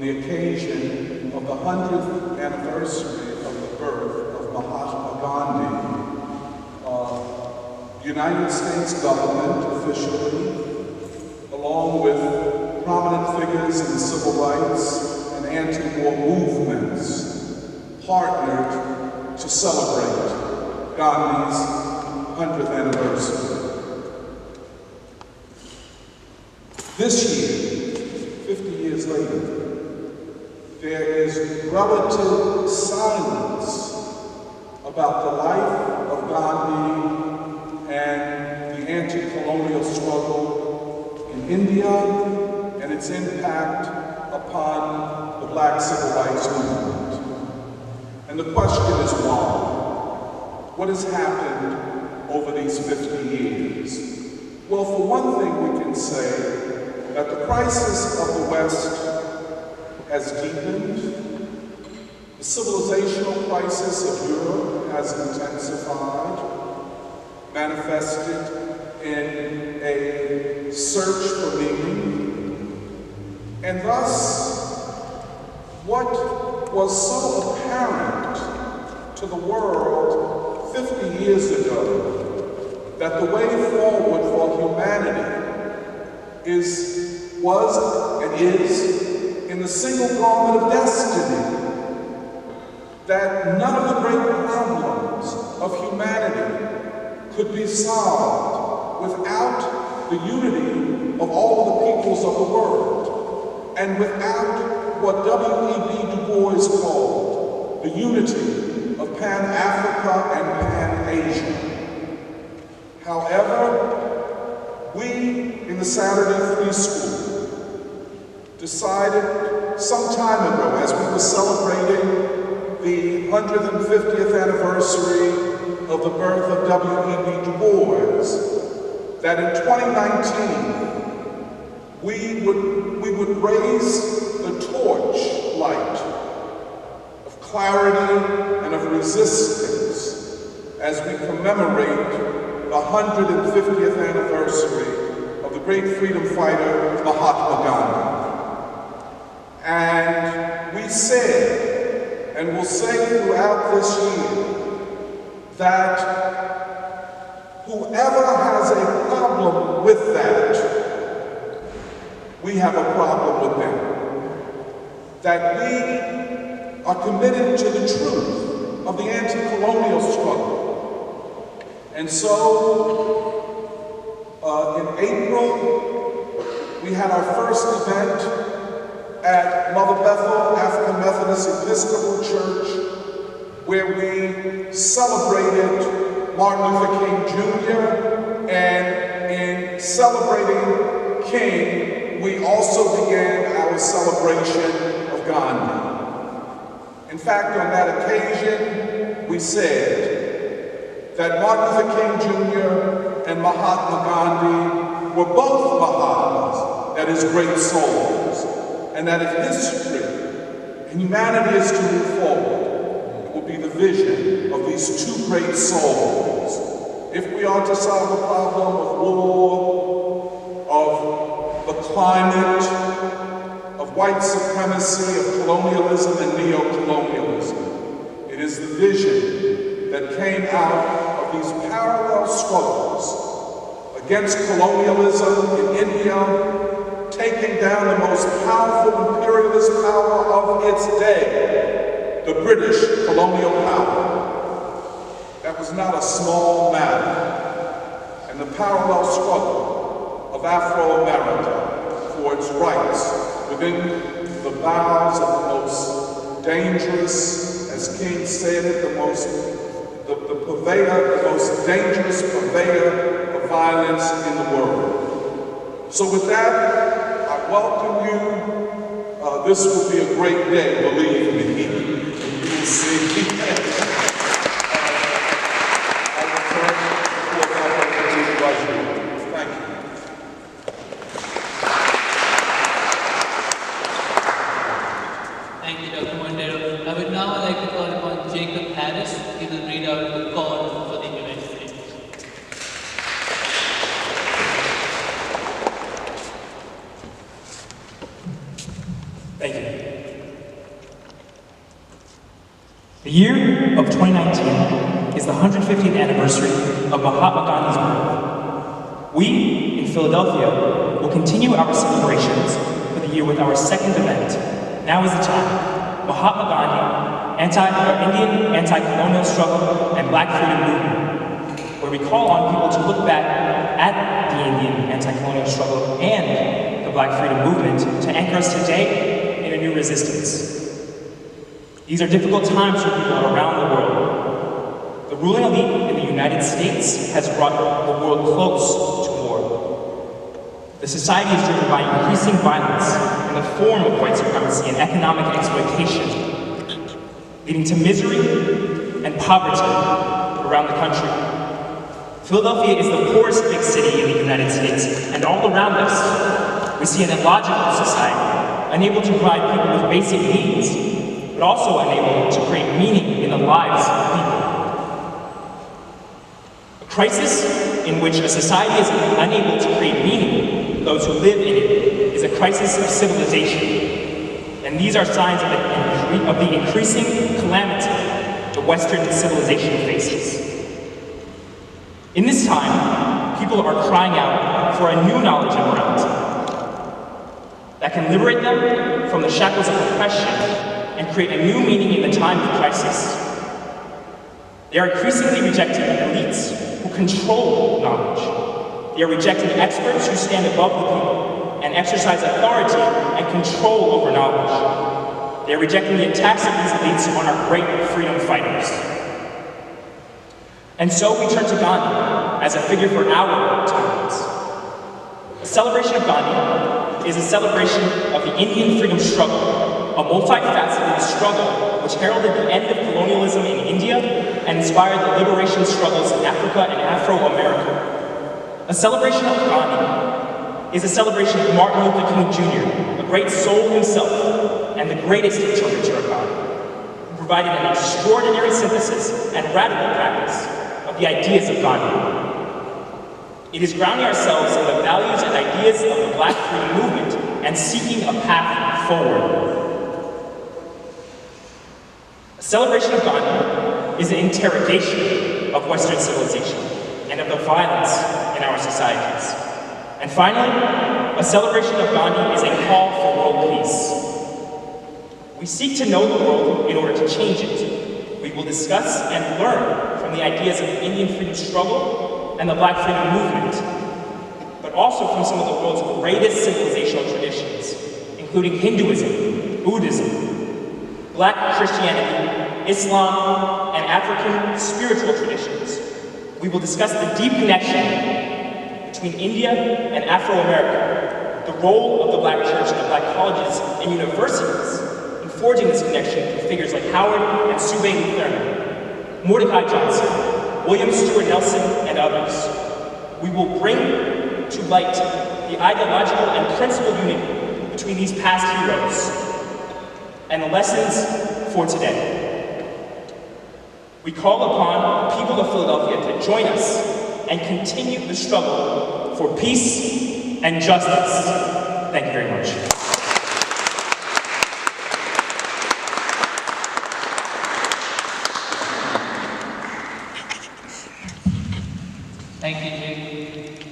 the occasion of the 100th anniversary of the birth of Mahatma Gandhi, the United States government officially, along with prominent figures in the civil rights and anti-war movements, partnered to celebrate Gandhi's 100th anniversary. This year, 50 years later, there is relative silence about the life of Gandhi and the anti-colonial struggle in India and its impact upon the Black civil rights movement. And the question is why? What has happened over these 50 years? Well, for one thing, we can say that the crisis of the West has deepened. The civilizational crisis of Europe has intensified, manifested in a search for meaning. And thus, what was so apparent to the world 50 years ago, that the way forward for humanity was and is in the single garment of destiny, that none of the great problems of humanity could be solved without the unity of all of the peoples of the world, and without what W.E.B. Du Bois called the unity of Pan-Africa and Pan-Asia. However, we in the Saturday Free School decided some time ago, as we were celebrating the 150th anniversary of the birth of W.E.B. Du Bois, that in 2019 we would raise the torch light of clarity and of resistance as we commemorate the 150th anniversary of the great freedom fighter, Mahatma Gandhi. And we said, and will say throughout this year, that whoever has a problem with that, we have a problem with them. That we are committed to the truth of the anti-colonial struggle. And so, in April, we had our first event at Mother Bethel African Methodist Episcopal Church, where we celebrated Martin Luther King Jr., and in celebrating King, we also began our celebration of Gandhi. In fact, on that occasion, we said that Martin Luther King Jr. and Mahatma Gandhi were both Mahatmas, that is, great souls, and that if history and humanity is to move forward, it will be the vision of these two great souls. If we are to solve the problem of war, of the climate, of white supremacy, of colonialism and neo-colonialism, it is the vision that came out of these parallel struggles against colonialism in India, taking down the most powerful imperialist power of its day, the British colonial power. That was not a small matter. And the parallel struggle of Afro-America for its rights within the bounds of the most dangerous, as King said it, the most dangerous purveyor of violence in the world. So with that, I welcome you. This will be a great day, believe me. You will see. I return to Russia. Thank you. Thank you, Dr. Montero. I would now like to call upon Jacob Harris. He will read out the call for the event today. Thank you. The year of 2019 is the 150th anniversary of Mahatma Gandhi's birth. We, in Philadelphia, will continue our celebrations for the year with our second event, Now is the Time, Mahatma Gandhi, Indian anti-colonial struggle and Black freedom movement, where we call on people to look back at the Indian anti-colonial struggle and the Black freedom movement to anchor us today in a new resistance. These are difficult times for people around the world. The ruling elite in the United States has brought the world close to war. The society is driven by increasing violence in the form of white supremacy and economic exploitation, leading to misery and poverty around the country. Philadelphia is the poorest big city in the United States, and all around us, we see an illogical society, unable to provide people with basic needs, but also unable to create meaning in the lives of people. A crisis in which a society is unable to create meaning for those who live in it is a crisis of civilization. And these are signs of the increasing calamity the Western civilization faces. In this time, people are crying out for a new knowledge of morality that can liberate them from the shackles of oppression and create a new meaning in the time of crisis. They are increasingly rejecting elites who control knowledge. They are rejecting experts who stand above the people and exercise authority and control over knowledge. They are rejecting the attacks of these elites on our great freedom fighters. And so we turn to Gandhi as a figure for our times. A celebration of Gandhi is a celebration of the Indian freedom struggle, a multifaceted struggle which heralded the end of colonialism in India and inspired the liberation struggles in Africa and Afro-America. A celebration of Gandhi is a celebration of Martin Luther King Jr., a great soul himself and the greatest interpreter of Gandhi, who provided an extraordinary synthesis and radical practice of the ideas of Gandhi. It is grounding ourselves in the values and ideas of the Black freedom movement and seeking a path forward. A celebration of Gandhi is an interrogation of Western civilization and of the violence in our societies. And finally, a celebration of Gandhi is a call for world peace. We seek to know the world in order to change it. We will discuss and learn from the ideas of the Indian freedom struggle and the Black freedom movement, but also from some of the world's greatest civilizational traditions, including Hinduism, Buddhism, Black Christianity, Islam, and African spiritual traditions. We will discuss the deep connection between India and Afro-America, the role of the Black church and the Black colleges and universities in forging this connection through figures like Howard and Sube Thurman, Mordecai Johnson, William Stewart Nelson, and others. We will bring to light the ideological and principled unity between these past heroes and the lessons for today. We call upon the people of Philadelphia to join us and continue the struggle for peace and justice. Thank you very much. Thank you, Jake.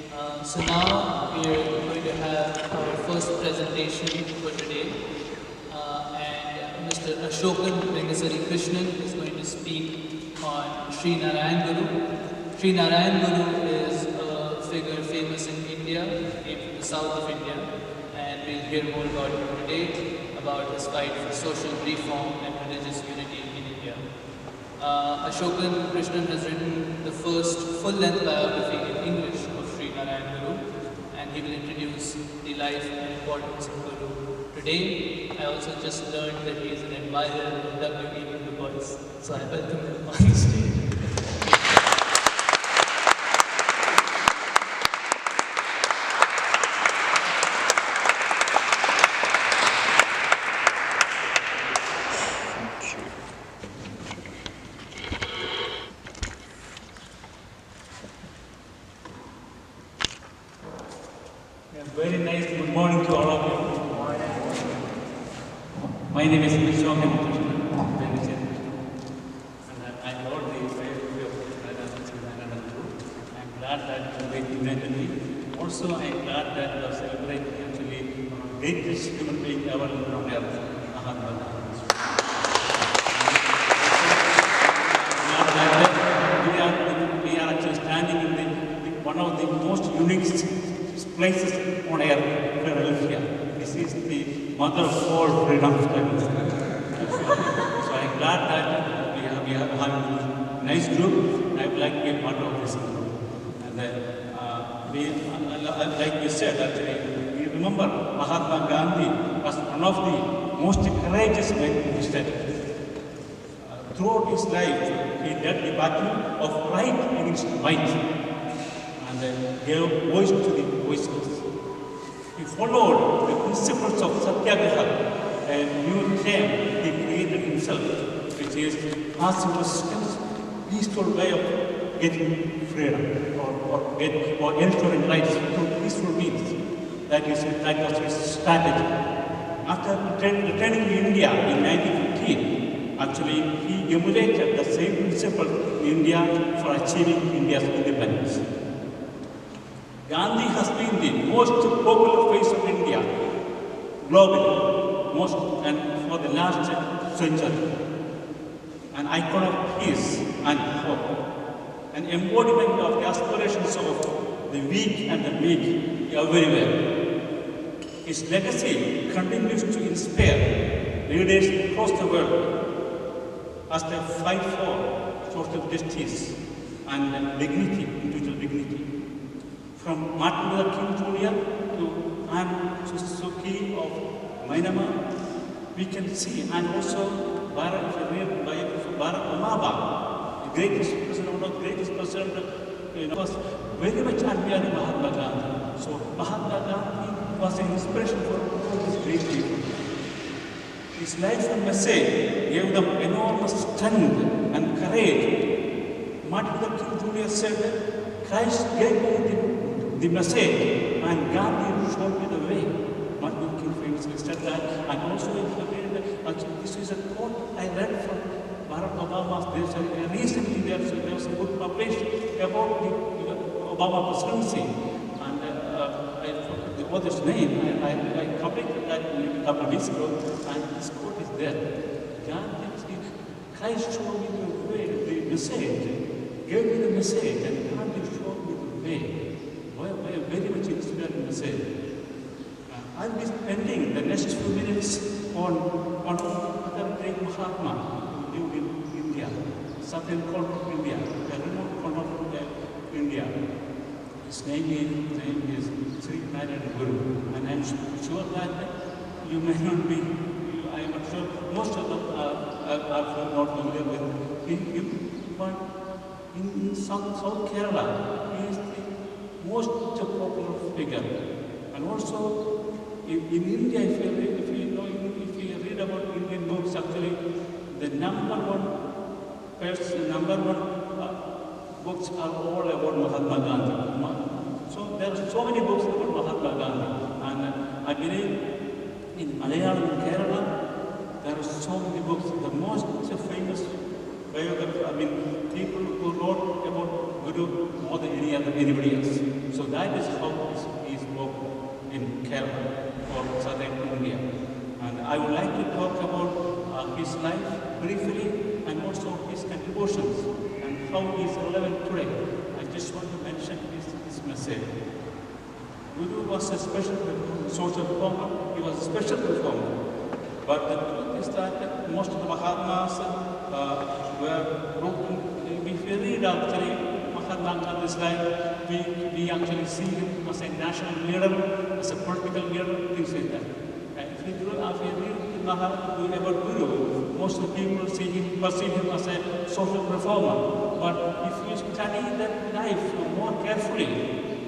So now we are going to have our first presentation for today. And Mr. Ashokan Vengasari Krishnan is going to speak on Sri Narayan Guru. Sri Narayan Guru is a figure famous in India, came from the south of India, and we'll hear more about him today, about his fight for social reform and religious unity in India. Ashokan Krishnan has written the first full-length biography in English of Sri Narayan Guru, and he will introduce the life and importance of Guru. Today, I also just learned that he is an admirer of W.E. Du Bois, so I welcome him on the stage. Very nice. Good morning to all of you. My name is Ashokan Krishnan. humanity. Also, I am glad that we are celebrating actually greatest human being ever lived on earth, Mahatma Gandhi. We are actually standing in one of the most unique places on earth, Philadelphia. This is the mother of all freedom struggles. So I am glad that we are having a nice group. I would like to be a part of this group. And like we said, actually, we remember Mahatma Gandhi was one of the most courageous men in history. Throughout his life, he led the battle of right against might and gave voice to the voiceless. He followed the principles of Satyagraha, a new term he created himself, which is passive resistance, peaceful way of getting freedom or ensuring rights through peaceful means. That was his strategy. After returning to India in 1915, actually he emulated the same principle in India for achieving India's independence. Gandhi has been the most popular face of India globally, and for the last century. An icon of peace and hope, an embodiment of the aspirations of the weak and the meek everywhere. His legacy continues to inspire leaders across the world as they fight for social justice and dignity, individual dignity. From Martin Luther King Jr. to Aung San Suu Kyi of Myanmar, we can see, and also Barack Obama, the greatest president, one of the greatest president, was very much admiring Mahatma Gandhi. So Mahatma Gandhi was an inspiration for all these great people. His life and message gave them enormous strength and courage. Martin Luther King Jr. said, Christ gave me the message and Gandhi showed me the way. Martin Luther King famously said that. And also this is a quote I read from Barack Obama's. Recently there was a book published about the Obama presidency. And I forgot the author's name. I published that a couple of weeks ago. And this quote is there. Gandhi, Christ showed me the way, the message, gave me the message, and Gandhi showed me the way. Very much inspiring message. I'll be spending the next few minutes on another great Mahatma who lived in India, southern corner of India, the remote corner of India. His name is Sri Narayana Guru, and I'm sure that you may not be. I'm not sure most of them are not familiar with him, but in South Kerala, he is the most popular figure. And also in India, if you read about Indian books, actually the number one books are all about Mahatma Gandhi. So there are so many books about Mahatma Gandhi, and I believe in Malayalam and Kerala there are so many books. The most famous biography, people who wrote about Guru more than anybody else. So that is how he is spoken in Kerala or southern India. And I would like to talk about his life briefly and also his contributions and how he is relevant today. I just want to mention this message. Guru was a special social reformer. He was a special reformer. But the truth is that most of the Mahatmas were broken. If you read actually Mahatma Gandhi's life, we actually see him as a national leader, as a political leader, things like that. And if you read Mahatma about Guru, most of the people perceive him as a social reformer. But if you study that life more carefully,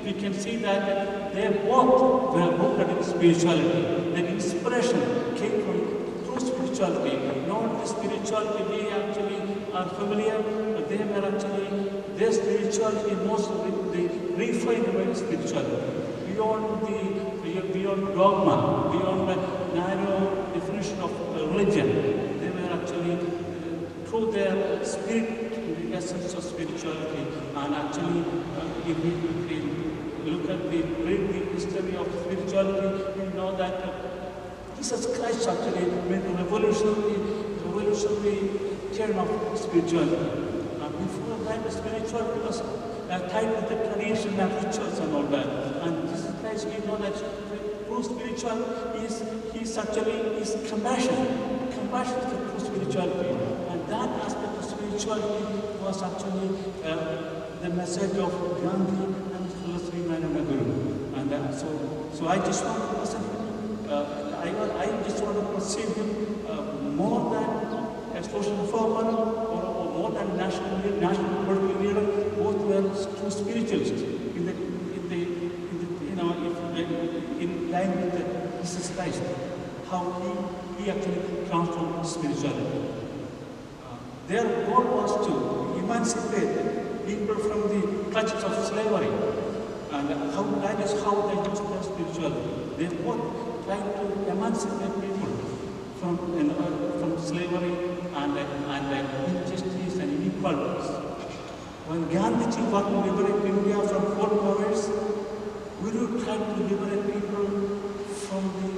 we can see that they both were rooted in spirituality. The inspiration came from true spirituality, not the spirituality we actually are familiar, but they were actually, their spirituality mostly the refined way of spirituality. Beyond dogma, beyond the narrow definition of religion, they were actually through their spirit, the essence of spirituality, and actually look at read the history of spirituality, you know that Jesus Christ actually made a revolutionary turn of spirituality. Before that, spirituality was tied with the tradition and rituals and all that. And Jesus Christ, we know that true spiritual is compassion. Compassion is the true spirituality. And that aspect of spirituality was actually the message of Gandhi and Philosophy Guru. And so I just want to present him, I just want to perceive him more than a social reformer or more than national political leader. Both were true spiritualists in line with Jesus Christ, how he actually transformed spirituality. Their goal was to emancipate people from the clutches of slavery, and that is how they used their spirituality. They both tried to emancipate people from slavery and injustice and inequalities. When Gandhi wanted to liberate India from foreign powers, Guru tried to liberate people from the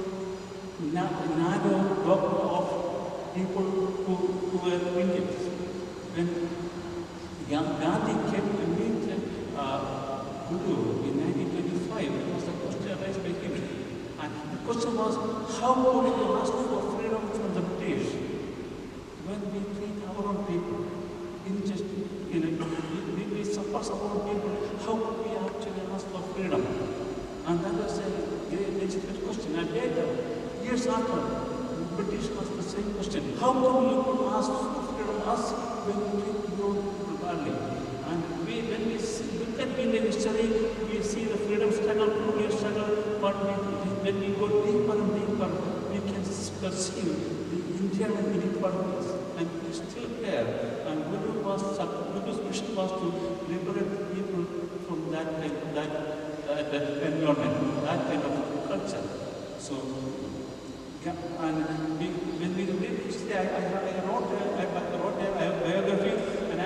narrow dogma of people who were Indians. When Gandhi came to meet Guru in 1925, it was a question raised by him. And the question was, how could we ask for freedom from the British when we treat our own people injustice? We suppress our own people. How could we actually ask for freedom? And that was a very legitimate question. And later, years after, the British asked the same question. How come you could ask for freedom us when we treat your people badly? And when we look at Indian history, we see the freedom struggle, colonial struggle, but when we go deeper and deeper, we can perceive the internal inequalities, and it's still there. And Guru's mission was to liberate people from that environment, that kind of culture. So, and when we read history, I wrote a biography, and I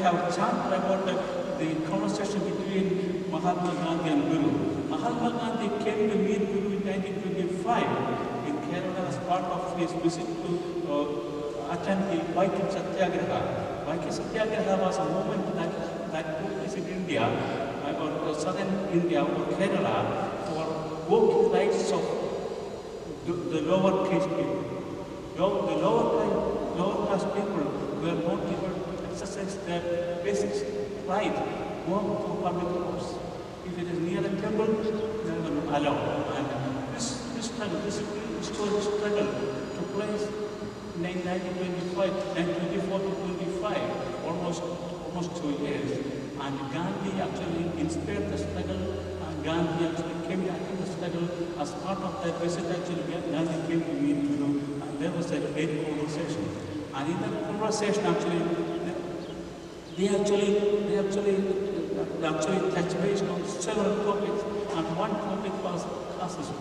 have chanted about the conversation between Mahatma Gandhi and Guru. Mahatma Gandhi came to meet Guru in 1925 in Kerala as part of his visit to attend the Vaikam Satyagraha. Vaikam Satyagraha was a movement that took place in India, or southern India, or Kerala, for working rights of the lower caste people. The lower class people were not able to exercise their basic right, walk to public house. If it is near a temple, they were not allowed. And this struggle took place in 1924 to 25, almost 2 years. And Gandhi actually inspired the struggle, and Gandhi actually came to the struggle. As part of that visit, actually, Gandhi came to meet Guru, and there was a great conversation. And in that conversation, actually, they actually touched base on several topics, and one topic was casteism.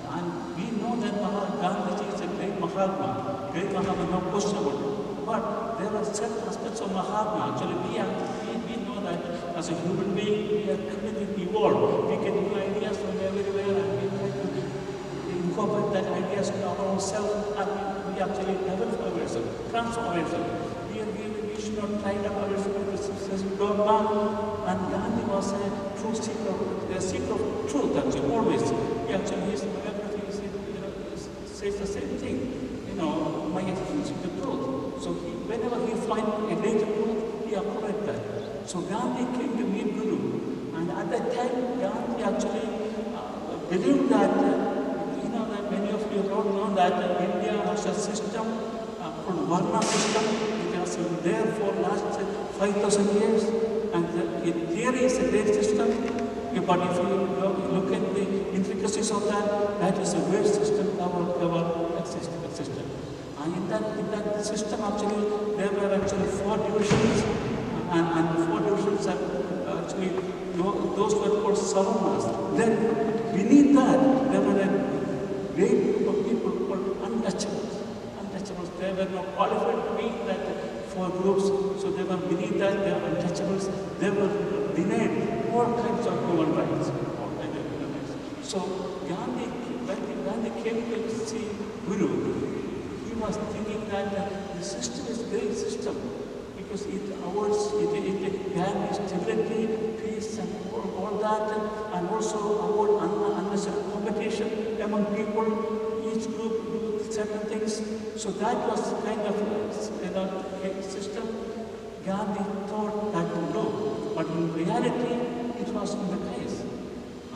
And we know that Gandhi is a great Mahatma, no question about it. But there are certain aspects of Mahatma. Actually, we know that as a human being, we are completely evolved. We get new ideas from everywhere, and we try to incorporate that ideas to our own self, and we actually develop ourselves, transform ourselves. We should not try to ourselves with dogma. And Gandhi was a true seeker of truth, actually, always. His biography says the same thing. My experience with the truth. So whenever he finds a later truth, he appropriates that. So Gandhi came to meet Guru, and at that time, Gandhi actually believed that, that many of you don't know that India was a system called Varna system. It has been there for last 5,000 years, and in theory it's a great system. But if you look at the intricacies of that is a weird system, our existing system. And in that system, actually, there were actually 4 divisions, and the 4 divisions are actually, those were called Savanas. Then, beneath that, there were a great group of people called untouchables. They were not qualified to be in that 4 groups, so they were beneath that, they were untouchables. They were denied all kinds of human rights, all kinds of human rights. So when Gandhi came to see Guru, he was thinking that the system is a great system because it guarantees stability, peace, and all that, and also avoid unnecessary competition among people. Each group do certain things. So that was kind of a system Gandhi thought that would do, but in reality, it was in the case.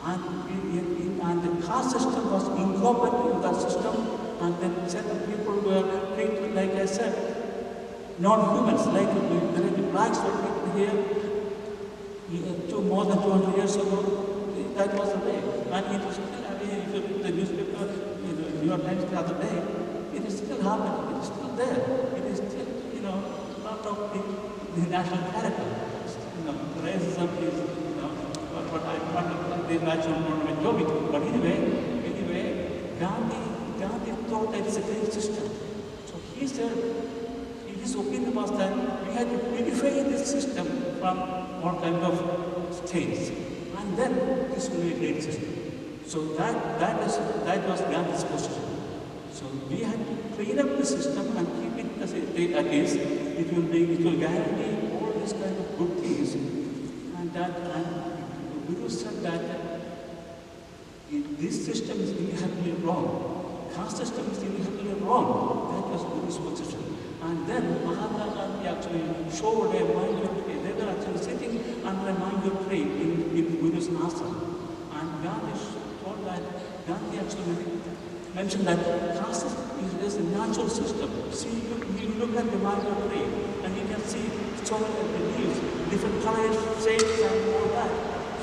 And the caste system was incorporated in that system, and then certain people were treated, like I said, non-humans, like the blacks were treated here more than 200 years ago. That was the way. And it is still, I mean, if you read the newspaper, New York Times the other day, it is still happening, it is still there. It is still, part of the national character. Racism is, what I part of the national monument joke. But anyway, Gandhi thought that it's a great system. So he said, his opinion was that we had to purify this system from all kinds of states, and then this will be a great system. So that was Gandhi's position. So we had to clean up the system and keep it as it is. It will guarantee all these kind of good things. And Guru said that this system is inherently wrong. Caste system is inherently wrong. That was Guru's position. And then Mahatma Gandhi actually showed a mango tree. They were actually sitting under a mango tree in Guru's ashram. And Gandhi told that, Gandhi actually mentioned that caste is a natural system. See, you look at the mango tree and you can see so many leaves, different colors, shapes and all that.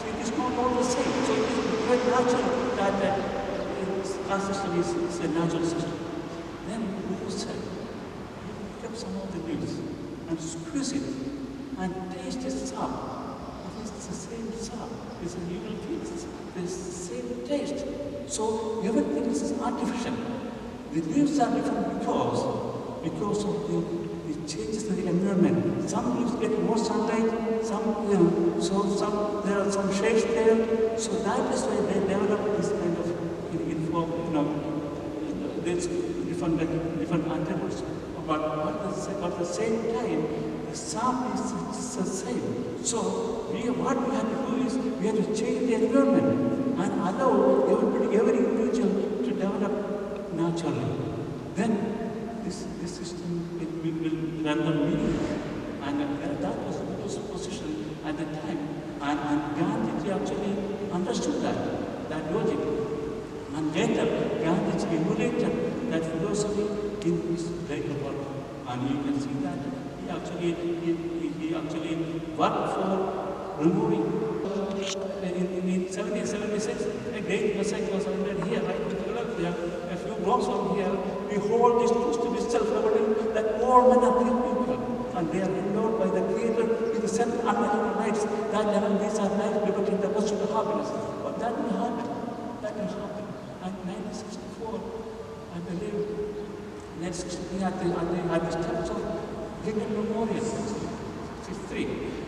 So it is not all the same. So it is quite natural that caste system is a natural system. Then Guru said, some of the leaves and squeeze it and taste it sap. It's the same sap. It's a little taste. It's the same taste. So everything is artificial. The leaves are different because of the changes in the environment. Some leaves get more sunlight, some there are some shades there. So that is why they develop this kind of there's different attributes. But at the same time, the sap is the same. So what we have to do is we have to change the environment and allow every individual to develop naturally. Then this system will render meaningless. And that was Guru's position at the time. And Gandhi actually understood that logic. And later, Gandhi emulated that philosophy in his later work. And you can see that he actually worked for removing. In 1776, a great message was rendered here, right in Philadelphia, a few blocks from here. Behold, this truth to be self-evident that all men are free people, and they are endowed by the Creator with the self-unalienable rights that among these are life, liberty, and the pursuit of happiness. But that will happen. That will happen. And 1964, I believe, 1963 at the steps of Lincoln Memorial, 63.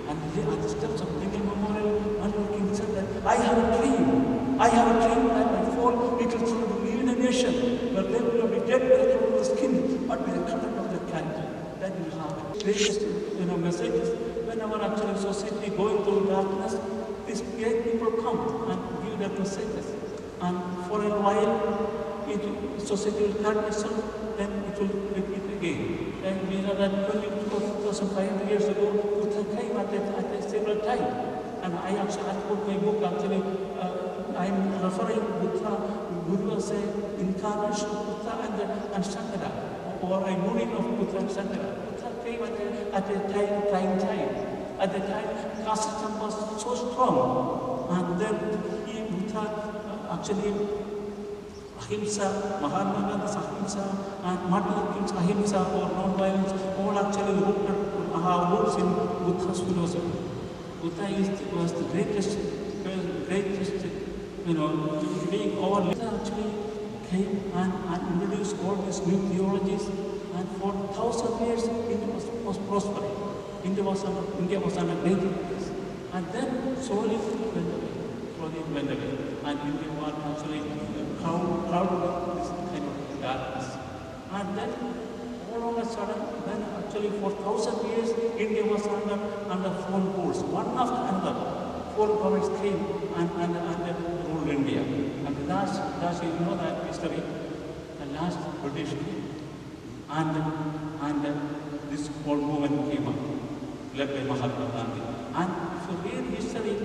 And at the steps of Lincoln Memorial, Martin Luther King said that I have a dream. I have a dream that my four little children will live in a nation where they will be dead by the color of the skin, but by the color of the cat. That will happen. Greatest, messages. Whenever actually society going through darkness, these great people come and give their messages. And for a while, society will correct itself, then it will repeat again. And we know that 2,500 years ago, Buddha came at a similar time. And I put my book, I'm referring Buddha, Guru was an incarnation of Buddha and Shankara, or a moving of Buddha and Shankara. Buddha came at a trying time. At the time, caste system was so strong. And then Buddha actually Ahimsa, Mahatma Gandhi's Ahimsa, and Martin Luther King's Ahimsa or non-violence, all actually roots in Buddha's philosophy. Buddha was the greatest being. Our leader actually came and introduced all these new theologies, and for 1,000 years India was prospering. India was on a great place. And then slowly it went away. Slowly it went away. And India was actually crowded with this kind of darkness. And then all of a sudden, then actually for 1,000 years, India was under four rules. One after another, four governments came and ruled India. And the last you know that history, the last British came. And this whole movement came up, led by Mahatma Gandhi. And if you read history,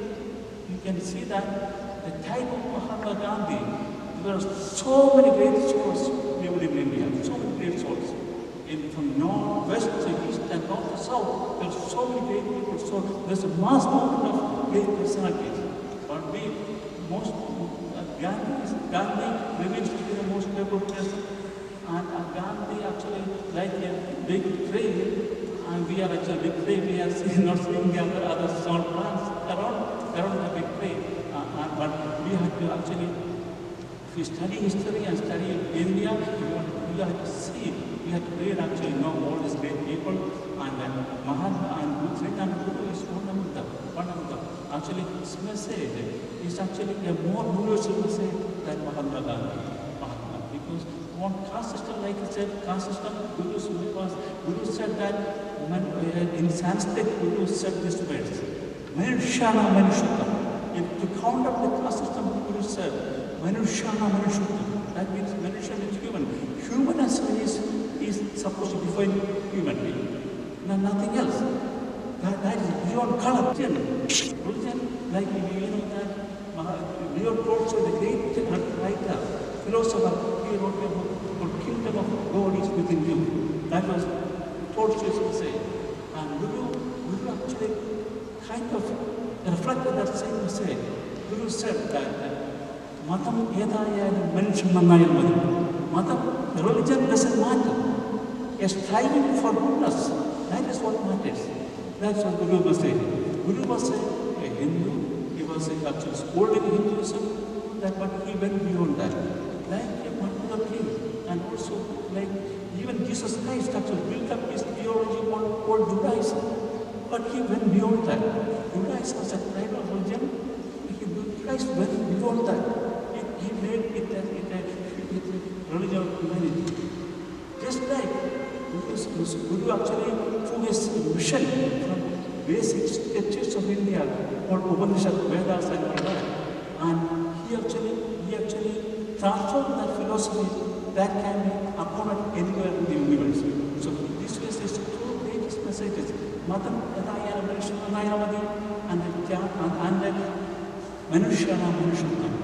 you can see that the time of Mahatma Gandhi, there were so many great souls living in India, so many great souls. From north, west to east, and north to south, there are so many great people. So there's a mass movement of great personalities. But Gandhi remains to be the most favorite person. And Gandhi actually, like a big tree, and we are actually big tree. We are not seeing the other small plants around the big tree. But we have to actually, if you study history and study India, you have to see. We have to read actually know all these great people, and Mahatma and Guru is one of them. Actually, his message is actually a more universal message than Mahatma Gandhi. Because one caste system, like I said, caste system, Guru said that in Sanskrit, Guru said this words, Manushyana Manushuttam. If to count up the caste system, Guru said, Manushyana Manushuttam. That means Manusha is human. Human actually is supposed to define human being. Nothing else. That is beyond color. Religion, like you know that Leo Tolstoy, the great writer, philosopher, he wrote a book called Kingdom of God is within you. That was Tolstoy's message. And Guru actually kind of reflected that same message. Guru said that Matam Yedaya mentioned Matam, religion doesn't matter. A striving for goodness, that is what matters. That's what Guru was saying. Guru was a Hindu, he was actually schooled in Hinduism, but he went beyond that. Like a particular king, and also like even Jesus Christ actually built up his theology called Judaism. But he went beyond that. Judaism was a tribal religion, Christ went beyond that. He made it a religion of humanity. Just like Guru actually, through his mission from basic scriptures of India, called Upanishad, Vedas and all that, and he actually transformed that philosophy that can be applied anywhere in the universe. So this was his two greatest messages. Matam Yadaya Manushanayamadi and Manushyana Manushuttam.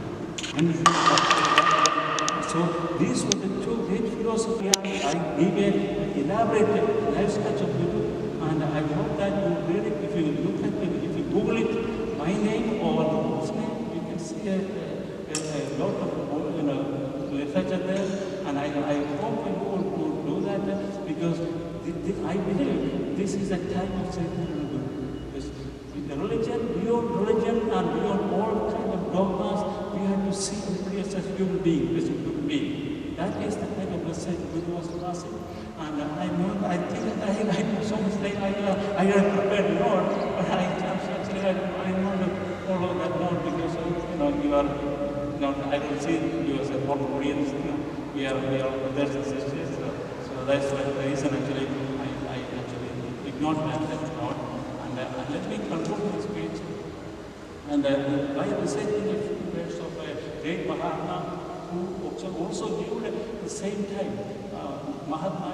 So these were the two great philosophies. I gave an elaborate life sketch of Guru, and I hope that you read it. If you look at it, if you Google it, my name or the book's name, you can see a lot of literature there, and I hope you will do that because I believe this is a time of Chaitanya Guru. Because the religion, beyond religion and beyond all kind of dogmas, we have to see the as a human being, as a human being. That is the kind of message Guru was passing. And I think I do so much like I had prepared a lot, but I want to follow that note because you are I don't see you as a model audience. We are brothers and sisters. So that's the reason actually I actually ignored that note. And let me conclude this speech. And by reciting a few words of a great Mahatma who also lived at the same time. Mahatma,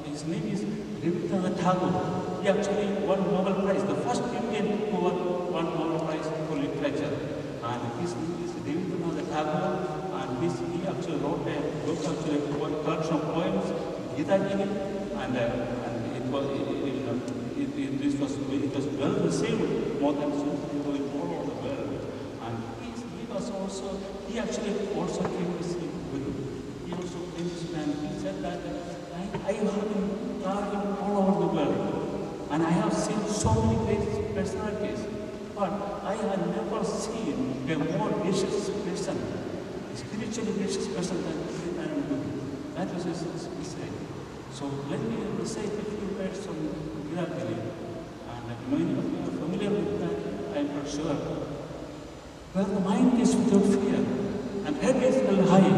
his name is Rabindranath Tagore. He actually won Nobel Prize, the first Indian who won Nobel Prize for literature. And his name is Rabindranath Tagore, and he actually wrote a book, actually collection of poems, Gita Gini, and it was well received more than so people in all over the world. And he actually also came to see Guru. He also came to see, and he said that I have been traveling all over the world, and I have seen so many great personalities, but I have never seen a more gracious person, a spiritually gracious person than Chaitanya Guru. That was his message. So let me recite a few words from Gita Gini. And many of you are familiar with that. am not sure. Where the mind is without fear, and head is held high,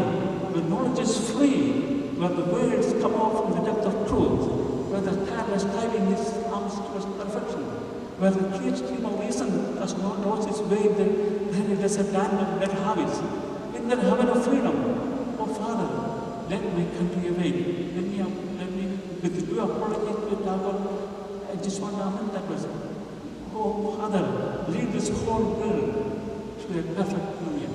where knowledge is free, where the words come out from the depth of truth, where the tireless striving is arms towards perfection, where the clear stream of reason does not lose its way in the very desert land of dead habits, in the heaven of freedom. Oh Father, let my country awake. Let me, with due apology to Tagore, I just want to amend that verse. Oh Father, lead this whole world to a perfect union.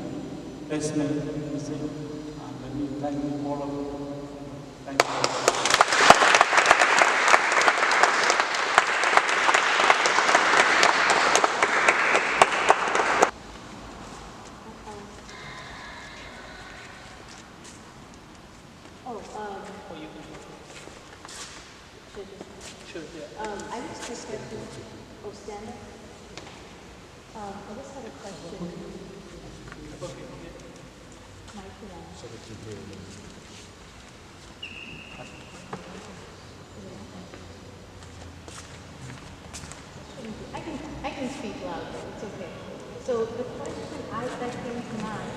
That's my message. And let me thank you all of you. Thank you. I was just going to, stand up. I just had a question. Mike, so that you hear I can speak loud, it's okay. So the question that came to mind.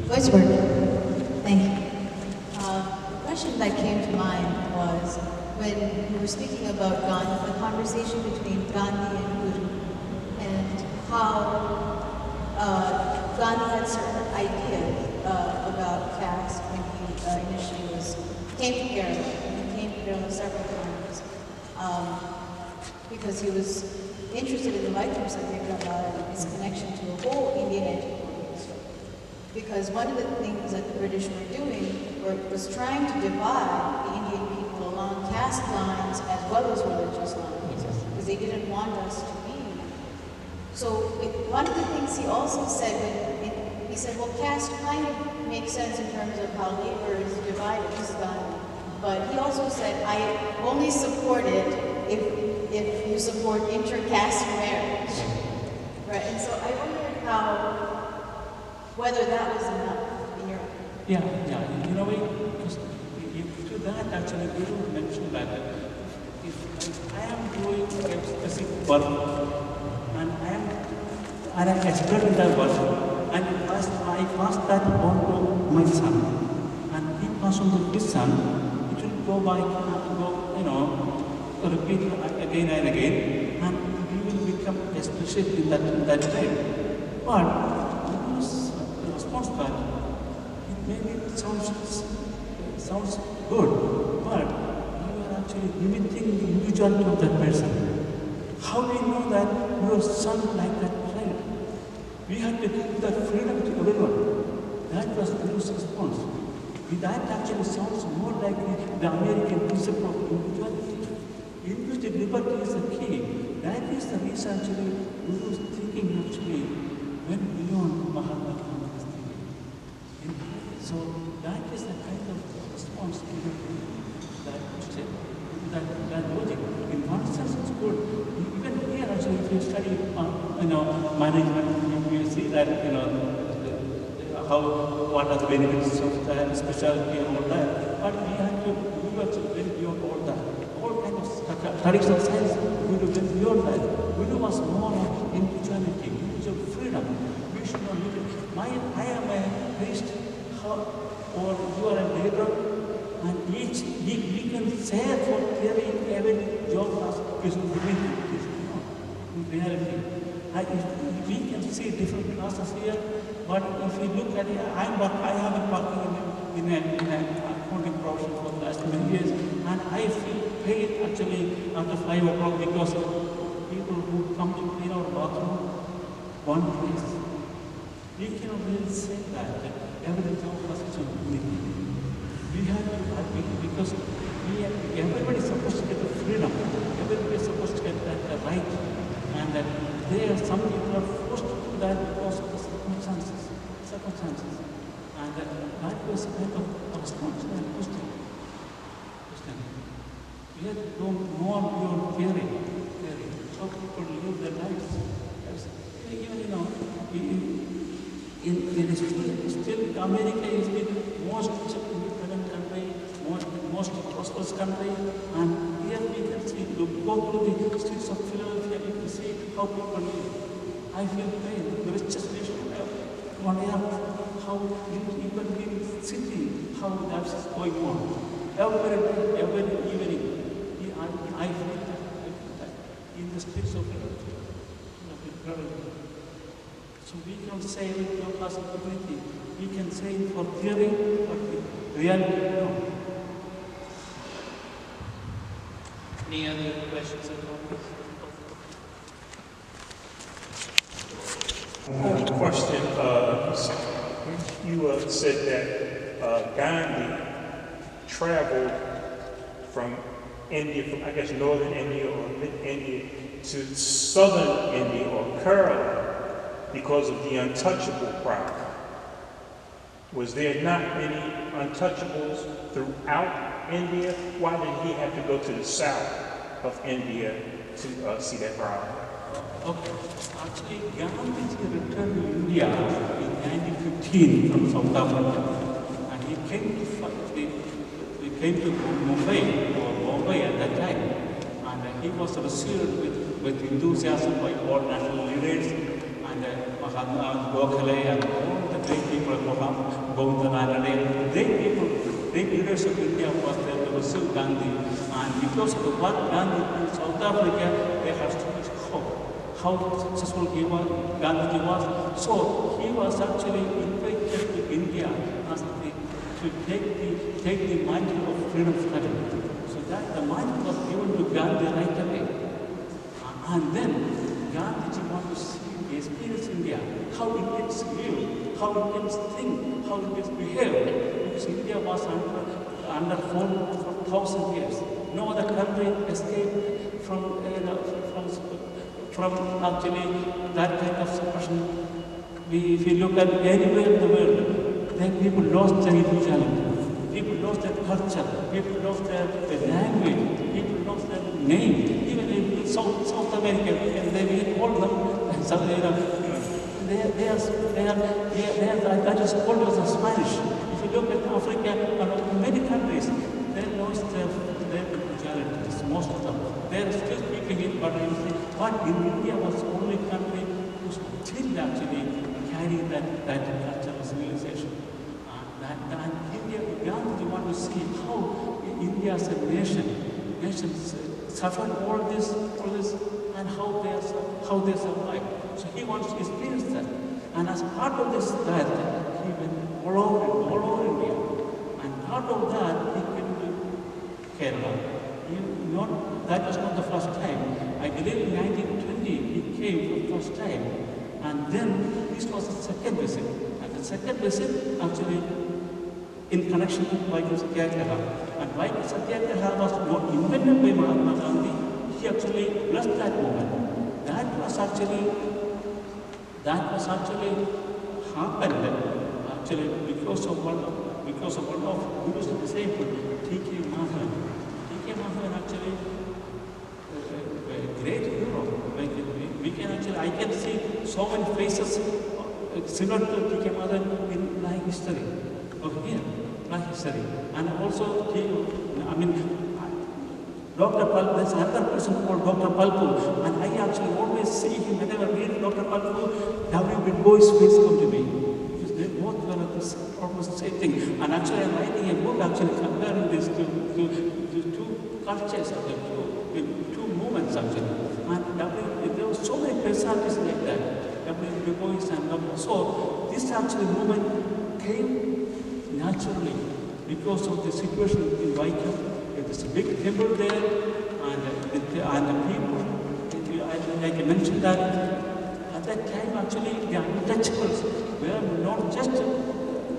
Voice working. Thank you. The question that came to mind was when we were speaking about Gandhi, the conversation between Gandhi and Guru, and how Gandhi had certain ideas about caste when he initially came to Kerala. He came to Kerala several times because he was interested in the Vaishnav Satyagraha and his connection to the whole Indian education. Because one of the things that the British were doing was trying to divide the Indian people along caste lines as well as religious lines, because they didn't want us to be. So one of the things he also said, he said, well, caste kind of makes sense in terms of how labor is divided, but he also said, I only support it if you support inter-caste marriage. Right, and so I wondered whether that was enough in your opinion. Yeah. In a way, because to that actually Guru mentioned that if I am doing a specific work and I am expert in that work, and I pass that on to my son, and he pass on to his son, it will go by, repeat again and again, and we will become a specialist in that way. But that it maybe sounds good, but you are actually limiting the individuality of that person. How do you know that your son like that child? We have to give that freedom to everyone. That was Guru's response. That actually sounds more like the American principle of individuality. Individual liberty is the key. That is the reason actually Guru's thinking actually went beyond Mahatma. So that is the kind of response that logic. In one sense, it's good. Even here, actually, if you study, management, you see that what are the benefits of that specialty and all that. But we have to actually went beyond all that. All kinds of traditional science, we do went beyond that. We do must more of individuality, individual freedom. We should not live it. I am a priest. Or you are a labor, and each we can say for theory every job is in reality. We can see different classes here, but if you look at it, I have been working in an accounting profession for the last many years, and I feel paid actually after 5 o'clock because of people who come to clean our bathroom one place. We cannot really say that every job has its own dignity. We have to because everybody is supposed to get the freedom. Everybody is supposed to get the right. And some people are forced to do that because of the circumstances. And that was a kind of a response to that question. We have to go more beyond theory. How people live their lives. still America is the most independent country, most prosperous country, and here we can see, go through the streets of Philadelphia, you can see how people live. I feel pain, the richest nation on earth, how even in the city, how that is going on. Every day, every evening, I feel that in the streets of Philadelphia. So we can say with no possibility, we can say it for theory, but in reality, no. Any other questions or comments? One question. You said that Gandhi traveled from India, from I guess northern India or mid-India to southern India or Kerala because of the untouchable problem. Was there not any untouchables throughout India? Why did he have to go to the south of India to see that problem? Okay. Actually, Gandhi returned to India in 1915 from South Africa, and he came to Mumbai at that time, and he was received with enthusiasm by all national leaders, and Mahatma, Gokhale, and all the great people of Govinda, great leaders of India was there to receive Gandhi, and because of what Gandhi did in South Africa, they had so much hope. How successful Gandhi was. So he was actually invited to India to take the mantle of freedom struggle. So that the mantle was given to Gandhi right away. And then Gandhiji wanted to see, experience India, how Indians live, how Indians think, how Indians behave. Because India was under 4,000 years. No other country escaped from actually that kind of suppression. If you look at anywhere in the world, then people lost their individuality, people lost their culture, people lost their language, people lost their name. Even in South America, and they call them, that is called as a Spanish. If you look at Africa and many countries, they lost their individuality, most of them. They are still keeping it, but India was the only country who still actually carried that cultural civilization. And India, Gandhi wanted to see how India as a nations suffered all this, and how they survived. So he wants to experience that. And as part of this, that he went all over India. And part of that, he came to Kerala. That was not the first time. I believe in 1920 he came for the first time. And then this was the second visit. And the second visit actually in connection with Vaikam Satyagraha. And Vaikam Satyagraha was not invented by Mahatma Gandhi. He actually blessed that moment. That was actually happened because of one of Guru's disciple, T.K. Maharan. T.K. Maharan actually a great hero. We can actually, I can see so many faces similar to T.K. Maharan in my history, over here, my history. And also, Dr. Palpu, there's another person called Dr. Palpu, and I actually always see him whenever I read Dr. Palpu, W. Boy's face come to me. Because they both were almost the same thing. And actually I'm writing a book actually comparing these two cultures, two movements actually. And there were so many personalities like that. W. Boy's and W. So this actually movement came naturally because of the situation in Vaikam. There's a big temple there, and the people, like I mentioned that, at that time actually the untouchables were not just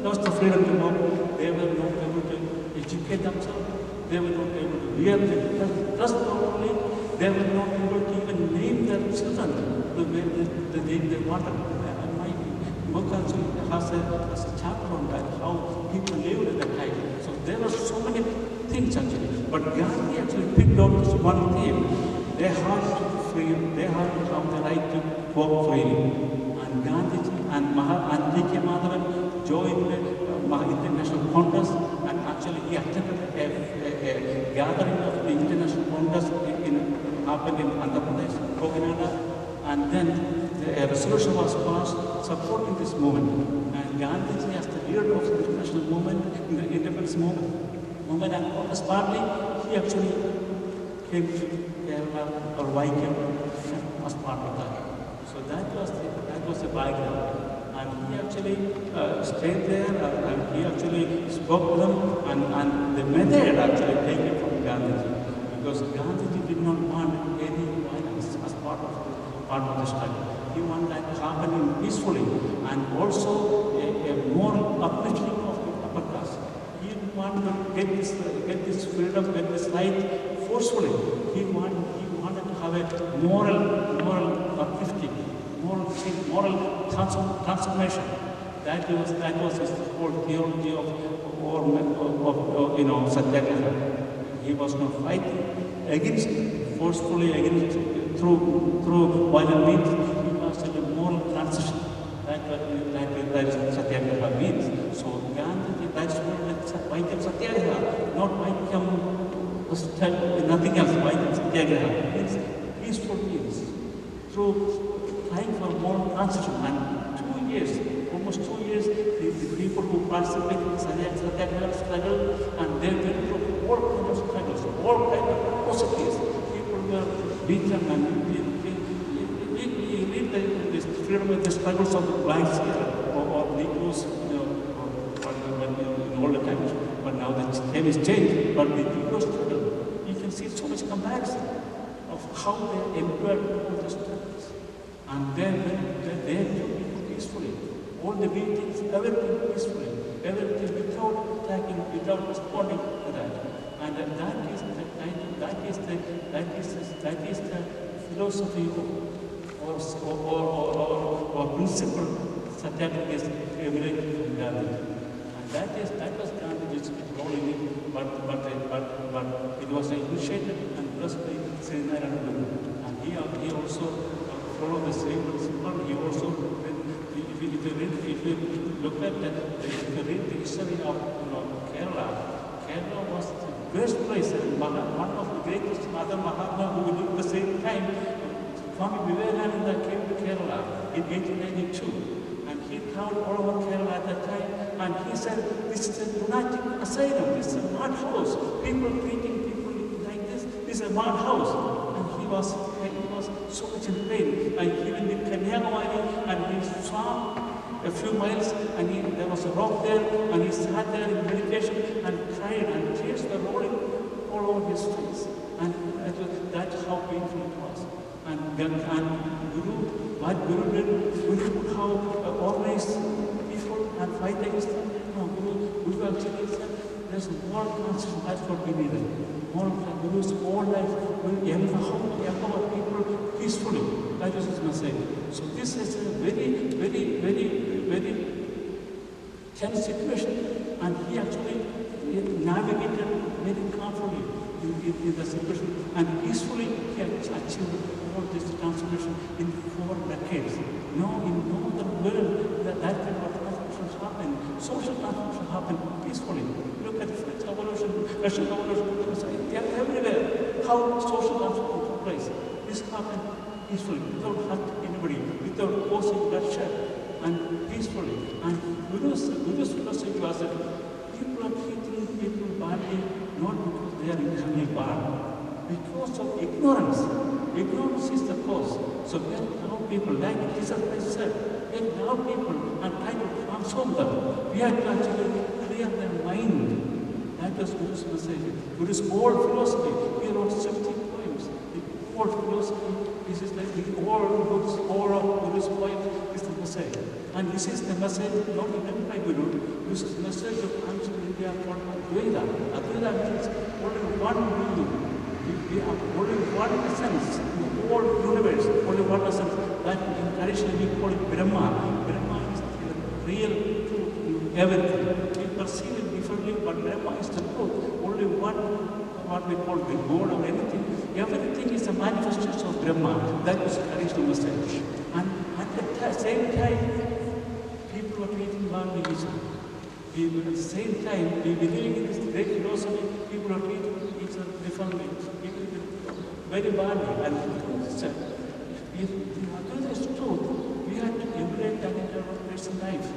lost the freedom to walk, they were not able to educate themselves, they were not able to wear them, plus probably they were not able to even name their children the way the name they wanted. And my book actually has a chapter on that, how people lived at that time. So there were so many things actually. But Gandhi actually picked out this one theme. They had to free, they had to have the right to walk freely. And Gandhiji and D.K. Madhavan joined International Congress, and actually he attended a gathering of the International Congress happened in Andhra Pradesh, Colonial, and then a resolution was passed supporting this movement. And Gandhiji, as the leader of the international movement, in the independence movement and Congress party, he actually came to Kerala or Vaikam as part of that. So that was the background. And he actually stayed there, and he actually spoke to them, and the method actually taken from Gandhiji, because Gandhiji did not want any violence as part of the struggle. He wanted that to happen peacefully, and also a moral uplifting of the upper class. He didn't want to get this freedom, get this right forcefully. He wanted to have a moral uplifting, moral transformation. That was his whole theology of satyagraha. He was not fighting against, forcefully against, through violent means. He was in a moral transition. That is what satyagraha means. So Gandhi, that's what Vaikam satyagraha, not Vaikam nothing else. Vaikam satyagraha means peaceful means, through trying for moral transition. And 2 years, almost 2 years, the people who participated in satyagraha struggle, and they went through all kinds of struggles, all kinds of atrocities. People were beaten, and you read the freedom of the struggles of the blacks here, or Negroes, in older times, but now the time is changed. But the Negro struggle, you can see so much comparison of how they endured all the struggles. And then they do peacefully. All the beatings, everything peacefully, everything without attacking, without responding to that. And that is the philosophy or principle satyagraha is emanating from Gandhi. And that was Gandhi's role in it, but it was initiated and blessed by Sri Narayana Guru. And he also followed the same principle. He also, if you look at that, if you read the history of Kerala was the best place. And one of the greatest other Mahatma who lived at the same time, Swami Vivekananda came to Kerala in 1892, and he traveled all over Kerala at that time, and he said, this is a lunatic asylum, this is a mad house, people treating people like this is a mad house. And he was so much in pain. And he went in Kanyakumari, and he swam a few miles, and there was a rock there, and he sat there in meditation and cried, and tears were rolling all over his face. And that's how painful it was. And Guru, what Guru did, Guru would have organized people and fight against them. No, Guru actually said, there's more conscience, that's what we needed. More of Guru's whole life will empower people peacefully. That is his message. So this is a very, very, very, very tense situation, and he actually navigated very carefully in the situation, and peacefully he achieved all this transformation in 4 decades. No, in no other world that kind of transformation happen. Social transformation happen peacefully. Look at the French Revolution, Russian Revolution, they are everywhere. How social transformation took place. This happened peacefully, without hurting anybody, without causing bloodshed, and peacefully. And Guru's philosophy was that people are treating people badly not because they are internally bad, because of ignorance. Ignorance is the cause. So we have to know people, like Jesus Christ said, we have to know people and try to transform them. We have to actually clear their mind. That was Guru's message. Guru's old philosophy, he wrote 60 poems. The old philosophy, this is like the all of Guru's poems is the message. And this is the message not even by Guru, this is the message of ancient India called Advaita. Advaita means only one being. We have only one essence in the whole universe, only one essence. That in tradition we call it Brahma. Brahma is the real truth in everything. We perceive it differently, but Brahma is the truth. Only one, what we call the God or anything, everything is a manifestation of Brahma. That was the original message. And at the same time, people were treating Gandhi each at the same time, we believe in this great philosophy, people are treating each other differently. People very badly. And if the is truth, we have to emulate that in our personal life.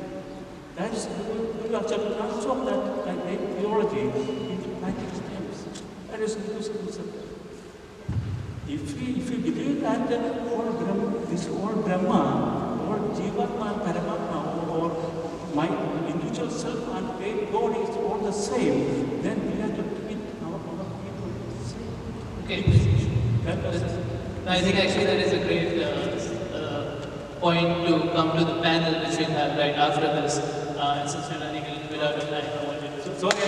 That is, we have to transform that theology into practical steps. That is if we believe that this all Brahma, or Jivatma, Paramatma, or my individual self and great God is all the same, then we have to treat our people the same. Okay. I think actually that is a great point to come to the panel which we'll have right after this. And since we're running a little bit out of time, I wanted to... Sorry, I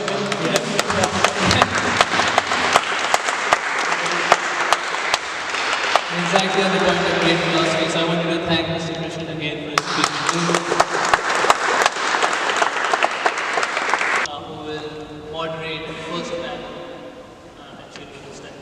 Exactly on the point of great philosophy. So I wanted to thank Mr. Krishnan again for his speech. Who will moderate the first panel and she'll be this time.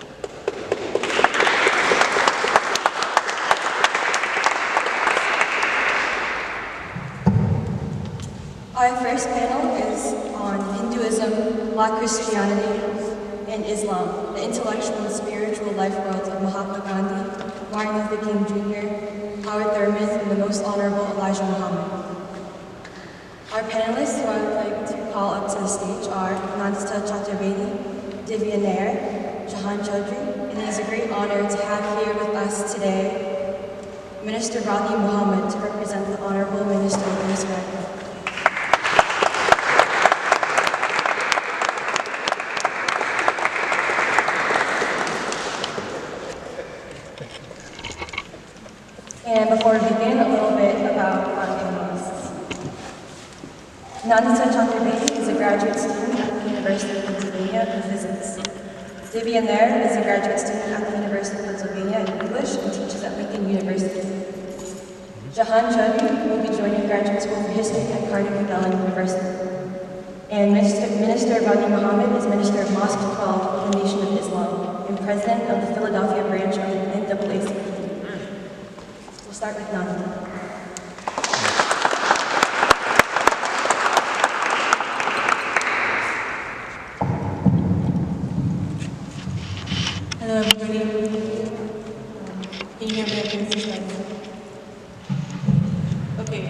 Our first panel is on Hinduism, Black Christianity, and Islam, the intellectual and spiritual life worlds of Mahatma Gandhi, Martin Luther King Jr., Howard Thurman, and the Most Honorable Elijah Muhammad. Our panelists who I would like to call up to the stage are Nandita Chaturvedi, Divya Nair, Jahan Chaudhry, and it is a great honor to have here with us today Minister Radhi Muhammad to represent the Honorable Minister of Israel. And before we begin, a little bit about our panelists. Nandita Chaturvedi is a graduate student at the University of Pennsylvania in physics. Divya Nair is a graduate student at the University of Pennsylvania in English and teaches at Lincoln University. Jahan Chaudhry will be joining graduate school for history at Carnegie Mellon University. And Minister Radhi Muhammad is Minister of Mosque 12 of the Nation of Islam and President of the Philadelphia branch of the NAACP. We'll start with Nandita. Hello everybody. Can you hear me okay? Okay,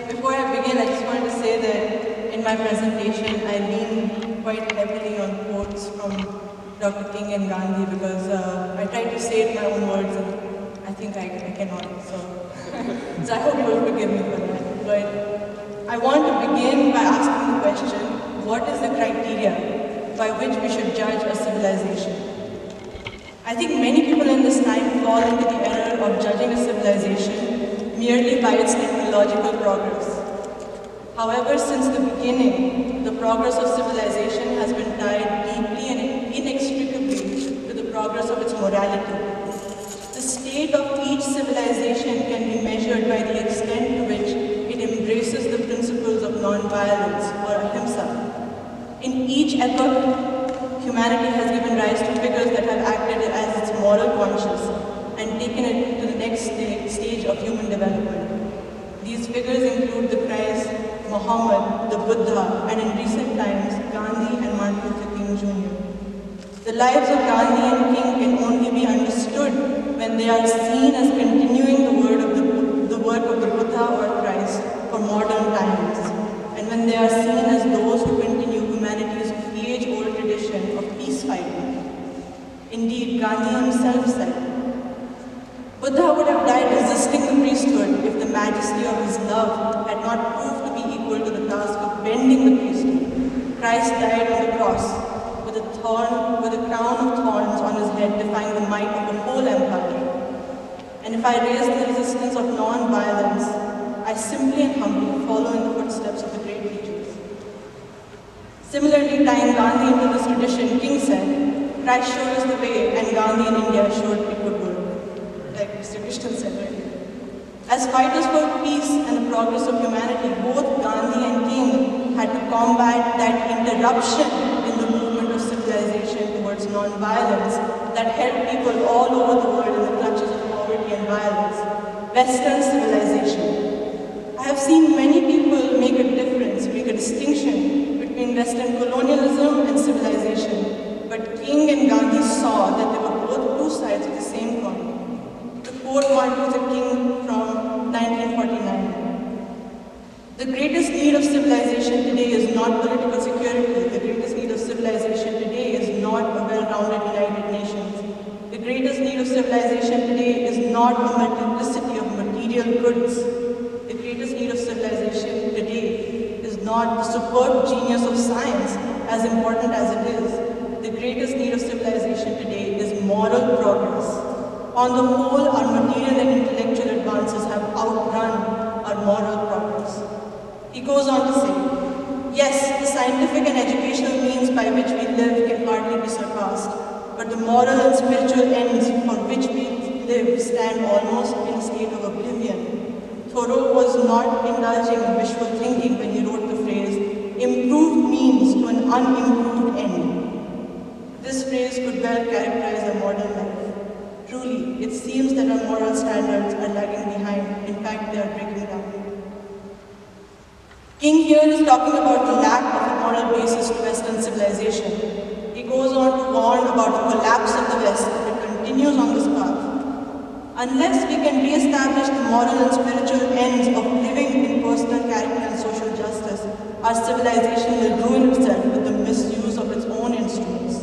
before I begin, I just wanted to say that in my presentation, I lean quite heavily on quotes from Dr. King and Gandhi because I tried to say it in my own words and I think I cannot, so I hope you will forgive me for that. But I want to begin by asking the question, what is the criteria by which we should judge a civilization? I think many people in this time fall into the error of judging a civilization merely by its technological progress. However, since the beginning, the progress of civilization has been tied deeply and inextricably to the progress of its morality. The state of each civilization can be measured by the extent to which it embraces the principles of non-violence or ahimsa. In each epoch, humanity has given rise to figures that have acted as its moral conscience and taken it to the next stage of human development. These figures include the Christ, Muhammad, the Buddha, and in recent times, Gandhi and Martin Luther King Jr. The lives of Gandhi and King can only be understood when they are seen as continuing the work of the Buddha or Christ for modern times, and when they are seen as those who continue humanity's age-old tradition of peace fighting. Indeed, Gandhi himself said, Buddha would have died resisting the priesthood if the majesty of his love had not proved to be equal to the task of bending the priesthood. Christ died on the cross with a crown of thorns on his head, defying the might of the whole empire. And if I raise the resistance of non-violence, I simply and humbly follow in the footsteps of the great teachers. Similarly, tying Gandhi into this tradition, King said, Christ showed us the way and Gandhi in India showed it would work, like Mr. Krishnan said earlier. As fighters for peace and the progress of humanity, both Gandhi and King had to combat that interruption in the movement of civilization towards non-violence that held people all over the world in the clutches of poverty and violence. Western civilization. I have seen many people make a difference, make a distinction between Western colonialism and civilization. But King and Gandhi saw that they were both two sides of the same coin. To quote Martin Luther King from 1949, "The greatest need of civilization today is not political security. The greatest need of civilization today is not a well-rounded United Nations. The greatest need of civilization today is not a multiplicity of material goods. The greatest need of civilization today is not the superb genius of science, as important as it is. The greatest need of civilization today is moral progress. On the whole, our material and intellectual advances have outrun our moral progress." He goes on to say, "Yes, the scientific and educational means by which we live can hardly be surpassed, but the moral and spiritual ends for which we live stand almost in a state of oblivion." Thoreau was not indulging in wishful thinking when he wrote the phrase, "improved means to an unimproved end." This phrase could well characterize our modern life. Truly, it seems that our moral standards are lagging behind. In fact, they are breaking down. King here is talking about the lack of a moral basis to Western civilization. He goes on to warn about the collapse of the West if it continues on this path. Unless we can re-establish the moral and spiritual ends of living in personal character and social justice, our civilization will ruin itself with the misuse of its own instruments.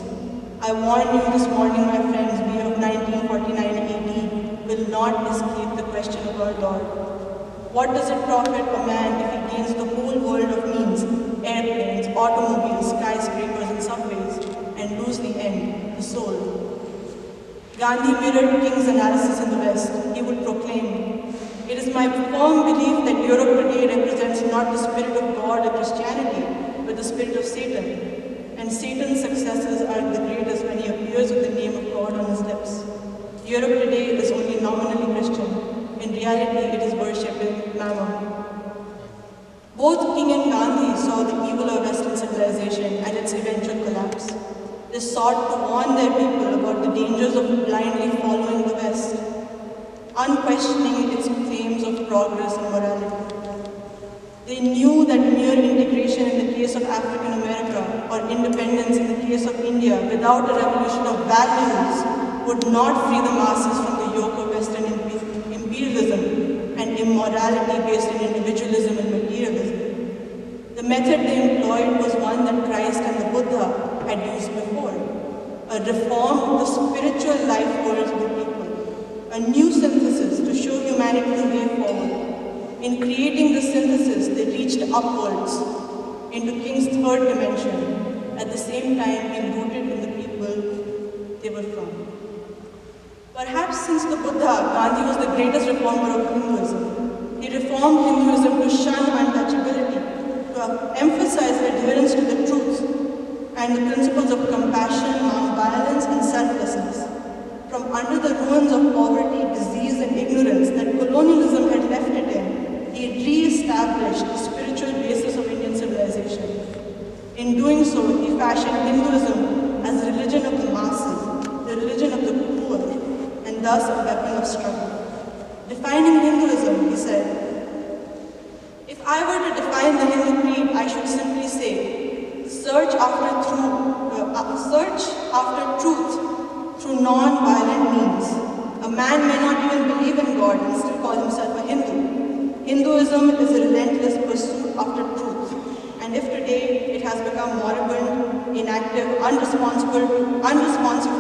I warn you this morning, my friends, we of 1949 AD will not escape the question of our Lord. What does it profit a man if he gains the whole world of means, airplanes, automobiles, skyscrapers, and subways, and lose the end, the soul? Gandhi mirrored King's analysis in the West. He would proclaim, "It is my firm belief that Europe today represents not the spirit of God or Christianity, but the spirit of Satan. And Satan's successes are the greatest when he appears with the name of God on his lips. Europe today is only nominally Christian. In reality, it is worshipping Mammon." Both King and Gandhi saw the evil of Western civilization and its eventual collapse. They sought to warn their people about the dangers of blindly following the West, unquestioning its claims of progress and morality. They knew that mere integration in the case of African America or independence in the case of India without a revolution of values would not free the masses from the yoke of Western imperialism and immorality based in individualism and materialism. The method they employed was one that Christ and the Buddha had used before, a reform of the spiritual life worlds of the people, a new synthesis to show humanity the way forward. In creating the synthesis, they reached upwards into King's third dimension, at the same time being rooted in the people they were from. Perhaps since the Buddha, Gandhi was the greatest reformer of Hinduism. He reformed Hinduism to shun untouchability, to emphasize adherence to the truth and the principles of compassion, non-violence, and selflessness. From under the ruins of poverty, disease, and ignorance that colonialism had left it in, he re-established the spiritual basis of Indian civilization. In doing so, he fashioned Hinduism as the religion of the masses, the religion of the poor, and thus a weapon of struggle. Defining Hinduism, he said, "If I were to define the Hindu creed, I should simply say, search after truth through non-violent means. A man may not even believe in God and still call himself a Hindu. Hinduism is a relentless pursuit after truth, and if today it has become moribund, inactive, unresponsive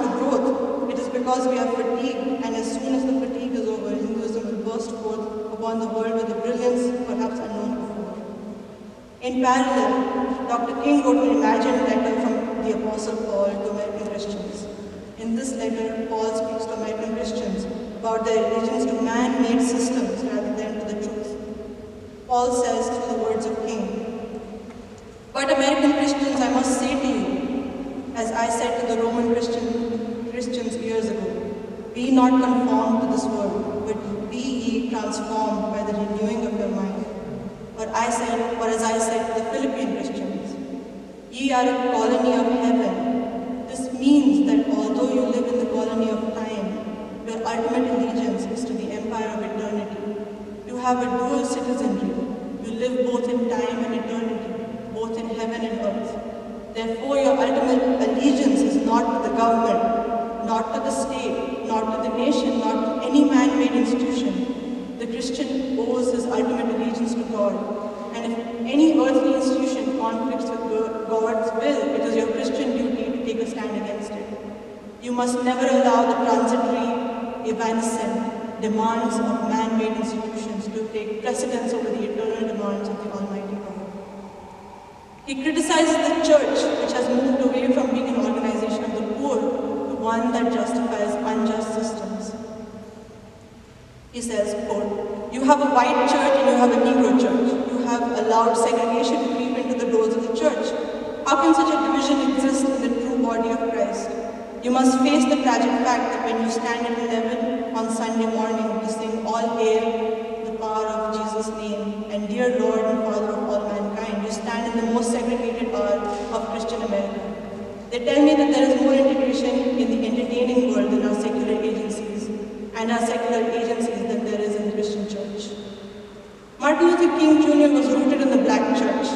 to growth, it is because we are fatigued, and as soon as the fatigue is over, Hinduism will burst forth upon the world with a brilliance perhaps unknown before." In parallel, Dr. King wrote an imagined letter from the Apostle Paul to American Christians. In this letter, Paul speaks to American Christians about their allegiance to man-made systems rather than to the truth. Paul says through the words of King, "But American Christians, I must say to you, as I said to the Roman Christians years ago, be not conformed to this world, but be ye transformed by the renewing of your mind. Or as I said to the Philippine Christians, ye are a colony of heaven. This means that have a dual citizenry. You live both in time and eternity, both in heaven and earth. Therefore, your ultimate allegiance is not to the government, not to the state, not to the nation, not to any man-made institution. The Christian owes his ultimate allegiance to God. And if any earthly institution conflicts with God's will, it is your Christian duty to take a stand against it. You must never allow the transitory, evanescent demands of man-made institutions to take precedence over the eternal demands of the Almighty God. He criticizes the church, which has moved away from being an organization of the poor to one that justifies unjust systems. He says, quote, "You have a white church and you have a Negro church. You have allowed segregation to creep into the doors of the church. How can such a division exist in the true body of Christ? You must face the tragic fact that when you stand at 11 on Sunday morning to sing All Hail the Power of Jesus' Name and Dear Lord and Father of all mankind, you stand in the most segregated hour of Christian America. They tell me that there is more integration in the entertaining world than our secular agencies, and our secular agencies than there is in the Christian church." Martin Luther King Jr. was rooted in the black church,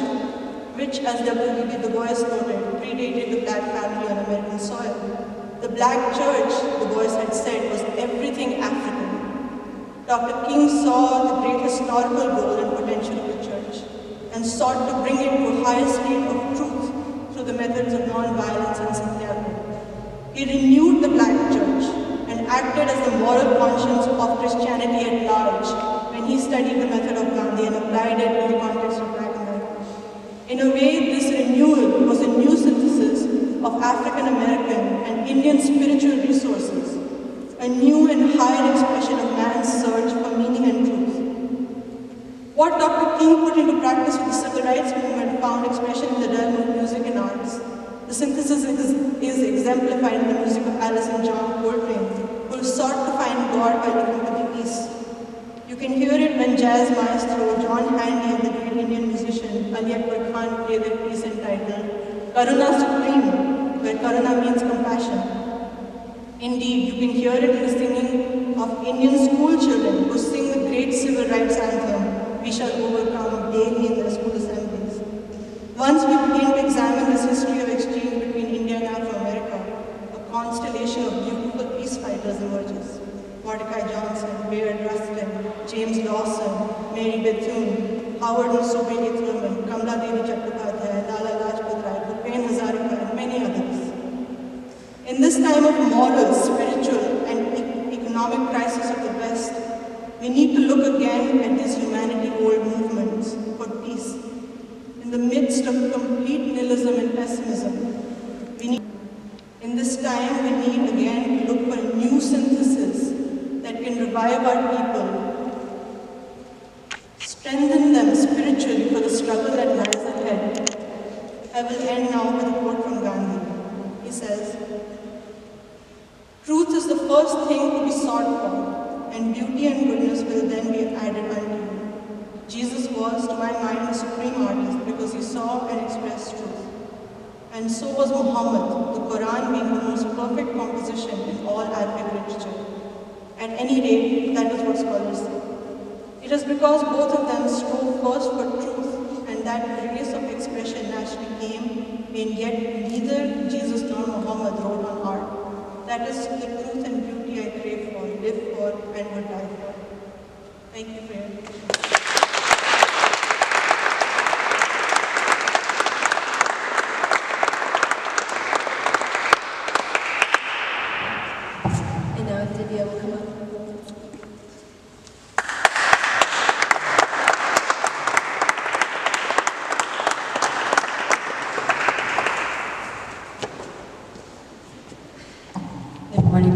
which, as W.E.B. Du Bois noted, predated the black family on American soil. The black church, Du Bois had said, was everything African. Dr. King saw the great historical role and potential of the church and sought to bring it to a higher state of truth through the methods of non-violence and satyagraha. He renewed the black church and acted as the moral conscience of Christianity at large when he studied the method of Gandhi and applied it in the context of Black America. In a way, this renewal was a new synthesis of African American and Indian spiritual resources, a new and higher expression of man's search for meaning and truth. What Dr. King put into practice with the civil rights movement found expression in the realm of music and arts. The synthesis is exemplified in the music of Alice and John Coltrane, who sought to find God by looking to the East. You can hear it when jazz maestro John Handy and the great Indian musician Ali Akbar Khan play their piece entitled Karuna Supreme, where Karuna means compassion. Indeed, you can hear it in the singing of Indian school children who sing the great civil rights anthem, We Shall Overcome, daily in their school assemblies. Once we begin to examine this history of exchange between India and Afro-America, a constellation of beautiful peace fighters emerges. Mordecai Johnson, Bayard Rustin, James Lawson, Mary Bethune, Howard Nsubeli Thurman, Kamla Devi Chattopadhyay, Lala Lajpat Rai, Bhupen Hazarika, and many others. In this time of moral, spiritual, and economic crisis of the West, we need to look again at these humanity-old movements for peace. In the midst of complete nihilism and pessimism, in this time we need again to look for a new synthesis that can revive our people, strengthen them spiritually for the struggle that lies ahead. I will end now with a quote from Gandhi. He says, "Truth is the first thing to be sought for, and beauty and goodness will then be added unto you." Jesus was, to my mind, the supreme artist because he saw and expressed truth. And so was Muhammad, the Quran being the most perfect composition in all Arabic literature. At any rate, that is what scholars say. It is because both of them strove first for truth and that grace of expression naturally came, and yet neither Jesus nor Muhammad wrote on art. That is the truth and beauty I crave for, live for, and would die for. Thank you for your attention. And now Divya will come up. Good morning.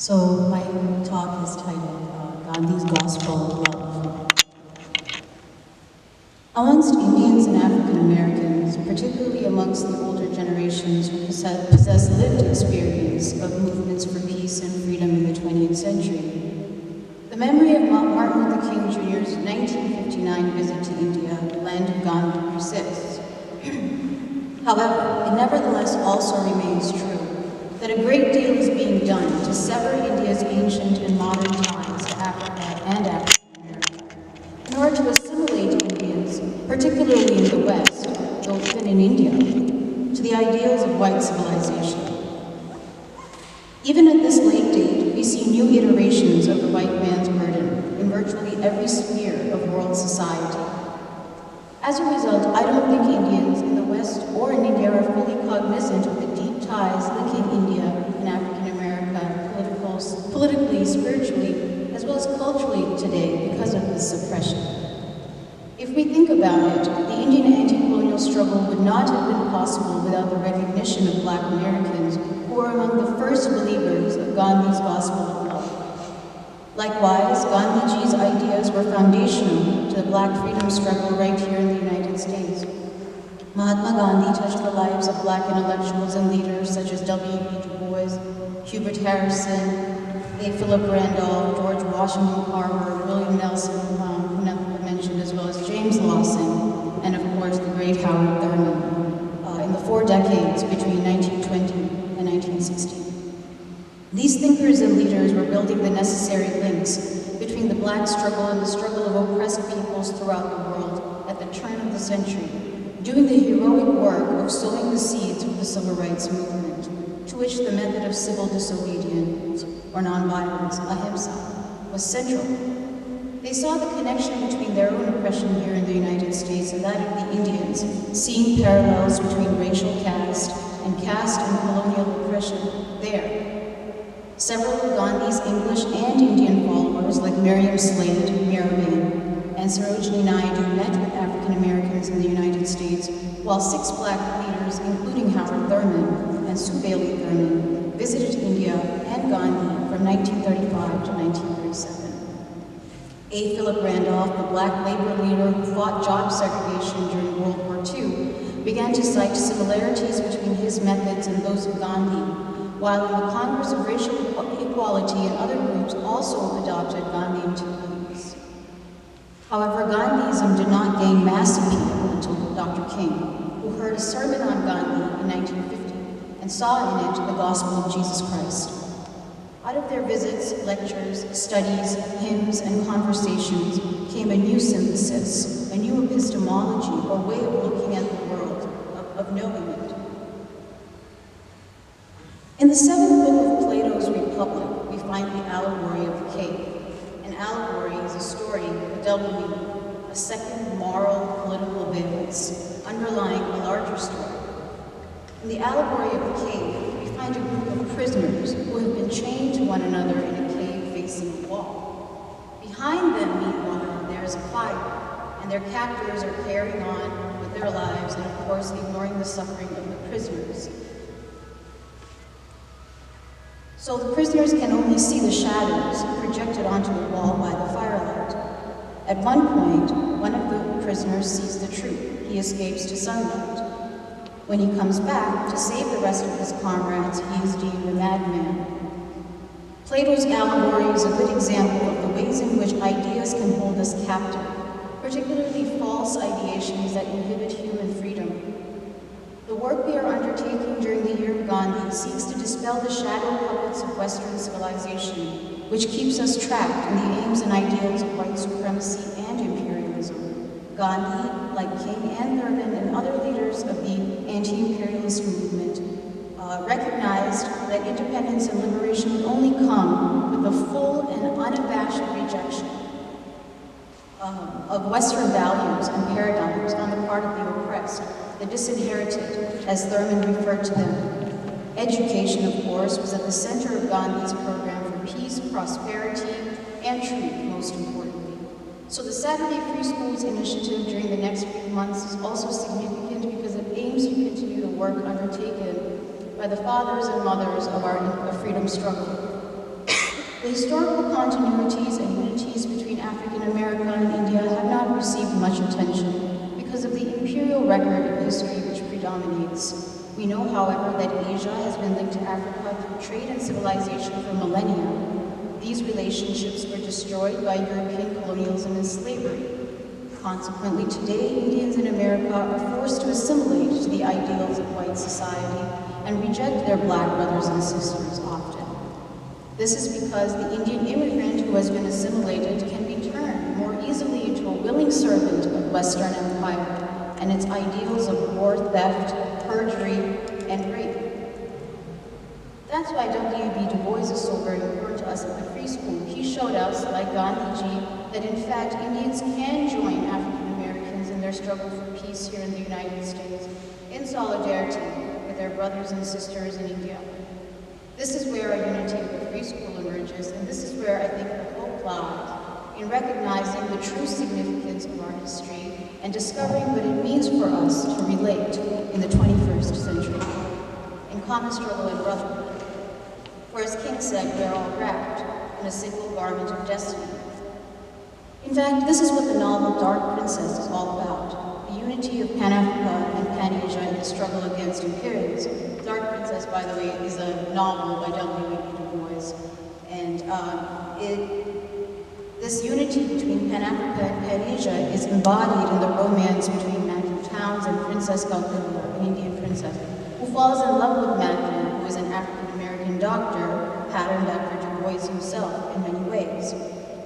So my talk is titled Gandhi's Gospel of Love. Amongst Indians and African Americans, particularly amongst the older generations who possess lived experience of movements for peace and freedom in the 20th century, the memory of Martin Luther King Jr.'s 1959 visit to India, the land of Gandhi, persists. However, it nevertheless also remains true that a great deal is being done to sever India's ancient and modern ties to Africa and African America in order to assimilate Indians, particularly in the West, though even in India, to the ideals of white civilization. Even at this late date, we see new iterations of the white man's burden in virtually every sphere of world society. As a result, I don't think Indians in the West or in India are fully cognizant of the deep ties linking India and African America politically, spiritually, as well as culturally today because of this suppression. If we think about it, the Indian anti-colonial struggle would not have been possible without the recognition of Black Americans who were among the first believers of Gandhi's gospel of love. Likewise, Gandhiji's ideas were foundational to the Black freedom struggle right here in the United States. Mahatma Gandhi touched the lives of Black intellectuals and leaders such as W.B. Du Bois, Hubert Harrison, A. Philip Randolph, George Washington Carver, William Nelson, who I mentioned, as well as James Lawson, and of course the great Howard Thurman, in the 4 decades between 1920 and 1960. These thinkers and leaders were building the necessary links between the Black struggle and the struggle of oppressed peoples throughout the world at the turn of the century, doing the heroic work of sowing the seeds of the civil rights movement, to which the method of civil disobedience, or nonviolence, ahimsa, was central. They saw the connection between their own oppression here in the United States and that of the Indians, seeing parallels between racial caste and colonial oppression there. Several of Gandhi's English and Indian followers, like Miriam Slade, Mirabai, and Sarojini Naidu, met with African Americans in the United States, while 6 Black leaders, including Howard Thurman and Sue Bailey Thurman, visited India and Gandhi from 1935 to 1937. A. Philip Randolph, the Black labor leader who fought job segregation during World War II, began to cite similarities between his methods and those of Gandhi, while in the Congress of Racial Equality and other groups also adopted Gandhian techniques. However, Gandhism did not gain mass appeal until Dr. King, who heard a sermon on Gandhi in 1950 and saw in it the gospel of Jesus Christ. Out of their visits, lectures, studies, hymns, and conversations came a new synthesis, a new epistemology or way of looking at the world, of knowing it. In the 7th book of Plato's Republic, we find the allegory of the cave. An allegory is a story, a double meaning, a second moral, political valence, underlying a larger story. In the allegory of the cave, we find a group of prisoners who have been chained to one another in a cave facing a wall. Behind them, meanwhile, there is a fire, and their captors are carrying on with their lives and, of course, ignoring the suffering of the prisoners. So the prisoners can only see the shadows projected onto the wall by the firelight. At one point, one of the prisoners sees the truth. He escapes to sunlight. When he comes back to save the rest of his comrades, he is deemed a madman. Plato's allegory is a good example of the ways in which ideas can hold us captive, particularly false ideations that inhibit human freedom. The work we are undertaking during the year of Gandhi seeks to dispel the shadow puppets of Western civilization, which keeps us trapped in the aims and ideals of white supremacy and imperialism. Gandhi, like King and Thurman and other leaders of the anti-imperialist movement, recognized that independence and liberation would only come with the full and unabashed rejection of Western values and paradigms on the part of the oppressed, the disinherited, as Thurman referred to them. Education, of course, was at the center of Gandhi's program for peace, prosperity, and truth, most importantly. So the Saturday Free Schools initiative during the next few months is also significant because it aims to continue the work undertaken by the fathers and mothers of our freedom struggle. The historical continuities and unities between African America and India have not received much attention because of the imperial record of history which predominates. We know, however, that Asia has been linked to Africa through trade and civilization for millennia. These relationships were destroyed by European colonialism and slavery. Consequently, today, Indians in America are forced to assimilate to the ideals of white society and reject their black brothers and sisters often. This is because the Indian immigrant who has been assimilated can be turned more easily into a willing servant of Western empire and its ideals of war, theft, perjury, and rape. That's why W.B. Du Bois is so very important to us at the Free School. He showed us, like Gandhiji, that in fact Indians can join African Americans in their struggle for peace here in the United States, in solidarity with their brothers and sisters in India. This is where our unity of the Free School emerges, and this is where I think the hope lies, in recognizing the true significance of our history and discovering what it means for us to relate in the 21st century, in common struggle and brotherhood. For as King said, we are all wrapped in a single garment of destiny. In fact, this is what the novel Dark Princess is all about, the unity of Pan-Africa and Pan-Asia in the struggle against imperialism. Dark Princess, by the way, is a novel by W.B. Du Bois, and this unity between Pan-Africa and Pan-Asia is embodied in the romance between Matthew Towns and Princess Calcutta, an Indian princess, who falls in love with Matthew, who is an African-American doctor, patterned after Du Bois himself in many ways.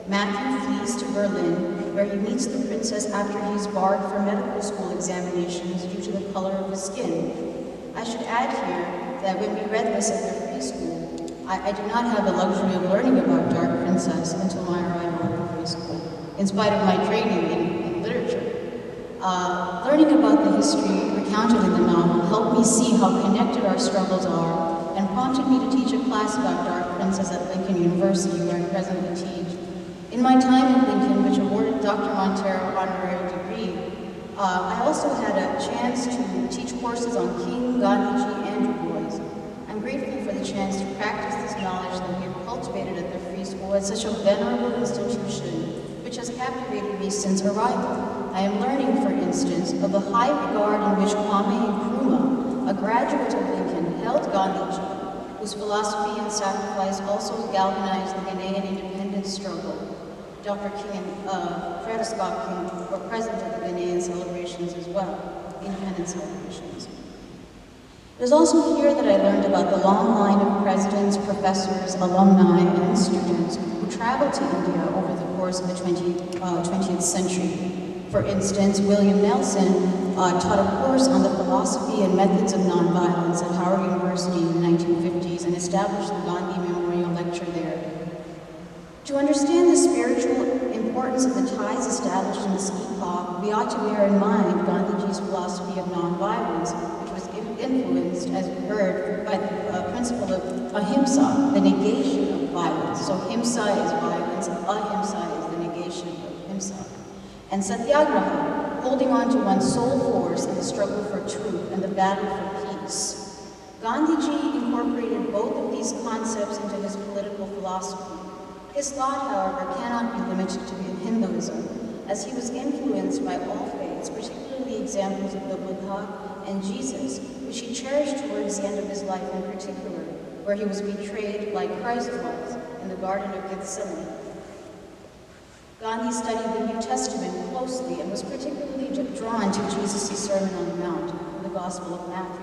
Matthew flees to Berlin, where he meets the princess after he's barred for medical school examinations due to the color of his skin. I should add here that when we read this at the Free School, I did not have the luxury of learning about Dark Princess until my arrival at the Free School, in spite of my training in literature. Learning about the history recounted in the novel helped me see how connected our struggles are and prompted me to teach a class about Dark Princess at Lincoln University, where I presently teach. In my time at Lincoln, which awarded Dr. Montero an honorary degree, I also had a chance to teach courses on King, Gandhiji, and Du Bois. I'm grateful for the chance to practice this knowledge that we have cultivated at the Free School at such a venerable institution, which has captivated me since arrival. I am learning, for instance, of the high regard in which Kwame Nkrumah, a graduate of Lincoln, held Gandhiji, whose philosophy and sacrifice also galvanized the Ghanaian independence struggle. Dr. King and Fred Scott King were present at the Ghanaian celebrations as well, independence celebrations. It was also here that I learned about the long line of presidents, professors, alumni, and students who traveled to India over the course of the 20th century. For instance, William Nelson taught a course on the philosophy and methods of nonviolence at Howard University in the 1950s and established the Gandhi Memorial Lecture there. To understand the spiritual importance of the ties established in this epoch, we ought to bear in mind Gandhiji's philosophy of nonviolence, which was influenced, as we heard, by the principle of ahimsa, the negation of violence. So himsa is violence, and ahimsa is the negation of himsa. And satyagraha, holding on to one's soul force in the struggle for truth and the battle for peace. Gandhiji incorporated both of these concepts into his political philosophy. His thought, however, cannot be limited to Hinduism, as he was influenced by all faiths, particularly examples of the Buddha and Jesus, which he cherished towards the end of his life in particular, where he was betrayed like Christ was in the Garden of Gethsemane. Gandhi studied the New Testament closely and was particularly drawn to Jesus' Sermon on the Mount in the Gospel of Matthew.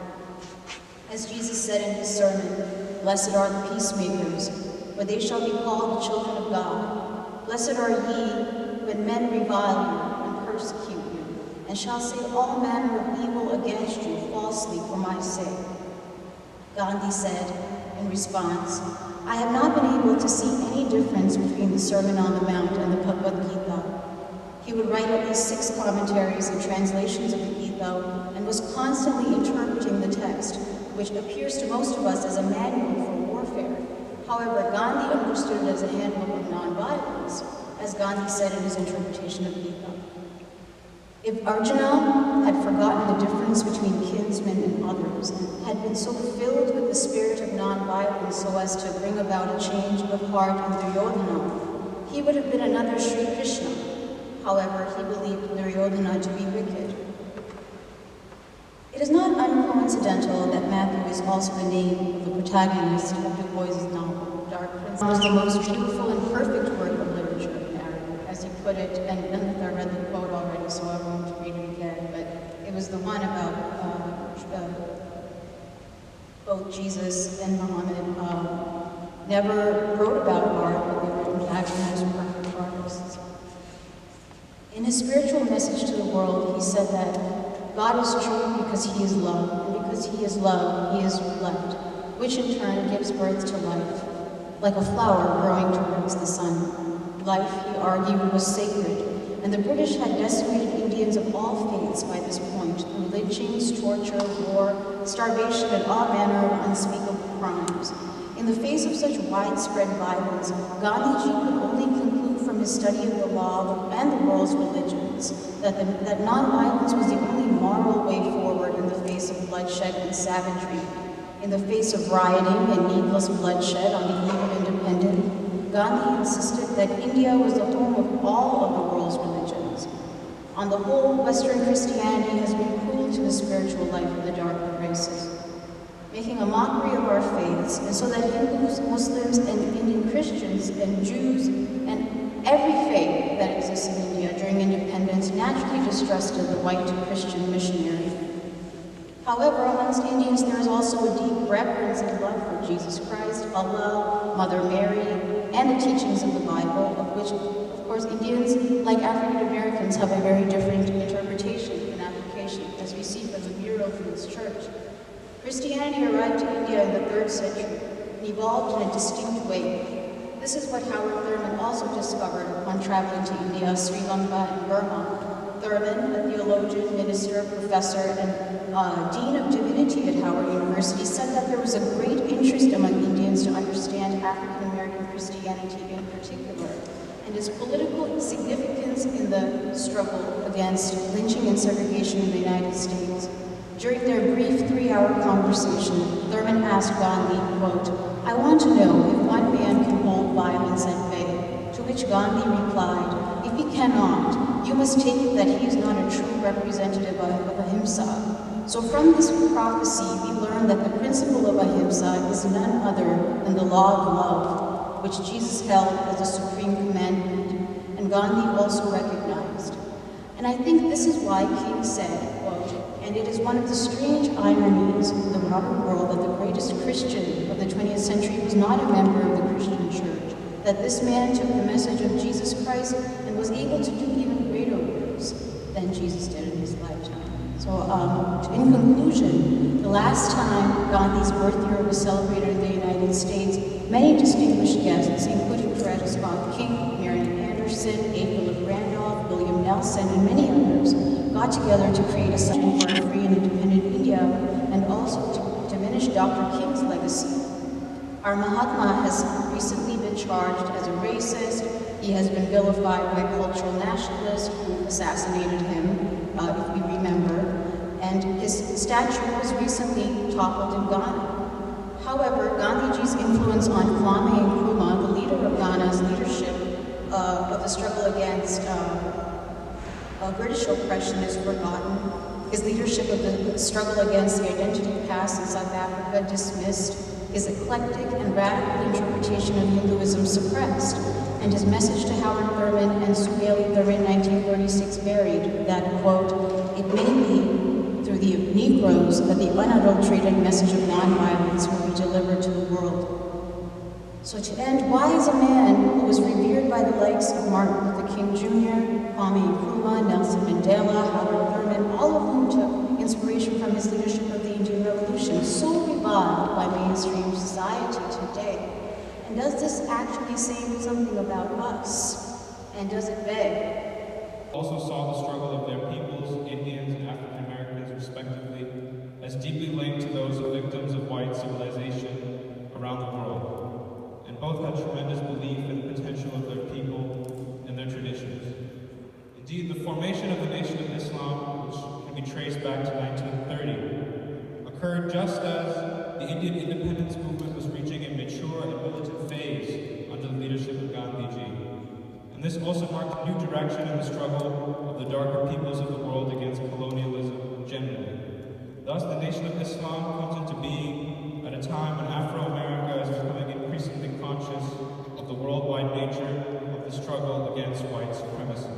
As Jesus said in his sermon, "Blessed are the peacemakers, for they shall be called the children of God. Blessed are ye when men revile you and persecute you, and shall say all manner of evil against you falsely for my sake." Gandhi said in response, "I have not been able to see any difference between the Sermon on the Mount and the Bhagavad Gita." He would write at least 6 commentaries and translations of the Gita and was constantly interpreting the text, which appears to most of us as a manual for warfare. However, Gandhi understood it as a handbook of nonviolence, as Gandhi said in his interpretation of Gita. If Arjuna had forgotten the difference between kinsmen and others, and had been so filled with the spirit of nonviolence so as to bring about a change of heart in Duryodhana, he would have been another Sri Krishna. However, he believed Duryodhana to be wicked. It is not uncoincidental that Matthew is also the name of the protagonist of Du Bois' novel, Dark Prince. It was the most beautiful and perfect work of literature in Arabic, as he put it, and I read the quote already, so I won't read it again, but it was the one about both Jesus and Muhammad never wrote about art, but they were in fact as perfect artists. In his spiritual message to the world, he said that God is true because he is love, and because he is love, he is light, which in turn gives birth to life, like a flower growing towards the sun. Life, he argued, was sacred, and the British had decimated Indians of all faiths by this point through lynchings, torture, war, starvation, and all manner of unspeakable crimes. In the face of such widespread violence, Gandhiji could only conclude from his study of the law and the world's religions that nonviolence was the only moral way forward in the face of bloodshed and savagery. In the face of rioting and needless bloodshed on the eve of independence, Gandhi insisted that India was the home of all of the world's religions. On the whole, Western Christianity has been cruel to the spiritual life of the darker races, making a mockery of our faiths, and so that Hindus, Muslims, and Indian Christians, and Jews, and every faith that exists in India during independence naturally distrusted the white Christian missionary. However, amongst Indians, there is also a deep reverence and love for Jesus Christ, Allah, Mother Mary, and the teachings of the Bible, of which, of course, Indians, like African Americans, have a very different interpretation and application, as we see from the mural from this church. Christianity arrived to India in the 3rd century and evolved in a distinct way. This is what Howard Thurman also discovered upon traveling to India, Sri Lanka, and Burma. Thurman, a theologian, minister, professor, and dean of divinity at Howard University, said that there was a great interest among Indians to understand African American Christianity in particular, and its political significance in the struggle against lynching and segregation in the United States. During their brief 3-hour conversation, Thurman asked Gandhi, quote, "I want to know if one man can hold violence at bay," to which Gandhi replied, "If he cannot, you must take it that he is not a true representative of ahimsa." So from this prophecy, we learn that the principle of ahimsa is none other than the law of love, which Jesus held as a supreme commandment, and Gandhi also recognized. And I think this is why King said, quote, "And it is one of the strange ironies of the modern world that the greatest Christian of the 20th century was not a member of the Christian church, that this man took the message of Jesus Christ and was able to do even greater works than Jesus did in his lifetime." So in conclusion, the last time Gandhi's birth year was celebrated in the United States, many distinguished guests, including Coretta Scott King, Marian Anderson, A. Philip Randolph, William Nelson, and many others, got together to create a session for a free and independent India, and also to diminish Dr. King's legacy. Our Mahatma has recently been charged as a racist. He has been vilified by cultural nationalists who assassinated him, if we remember, and his statue was recently toppled in Ghana. However, Gandhiji's influence on Kwame Nkrumah, the leader of Ghana's leadership of the struggle against British oppression, is forgotten. His leadership of the struggle against the identity past in South Africa dismissed, his eclectic and radical interpretation of Hinduism suppressed, and his message to Howard Thurman and Sugaili Thurman in 1936 buried that, quote, "It may be through the Negroes that the unadulterated message of nonviolence will be delivered to the world." So to end, why is a man who was revered by the likes of Martin Luther King Jr., Kwame Nkrumah, Nelson Mandela, Howard Thurman, all of whom took inspiration from his leadership of the Indian Revolution, so reviled by mainstream society today? And does this actually say something about us? And does it beg? Also saw the struggle of their peoples, Indians and African Americans respectively, as deeply linked to those of victims of white civilization around the world. And both had tremendous belief in the potential of their people and their traditions. Indeed, the formation of the Nation of Islam, which can be traced back to 1930, occurred just as the Indian independence movement was reaching a mature and militant phase under the leadership of Gandhiji. And this also marked a new direction in the struggle of the darker peoples of the world against colonialism generally. Thus, the Nation of Islam comes into being at a time when Afro-America is becoming increasingly conscious of the worldwide nature of the struggle against white supremacy.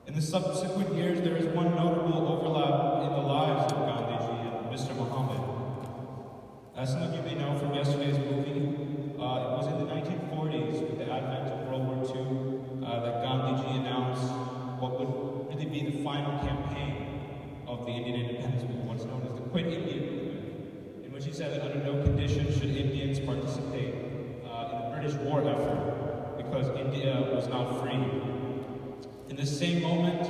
In the subsequent years, there is one notable overlap in the lives of Gandhiji and Mr. Muhammad. As some of you may know from yesterday's movie, it was in the 1940s, with the advent of World War II, that Gandhiji announced what would really be the final campaign of the Indian independence movement, what's known as the Quit India movement, in which he said that under no condition should Indians participate in the British war effort, because India was not free. In this same moment,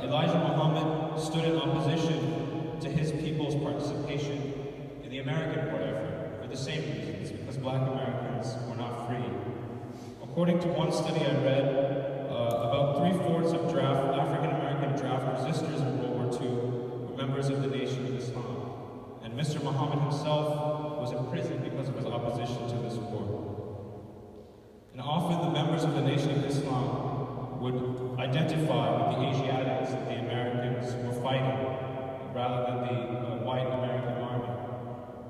Elijah Muhammad stood in opposition to his people's participation in the American war effort for the same reasons, because black Americans were not free. According to one study I read, about 3/4 of African American draft resistors in World War II were members of the Nation of Islam. And Mr. Muhammad himself was imprisoned because of his opposition to this war. And often the members of the Nation of Islam would identify with the Asiatics that the Americans were fighting, rather than the white American army.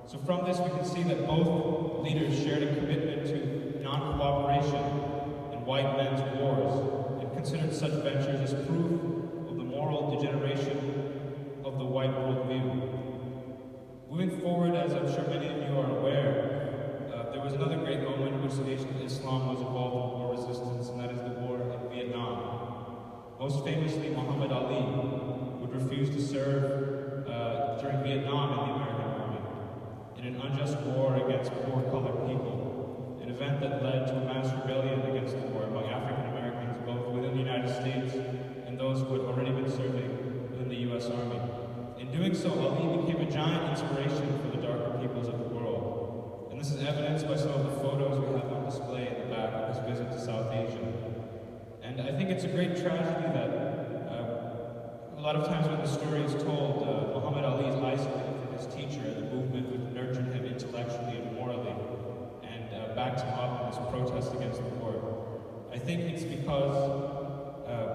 So from this we can see that both leaders shared a commitment to non-cooperation in white men's wars, and considered such ventures as proof of the moral degeneration of the white worldview. Moving forward, as I'm sure many of you are aware, there was another great moment in which the Nation of Islam was involved in war resistance, and that is the war in Vietnam. Most famously, Muhammad Ali would refuse to serve during Vietnam in the American Army, in an unjust war against poor colored people, an event that led to a mass rebellion against the war among African Americans, both within the United States and those who had already been serving in the U.S. Army. In doing so, Ali became a giant inspiration for the darker peoples of the world. And this is evidenced by some of the photos we have on display in the back of his visit to South Asia. And I think it's a great tragedy that a lot of times when the story is told, Muhammad Ali is isolated from his teacher and the movement which nurtured him intellectually and morally, and backed him up in his protest against the war. I think it's because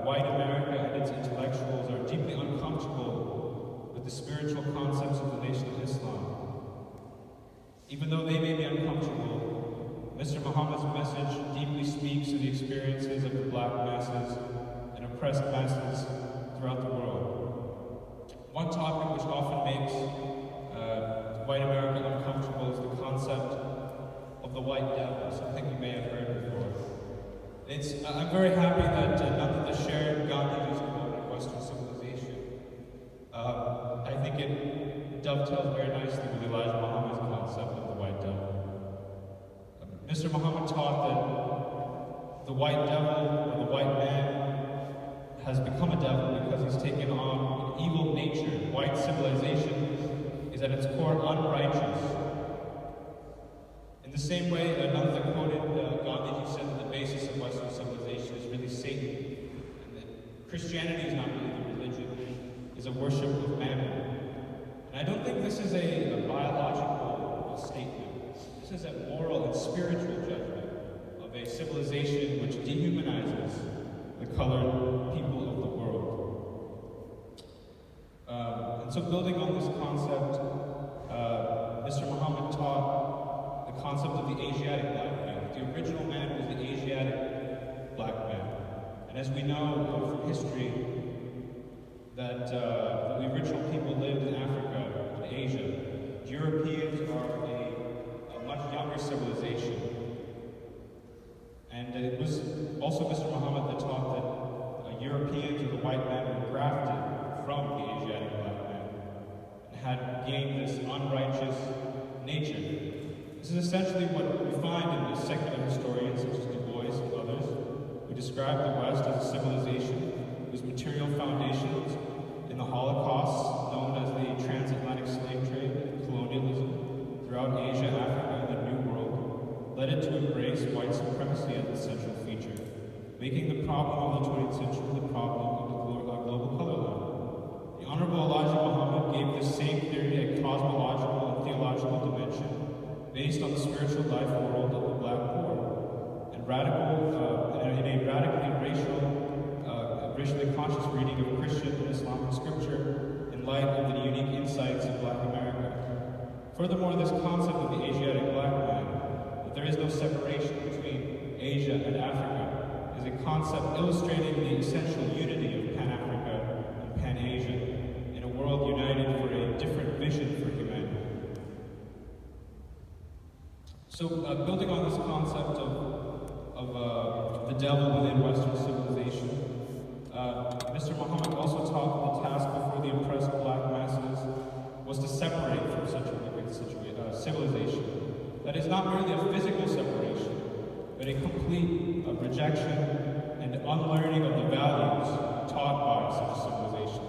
white America and its intellectuals are deeply uncomfortable with the spiritual concepts of the Nation of Islam. Even though they may be uncomfortable, Mr. Muhammad's message deeply speaks to the experiences of the black masses and oppressed masses throughout the world. One topic which often makes white America uncomfortable is the concept of the white devil, something you may have heard before. I'm very happy that none shared Gandhi's quote in Western civilization. I think it dovetails very nicely with Elijah Muhammad's concept of the white devil. Mr. Muhammad taught that the white devil, or the white man, has become a devil because he's taken on an evil nature. White civilization is at its core unrighteous. In the same way, another quoted Gandhi said that the basis of Western civilization is really Satan, and that Christianity is not really the religion, is a worship of mammon. And I don't think this is a biological statement. This is a moral and spiritual judgment of a civilization which dehumanizes the colored people of the world. And so building on this concept, Mr. Muhammad taught the concept of the Asiatic black man. The original man was the Asiatic black man. And as we know from history, that the original people lived in Africa and Asia. Europeans are a much younger civilization. And it was also Mr. Muhammad that taught that Europeans or the white man were grafted from the Asiatic black man and had gained this unrighteous nature. This is essentially what we find in the secular historians such as Du Bois and others, who describe the West as a civilization whose material foundations in the Holocaust, known as the transatlantic slave trade and colonialism throughout Asia, Africa, and the New World, led it to embrace white supremacy as its central feature, making the problem of the 20th century the problem of the global color line. The Honorable Elijah Muhammad gave this same theory a cosmological and theological theological dimension based on the spiritual life world of the black poor, and in a racially conscious reading of Christian and Islamic scripture in light of the unique insights of Black America. Furthermore, this concept of the Asiatic black man, that there is no separation between Asia and Africa, is a concept illustrating the essential unity of Pan-Africa and Pan-Asia in a world united for a different vision for humanity. So, building on this concept of the devil within Western civilization, Mr. Muhammad also taught that the task before the oppressed black masses was to separate from such a wicked civilization. That is not merely a physical separation, but a complete rejection and unlearning of the values taught by such a civilization,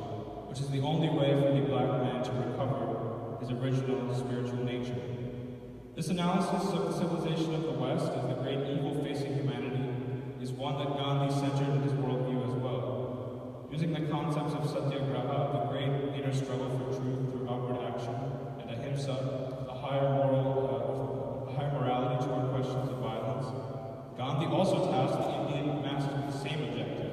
which is the only way for the black man to recover his original spiritual nature. This analysis of the civilization of the West as the great evil facing humanity is one that Gandhi centered in his worldview as well. Using the concepts of satyagraha, the great inner struggle for truth through outward action, and ahimsa, a higher morality toward questions of violence, Gandhi also tasked the Indian masses with the same objective: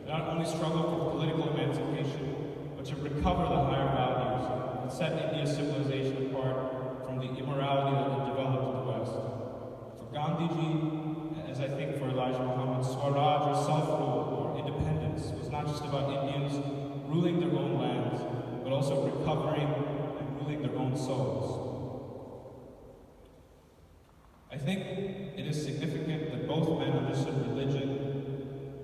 to not only struggle for political emancipation, but to recover the higher values that set India's civilization apart from the immorality that had developed in the West. For Gandhiji, as I think for Elijah Muhammad, Swaraj or self-rule or independence was not just about Indians ruling their own lands, but also recovering and ruling their own souls. I think it is significant that both men understood religion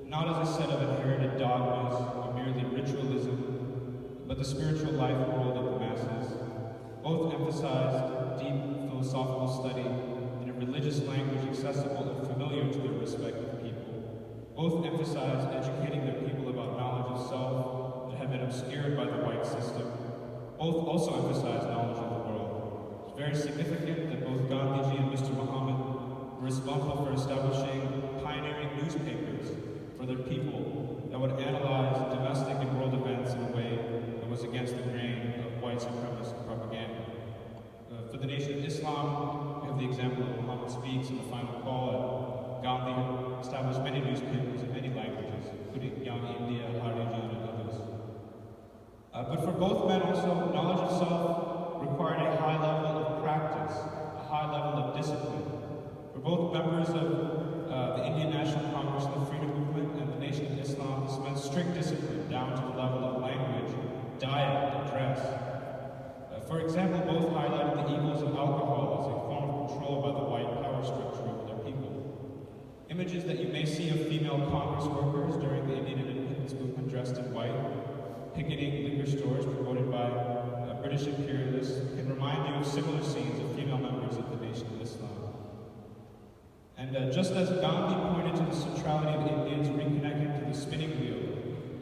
not as a set of inherited dogmas or merely ritualism, but the spiritual life world of the masses. Both emphasized deep philosophical study in a religious language accessible and familiar to their respective people. Both emphasized educating their people about knowledge of self that had been obscured by the white system. Both also emphasized knowledge of the world. It's very significant that both Gandhiji and Mr. Muhammad were responsible for establishing pioneering newspapers for their people that would analyze domestic and world events in a way that was against the grain of white supremacist propaganda. For the Nation of Islam, we have the example of Muhammad Speaks and The Final Call. Gandhi established many newspapers in many languages, including Young India, Harijan, and others. But for both men also, knowledge of self required a high level of practice, a high level of discipline. For both members of the Indian National Congress and the Freedom Movement and the Nation of Islam, this meant strict discipline down to the level of language, diet, and dress. For example, both highlighted the evils of alcohol as a form of control by the white power structure over their people. Images that you may see of female Congress workers during the Indian independence movement dressed in white, picketing liquor stores promoted by British imperialists, can remind you of similar scenes of female members of the Nation of Islam. And just as Gandhi pointed to the centrality of Indians reconnecting to the spinning wheel,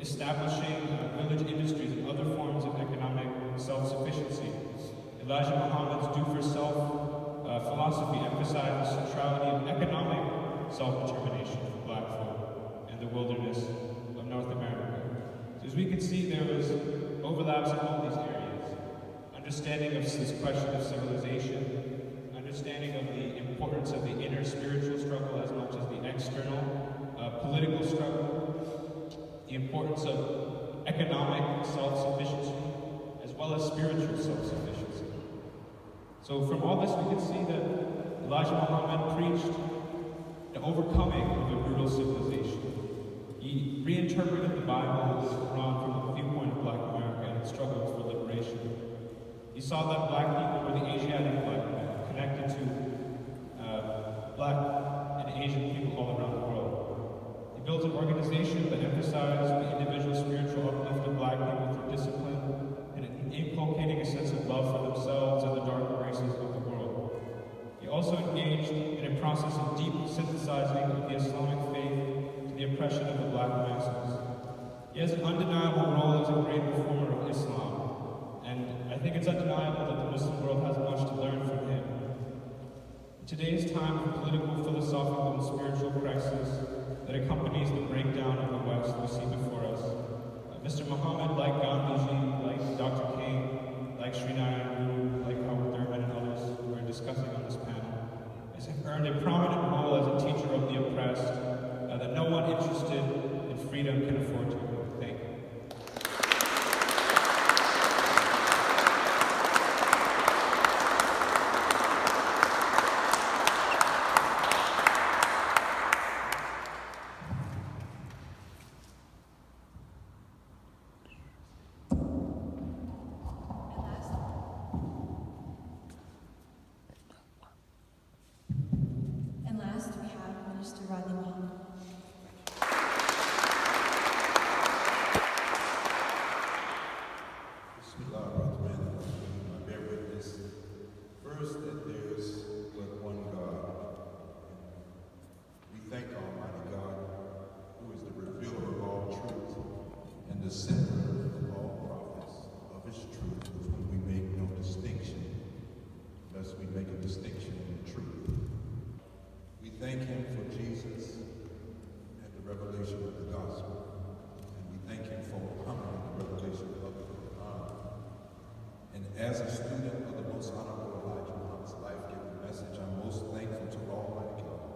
establishing village industries and other forms of economic self-sufficiency, Elijah Muhammad's Do for Self philosophy emphasized the centrality of economic self-determination for black folk and the wilderness of North America. So as we can see, there was overlaps in all these areas. Understanding of this question of civilization, understanding of the importance of the inner spiritual struggle as much as the external political struggle, the importance of economic self-sufficiency, as well as spiritual self-sufficiency. So from all this we can see that Elijah Muhammad preached the overcoming of a brutal civilization. He reinterpreted the Bible and the Quran from the viewpoint of black America and its struggles for liberation. He saw that black people were the Asiatic black men, connected to black and Asian people all around the world. He built an organization that emphasized the individual spiritual uplift of black people through discipline and inculcating a sense of love for themselves and the darker races of the world. He also engaged in a process of deep synthesizing of the Islamic faith to the oppression of the black masses. He has an undeniable role as a great reformer of Islam, and I think it's undeniable that the Muslim world has much to learn from him. In today's time of political, philosophical, and spiritual crisis that accompanies the breakdown of the West we see before us, Mr. Muhammad, like Gandhiji, like Dr. King, like Sri Narayana Guru, like Howard Thurman and others, Gandhi Mahatma. I bear witness first that there's but one God. We thank Almighty God, who is the revealer of all truth and the center of all prophets of his truth, with whom we make no distinction, lest we make a distinction in truth. We thank him for Jesus and the revelation of the gospel. And we thank him for Muhammad and the revelation of the Quran. And as a student of the most honorable Elijah Muhammad's life-giving message, I'm most thankful to Almighty God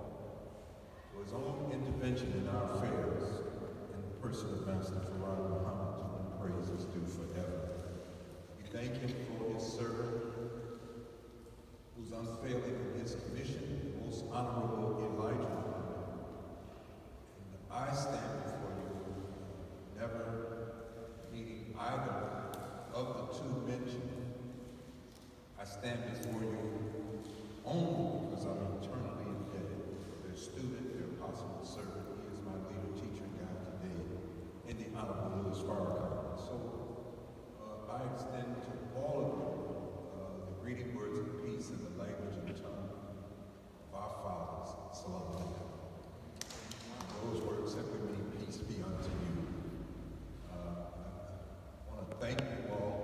for his own intervention in our affairs in the person of Master Farad Muhammad, to whom praise is due forever. We thank him for his servant, who's unfailing in his commission, the most honorable Elijah Muhammad. And I stand before you, never meeting either of the two mentioned. I stand before you only because I'm eternally indebted for their student, their apostle, and servant. He is my leader, teacher, and guide today in the Honorable Louis Farrakhan. So I extend to all of you the greeting words of peace in the language and tongue of our fathers. Salam alaikum. Those words simply mean peace be unto you. I want to thank you all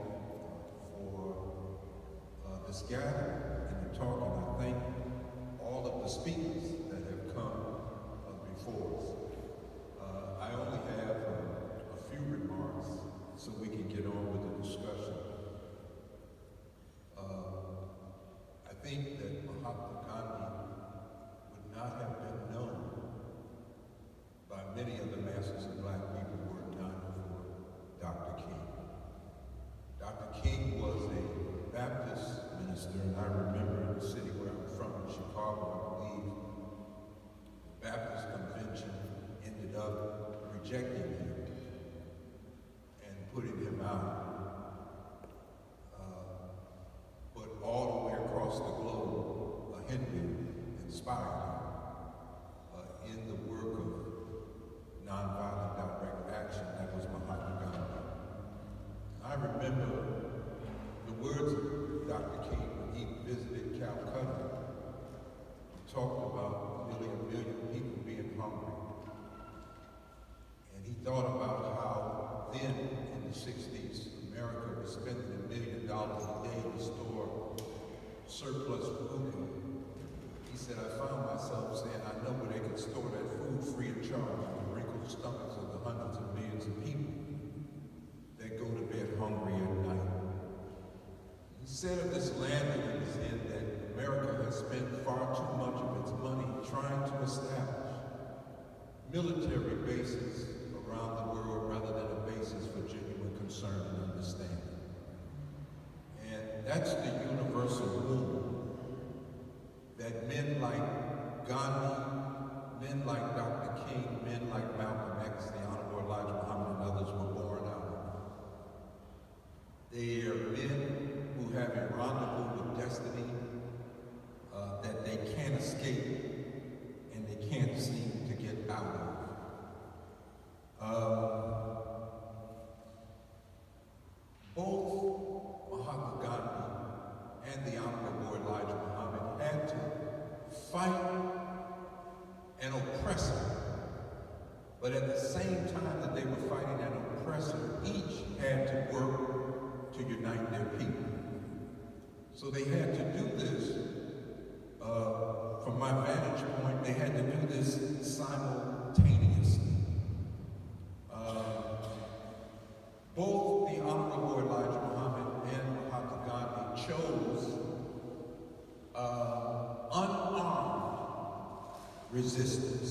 for this gathering and the talk, and I thank all of the speakers that have come before us. I only have a few remarks so we can get on with the discussion. I think that Mahatma Gandhi would not have been known by many of the masses of black people who were not for Dr. King. Dr. King was a Baptist minister, and I remember in the city where I'm from, in Chicago, I believe, the Baptist convention ended up rejecting him and putting him out. But all the way across the globe, Hindu inspired him in the work of nonviolent direct action. That was Mahatma Gandhi. I remember the words of Dr. King when he visited Calcutta. He talked about nearly a million people being hungry. And he thought about how then, in the 60s, America was spending $1 million a day to store surplus food. He said, I found myself saying, I know where they could store that food free of charge in the wrinkled stomachs of the hundreds of millions of people that go to bed hungry at night. He said of this land that he was in that America has spent far too much of its money trying to establish military bases around the world rather than a basis for genuine concern and understanding. And that's the universal rule that men like Gandhi, men like Dr. King, men like Malcolm X, the Honorable Elijah Muhammad, and others were born out of. They are men who have a rendezvous with destiny that they can't escape and they can't seem to get out of. Both Mahatma Gandhi and the Honorable Elijah Muhammad had to fight an oppressor, but at the same time that they were fighting an oppressor, each had to work to unite their people. So they had to do this, from my vantage point, they had to do this simultaneously. Both the Honorable Elijah Muhammad and Mahatma Gandhi chose unarmed resistance.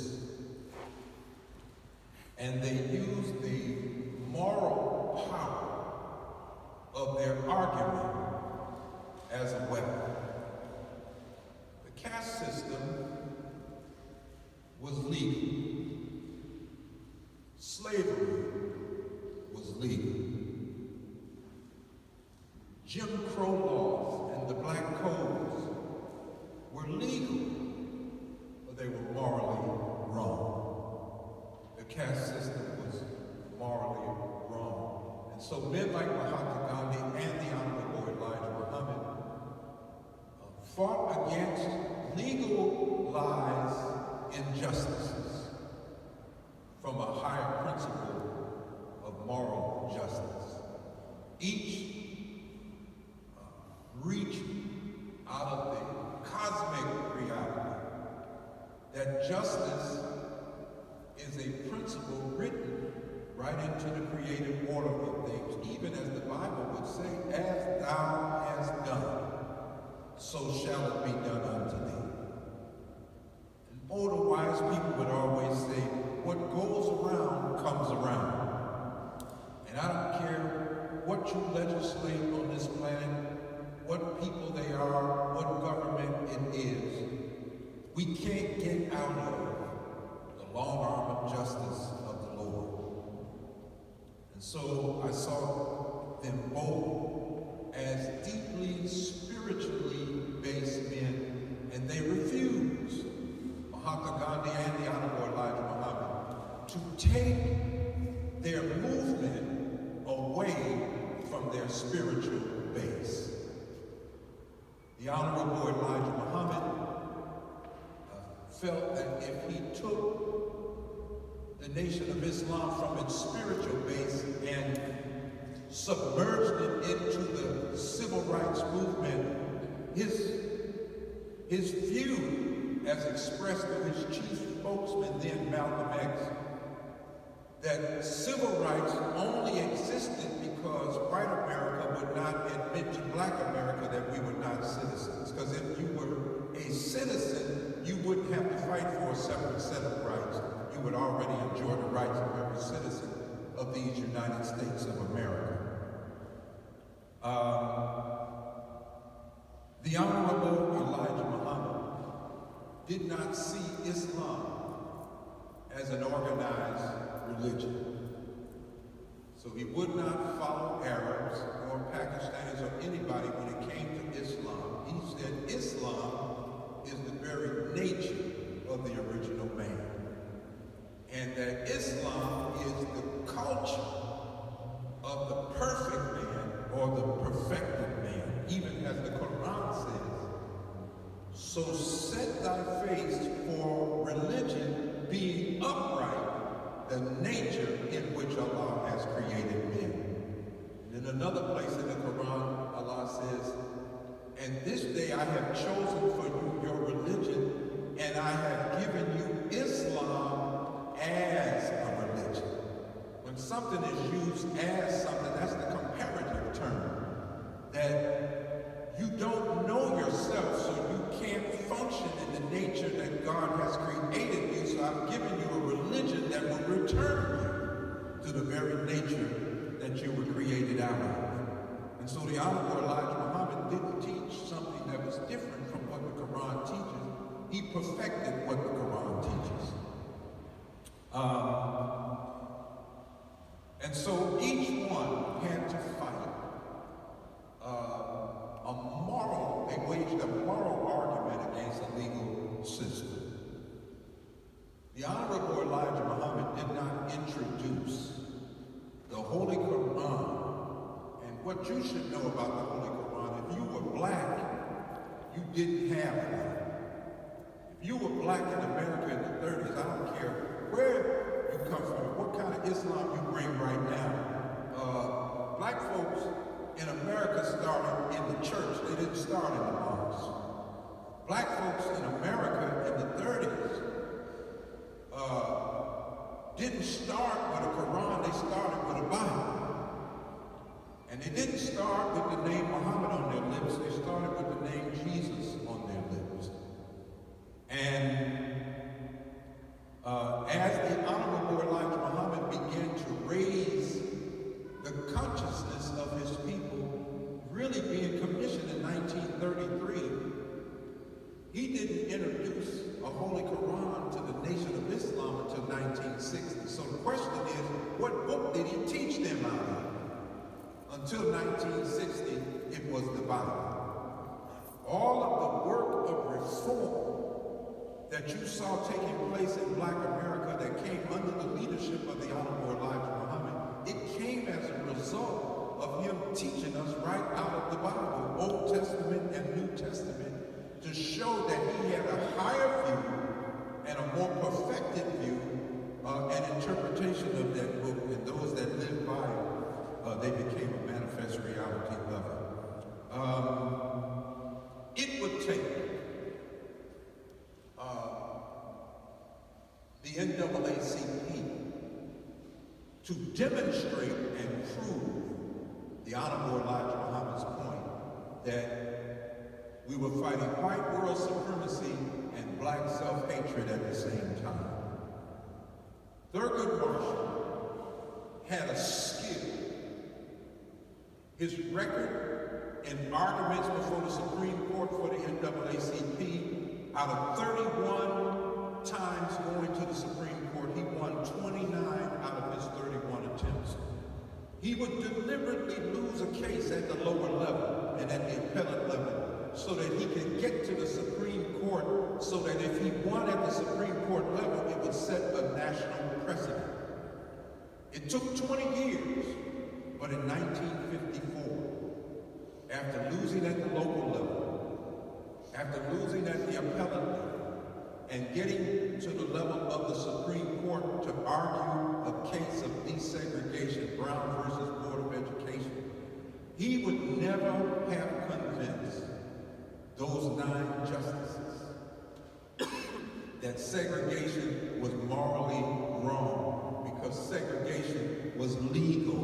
And they used the moral power of their argument as a weapon. The caste system was legal. Slavery was legal. Jim Crow laws and the black codes were legal, but they were morally wrong. caste system was morally wrong. And so men like Mahatma Gandhi and the Honorable Elijah Muhammad fought against legalized injustices from a higher principle of moral justice. Each reached out of the cosmic reality that justice is a principle written right into the creative order of things, even as the Bible would say, as thou hast done, so shall it be done unto thee. And older wise people would always say, what goes around comes around. And I don't care what you legislate on this planet, what people they are, what government it is, we can't get out of the long arm of justice of the Lord. And so I saw them both as deeply spiritually based men, and they refused, Mahatma Gandhi and the Honorable Elijah Muhammad, to take their movement away from their spiritual base. The Honorable Elijah Muhammad felt that if he took the Nation of Islam from its spiritual base and submerged it into the civil rights movement, his view, as expressed by his chief spokesman then, Malcolm X, that civil rights only existed because white America would not admit to black America that we were not citizens. Because if you were a citizen, you wouldn't have to fight for a separate set of rights. You would already enjoy the rights of every citizen of these United States of America. The Honorable Elijah Muhammad did not see Islam as an organized religion. So he would not follow Arabs or Pakistanis or anybody when it came to Islam. He said Islam is the very nature of the original man. And that Islam is the culture of the perfect man or the perfected man, even as the Quran says. So set thy face for religion being upright, the nature in which Allah has created men. And in another place in the Quran, Allah says, and this day I have chosen for you your religion, and I have given you Islam as a religion. When something is used as something, that's the comparative term. That you don't know yourself, so you can't function in the nature that God has created you. So I've given you a religion that will return you to the very nature that you were created out of. And so the Honorable Elijah Muhammad didn't teach something that was different from what the Quran teaches. He perfected what the Quran teaches. And so each one had to fight they waged a moral argument against a legal system. The Honorable Elijah Muhammad did not introduce the Holy Quran. And what you should know about the Holy Quran, if you were black, you didn't have one. If you were black in America in the 30s, I don't care where you come from, what kind of Islam you bring right now. Black folks in America started in the church. They didn't start in the mosque. Black folks in America in the 30s didn't start with a Quran, they started with a Bible. And they didn't start with the name Muhammad on their lips, they started with the name Jesus on their lips. And as the Honorable Elijah Muhammad began to raise the consciousness of his people, really being commissioned in 1933, he didn't introduce a Holy Quran to the Nation of Islam until 1960. So the question is, what book did he teach them out of? Until 1960, it was the Bible. All of the work of reform that you saw taking place in Black America that came under the leadership of the Honorable Elijah Muhammad, it came as a result of him teaching us right out of the Bible, Old Testament and New Testament, to show that he had a higher view and a more perfected view and interpretation of that book, and those that lived by it, they became a manifest reality of it. It would take the NAACP to demonstrate and prove the Honorable Elijah Muhammad's point that we were fighting white world supremacy and black self-hatred at the same time. Thurgood Marshall had a skill. His record in arguments before the Supreme Court for the NAACP, out of 31 times going to the Supreme Court, he won 29 out of his 31 attempts. He would deliberately lose a case at the lower level and at the appellate level so that he could get to the Supreme Court, so that if he won at the Supreme Court level, it would set a national precedent. It took 20 years, but in 1954, after losing at the local level, after losing at the appellate level, and getting to the level of the Supreme Court to argue a case of desegregation, Brown versus Board of Education, he would never have convinced those 9 justices that segregation was morally wrong, because segregation was legal.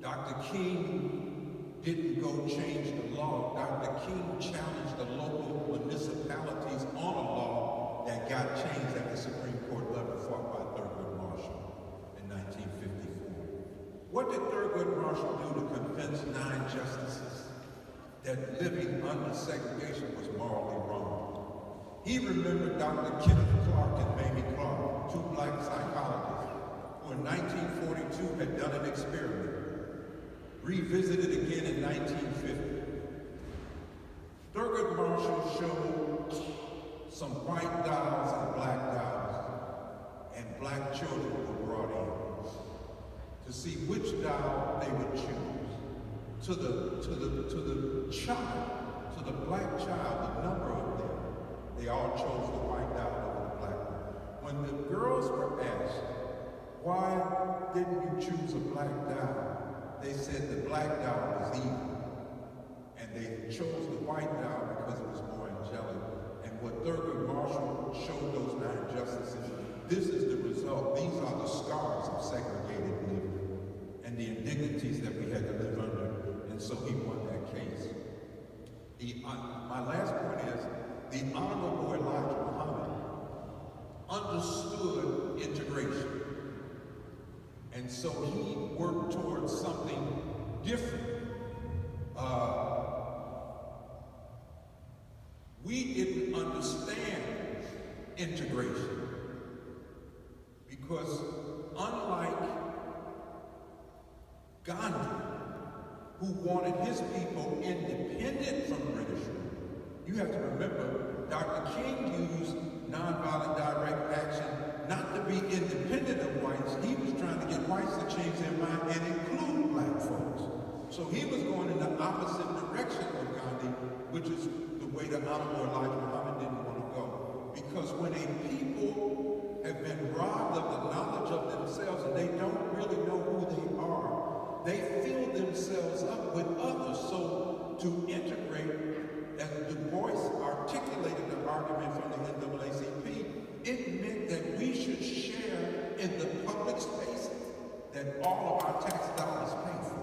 Dr. King didn't go change the law. Dr. King challenged the local municipalities on a law that got changed at the Supreme Court level, fought by Thurgood Marshall in 1954. What did Thurgood Marshall do to convince 9 justices that living under segregation was morally wrong? He remembered Dr. Kenneth Clark and Mamie Clark, 2 black psychologists, who in 1942 had done an experiment, revisited again in 1950. Thurgood Marshall showed some white dolls and black dolls, and black children were brought in to see which doll they would choose. To the child, to the black child, the number of them, they all chose the white doll over the black one. When the girls were asked, why didn't you choose a black doll? They said the black doll was evil. And they chose the white doll because it was more angelic. And what Thurgood Marshall showed those 9 justices, this is the result. These are the scars of segregated living and the indignities that we had to live under. And so he won that case. My last point is, the Honorable Elijah Muhammad understood integration. And so he worked towards something different. We didn't understand integration because unlike Gandhi, who wanted his people independent from British rule, you have to remember Dr. King used nonviolent direct action not to be independent of whites. He was trying to get whites to change their mind and include black folks. So he was going in the opposite direction of Gandhi, which is the way the Honorable Elijah Muhammad didn't want to go. Because when a people have been robbed of the knowledge of themselves and they don't really know who they are, they fill themselves up with others. So to integrate, as Du Bois articulated the argument from the NAACP, it meant that we should share in the public spaces that all of our tax dollars pay for.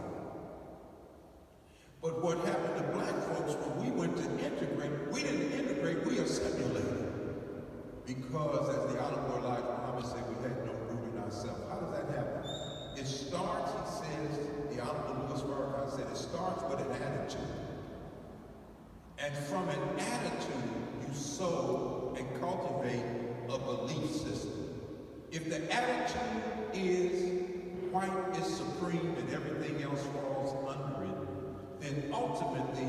But what happened to black folks when we went to integrate, we didn't integrate, we assimilated. Because as the Honorable Elijah Muhammad said, we had no root in ourselves. How does that happen? It starts, he says, the Honorable Louis Farrakhan said, it starts with an attitude. And from an attitude, you sow and cultivate a belief system. If the attitude is white is supreme and everything else falls under it, then ultimately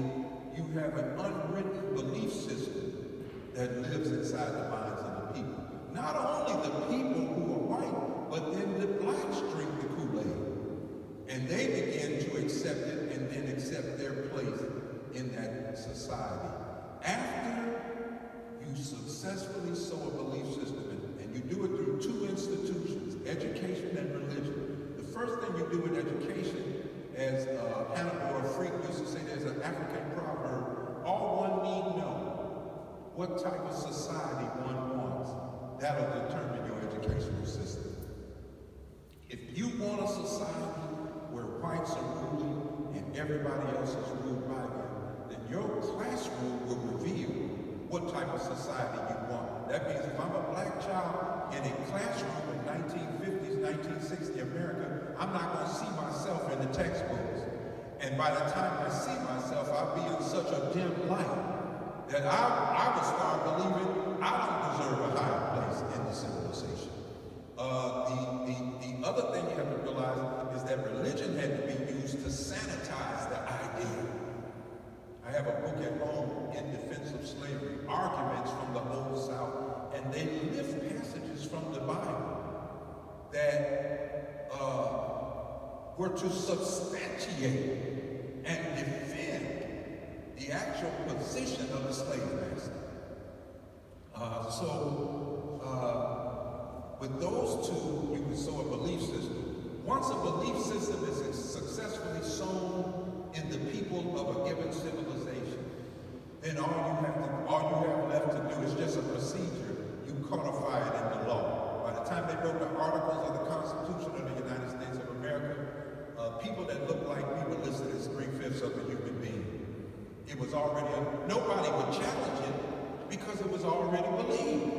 you have an unwritten belief system that lives inside the minds of the people. Not only the people who are white, but then the blacks drink the Kool-Aid. And they begin to accept it and then accept their place in that society. After you successfully sow a belief system, and you do it through two institutions, education and religion. The first thing you do in education, as Hannibal Freak used to say, there's an African proverb, all one need know what type of society one wants. That'll determine your educational system. If you want a society where whites are ruling and everybody else is ruled by them, then your classroom will reveal what type of society you want. That means if I'm a black child in a classroom in 1950s, 1960 America, I'm not going to see myself in the textbooks. And by the time I see myself, I'll be in such a dim light that I will start believing I don't deserve a higher place in the civilization. The other thing you have to realize is that religion had to be used to sanitize the idea. I have a book at home, In Defense of Slavery, Arguments from the Old South, and they lift passages from the Bible that were to substantiate and defend the actual position of the slave master. With those two, you can sow a belief system. Once a belief system is successfully sown in the people of a given civilization, then all you have left to do is just a procedure. You codify it in the law. By the time they wrote the Articles of the Constitution of the United States of America, people that looked like me were listed as 3/5 of a human being. It was already, nobody would challenge it because it was already believed.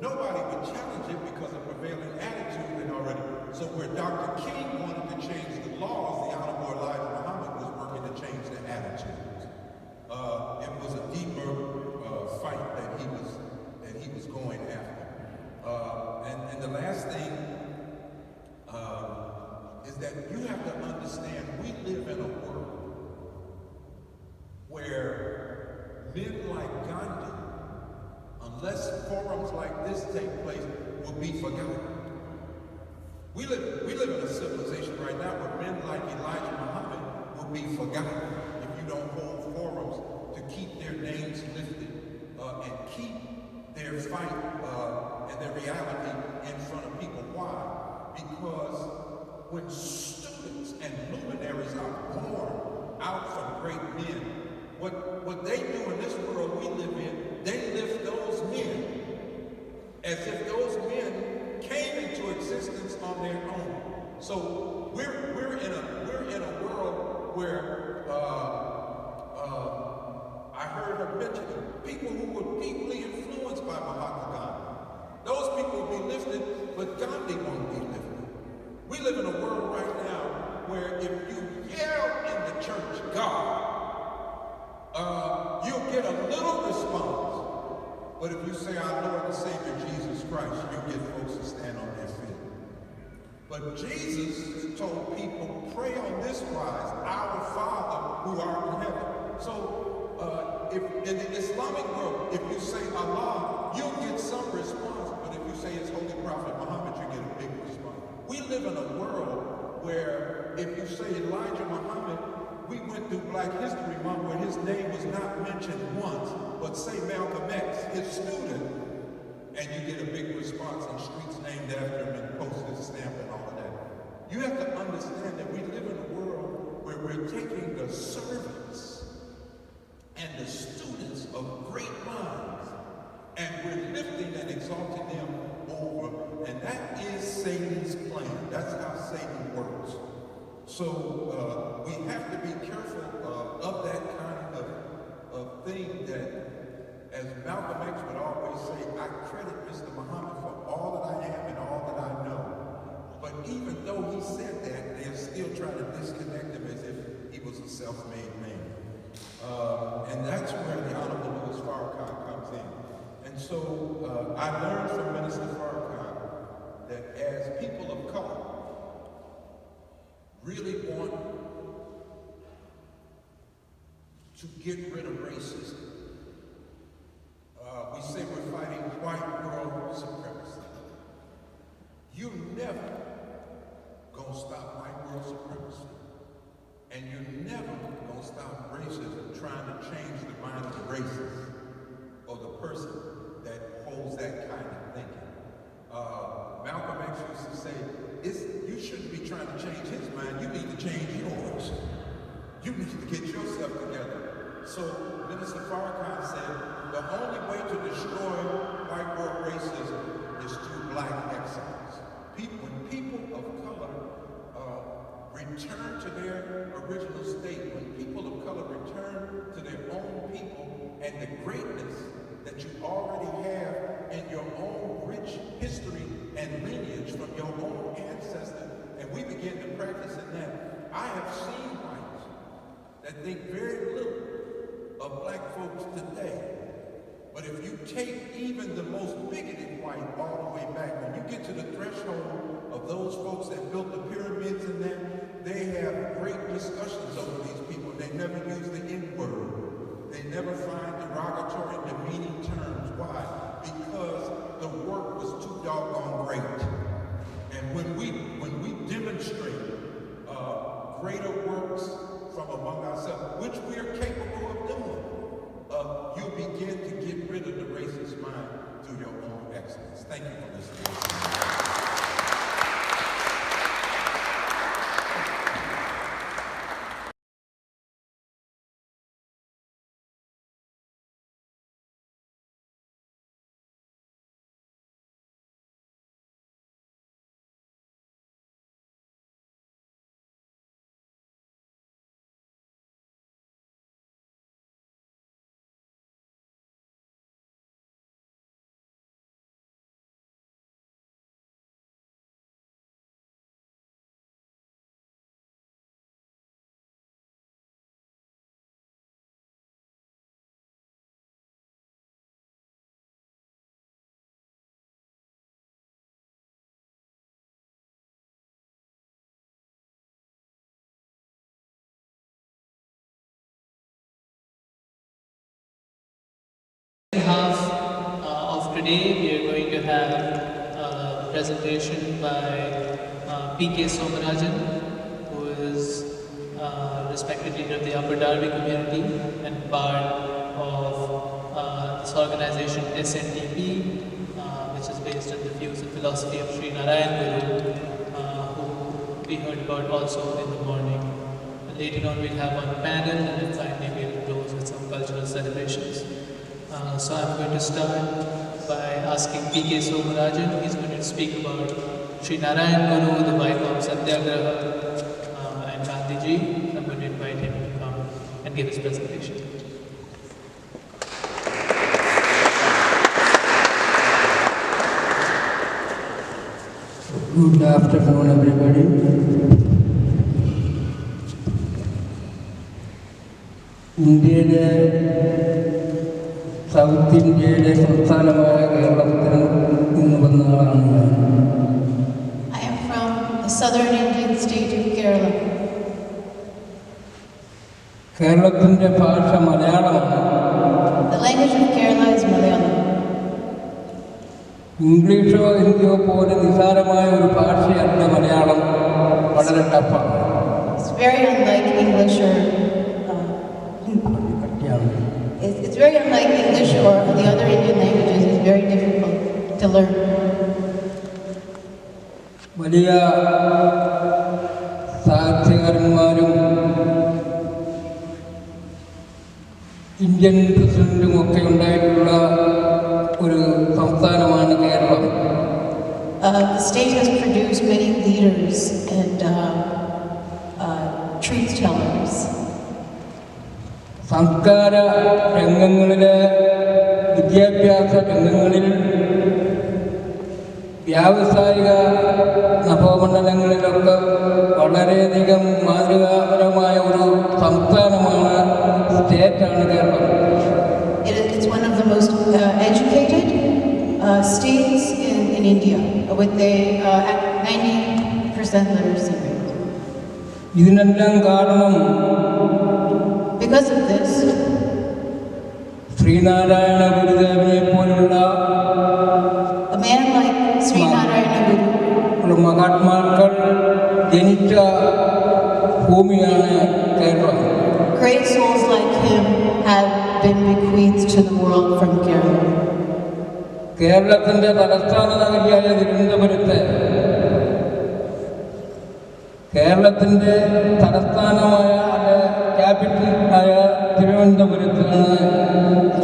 Nobody would challenge it because of prevailing attitude had already. So where Dr. King wanted to change the laws, the Honorable Elijah Muhammad was working to change the attitudes. It was a deeper fight that he was going after. And the last thing is that you have to understand we live in a world where men like Gandhi, unless forums like this take place, will be forgotten. We live in a civilization right now where men like Elijah Muhammad will be forgotten if you don't hold forums to keep their names lifted and keep their fight and their reality in front of people. Why? Because when students and luminaries are born out from great men, what they do in this world we live in, they lift those men as if those men came into existence on their own. So we're in a world where I heard her mention people who were deeply influenced by Mahatma Gandhi. Those people will be lifted, but Gandhi won't be lifted. We live in a world right now where if you yell in the church, God, you'll get a little response. But if you say our Lord and Savior Jesus Christ, you'll get folks to stand on their feet. But Jesus told people, pray on this wise, our Father who art in heaven. So if in the Islamic world, if you say Allah, you'll get some response. But if you say it's Holy Prophet Muhammad, you get a big response. We live in a world where if you say Elijah Muhammad, we went through Black History Month where his name was not mentioned once, but say Malcolm X, his student, and you get a big response and streets named after him and postage stamp and all of that. You have to understand that we live in a world where we're taking the servants and the students of great minds and we're lifting and exalting them over, and that is Satan's plan. That's how Satan works. So we have to be careful of that kind of thing that, as Malcolm X would always say, I credit Mr. Muhammad for all that I am and all that I know. But even though he said that, they're still trying to disconnect him as if he was a self-made man. And that's where the Honorable Louis Farrakhan comes in. And so I learned from Minister Farrakhan that as people of color, really want to get rid of racism, we say we're fighting white world supremacy. You never gonna stop white world supremacy. And you're never gonna stop racism trying to change the mind of the racist or the person that holds that kind of thinking. Malcolm X used to say, you shouldn't be trying to change his mind, you need to change yours. You need to get yourself together. So Minister Farrakhan said, the only way to destroy white world racism is through black exiles. When people of color return to their original state, when people of color return to their own people and the greatness that you already have in your own rich history and lineage from your own ancestors, and we begin to practice in that. I have seen whites that think very little of black folks today. But if you take even the most bigoted white all the way back, when you get to the threshold of those folks that built the pyramids and that, they have great discussions over these people. They never use the N-word. They never find derogatory, demeaning terms. Why? Because the work was too doggone great. And when we demonstrate greater works from among ourselves, which we are capable of doing, you begin to get rid of the racist mind through your own excellence. Thank you for listening. Half of today, we are going to have a presentation by P.K. Somarajan, who is respected leader of the Upper Darby community and part of this organization SNDP, which is based on the views and philosophy of Sri Narayan Guru, who we heard about also in the morning. And later on, we'll have one panel, and then finally we'll close with some cultural celebrations. So I'm going to start by asking P.K. Somarajan. He's going to speak about Sri Narayan Guru, the Vaikom Satyagraha, and Gandhiji. I'm going to invite him to come and give his presentation. Good afternoon, everybody. South India സംസ്ഥാനമായ കേരളത്തിൽ നിന്ന് വന്ന ആളാണ് ഞാൻ. I am from the southern Indian state of Kerala. കേരളത്തിന്റെ ഭാഷ മലയാളമാണ്. The language of Kerala is Malayalam. ഇംഗ്ലീഷോ ഹിന്ദിയോ പോലെ നിസ്സാരമായ ഒരു ഭാഷയല്ല മലയാളം, വളരെ ടഫാണ്. It's very unlike English or it's very unlike English or the other Indian languages. It's very difficult to learn. വലിയ സാഹിത്യകാരന്മാരും Indian പ്രസിഡന്റും ഒക്കെ ഉണ്ടായിട്ടുള്ള ഒരു സംസ്ഥാനമാണ് Keralam. The state has produced many leaders and truth tellers. സംസ്കാര രംഗങ്ങളിലെ വിദ്യാഭ്യാസ രംഗങ്ങളിൽ വ്യാവസായിക നഭോമണ്ഡലങ്ങളിലൊക്കെ വളരെയധികം മാതൃകാപരമായ ഒരു സംസ്ഥാനമാണ്, സ്റ്റേറ്റാണ് Keralam. It's one of the most educated states in India with a 90% literacy rate. ഇതിനെല്ലാം കാരണം because of this, ശ്രീനാരായണ ഗുരുദേവനെ മഹാത്മാക്കൾ ജനിച്ച ഭൂമിയാണ് Keralam. Great souls like him have been bequeathed to the world from Kerala. കേരളത്തിൻ്റെ തലസ്ഥാന നഗരിയായ തിരുവനന്തപുരത്ത്, കേരളത്തിൻ്റെ തലസ്ഥാനമായ ക്യാപിറ്റൽ ആയ തിരുവനന്തപുരത്താണ്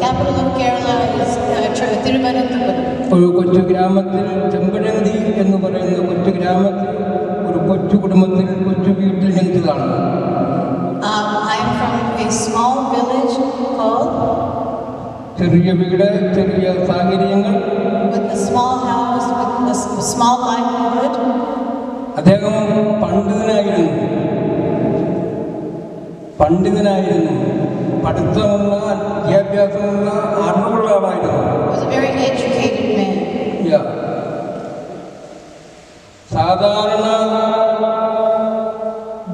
Capital of Kerala is Thiruvananthapuram. ഒരു കൊച്ചു ഗ്രാമത്തിൽ, ചെമ്പഴന്തി എന്ന് പറയുന്ന കൊച്ചു ഗ്രാമത്തിൽ, ഒരു കൊച്ചു കുടുംബത്തിൽ, കൊച്ചു വീട്ടിൽ ജനിച്ചതാണ്. I am from a small village called, ചെറിയ വീട്, ചെറിയ സാഹചര്യങ്ങൾ, with a small house, with a small livelihood. അദ്ദേഹം പണ്ഡിതനായിരുന്നു, പഠിത്തമുള്ള, വിദ്യാഭ്യാസമുള്ള, അറിവുള്ള ആളായിരുന്നു. Was a very educated man. സാധാരണ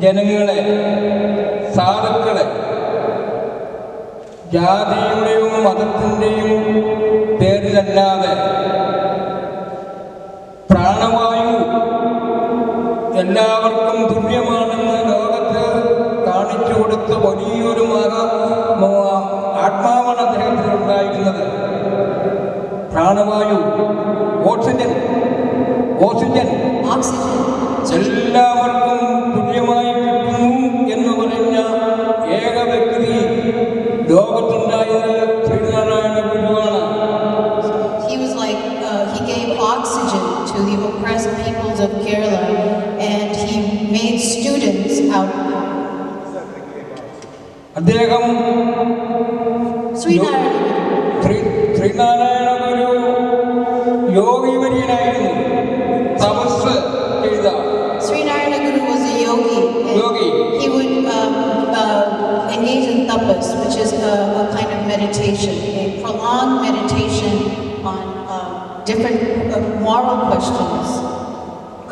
ജനങ്ങളെ, സാധുക്കളെ ജാതിയുടെയും മതത്തിൻ്റെയും പേരിലല്ലാതെ പ്രാണവായു എല്ലാവർക്കും തുല്യമാണെന്ന് ലോകത്ത് കാണിച്ചു കൊടുത്ത വലിയൊരു ആത്മാവാണ് അദ്ദേഹത്തിനുണ്ടായിരുന്നത്. പ്രാണവായു, ഓക്സിജൻ എല്ലാവർക്കും തുല്യമായി കിട്ടുന്നു എന്ന് പറഞ്ഞ ഏക വ്യക്തി ലോകത്തുണ്ടായത് ശ്രീനാരായണ ഗുരുവാണ്. He was like, he gave oxygen to the oppressed peoples of Kerala, and he made students out of them. അദ്ദേഹം ശ്രീനാരായണ ഗുരു യോഗിവര്യനായിരുന്നു, തപസ് ചെയ്ത. Srinarayana Guru was a yogi. He would engage in tapas, which is a kind of meditation, a prolonged meditation on different moral questions.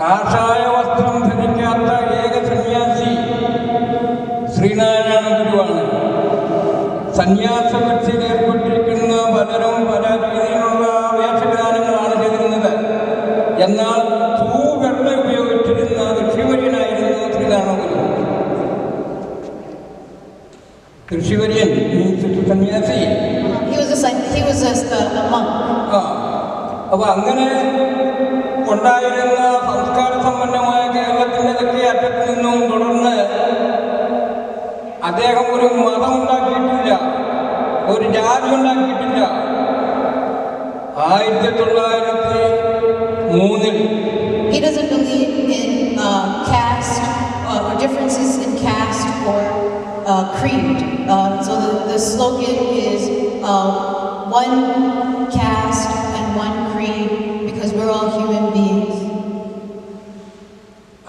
കാഷായ വസ്ത്രം ധരിക്കാത്ത ഏക സന്യാസി ശ്രീനാരായണ ഗുരുവാണ്. സന്യാസ വൃത്തിയിൽ ഏർപ്പെട്ടിരിക്കുന്ന പലരും പല രീതിയിലുള്ള വേഷവിധാനങ്ങളാണ് ചെയ്തിരുന്നത്. എന്നാൽ തൂവെള്ള ഉപയോഗിച്ചിരുന്ന ഋഷിവര്യനായിരുന്നു ശ്രീനാരായണ ഗുരു. ഋഷിവര്യൻ സന്യാസി. He was a monk. അപ്പൊ അങ്ങനെ ഉണ്ടായിരുന്ന സംസ്കാര സമ്പന്നമായ കേരളത്തിൻ്റെ തെക്കേ അറ്റത്ത് നിന്നും തുടർന്ന് അദ്ദേഹം ഒരു മതം ഉണ്ടാക്കിയിട്ടില്ല, ഒരു ജാതി ഉണ്ടാക്കിയിട്ടില്ല. 1903 He doesn't believe in caste or differences in caste or creed. So the slogan is one caste and one creed, because we're all human beings.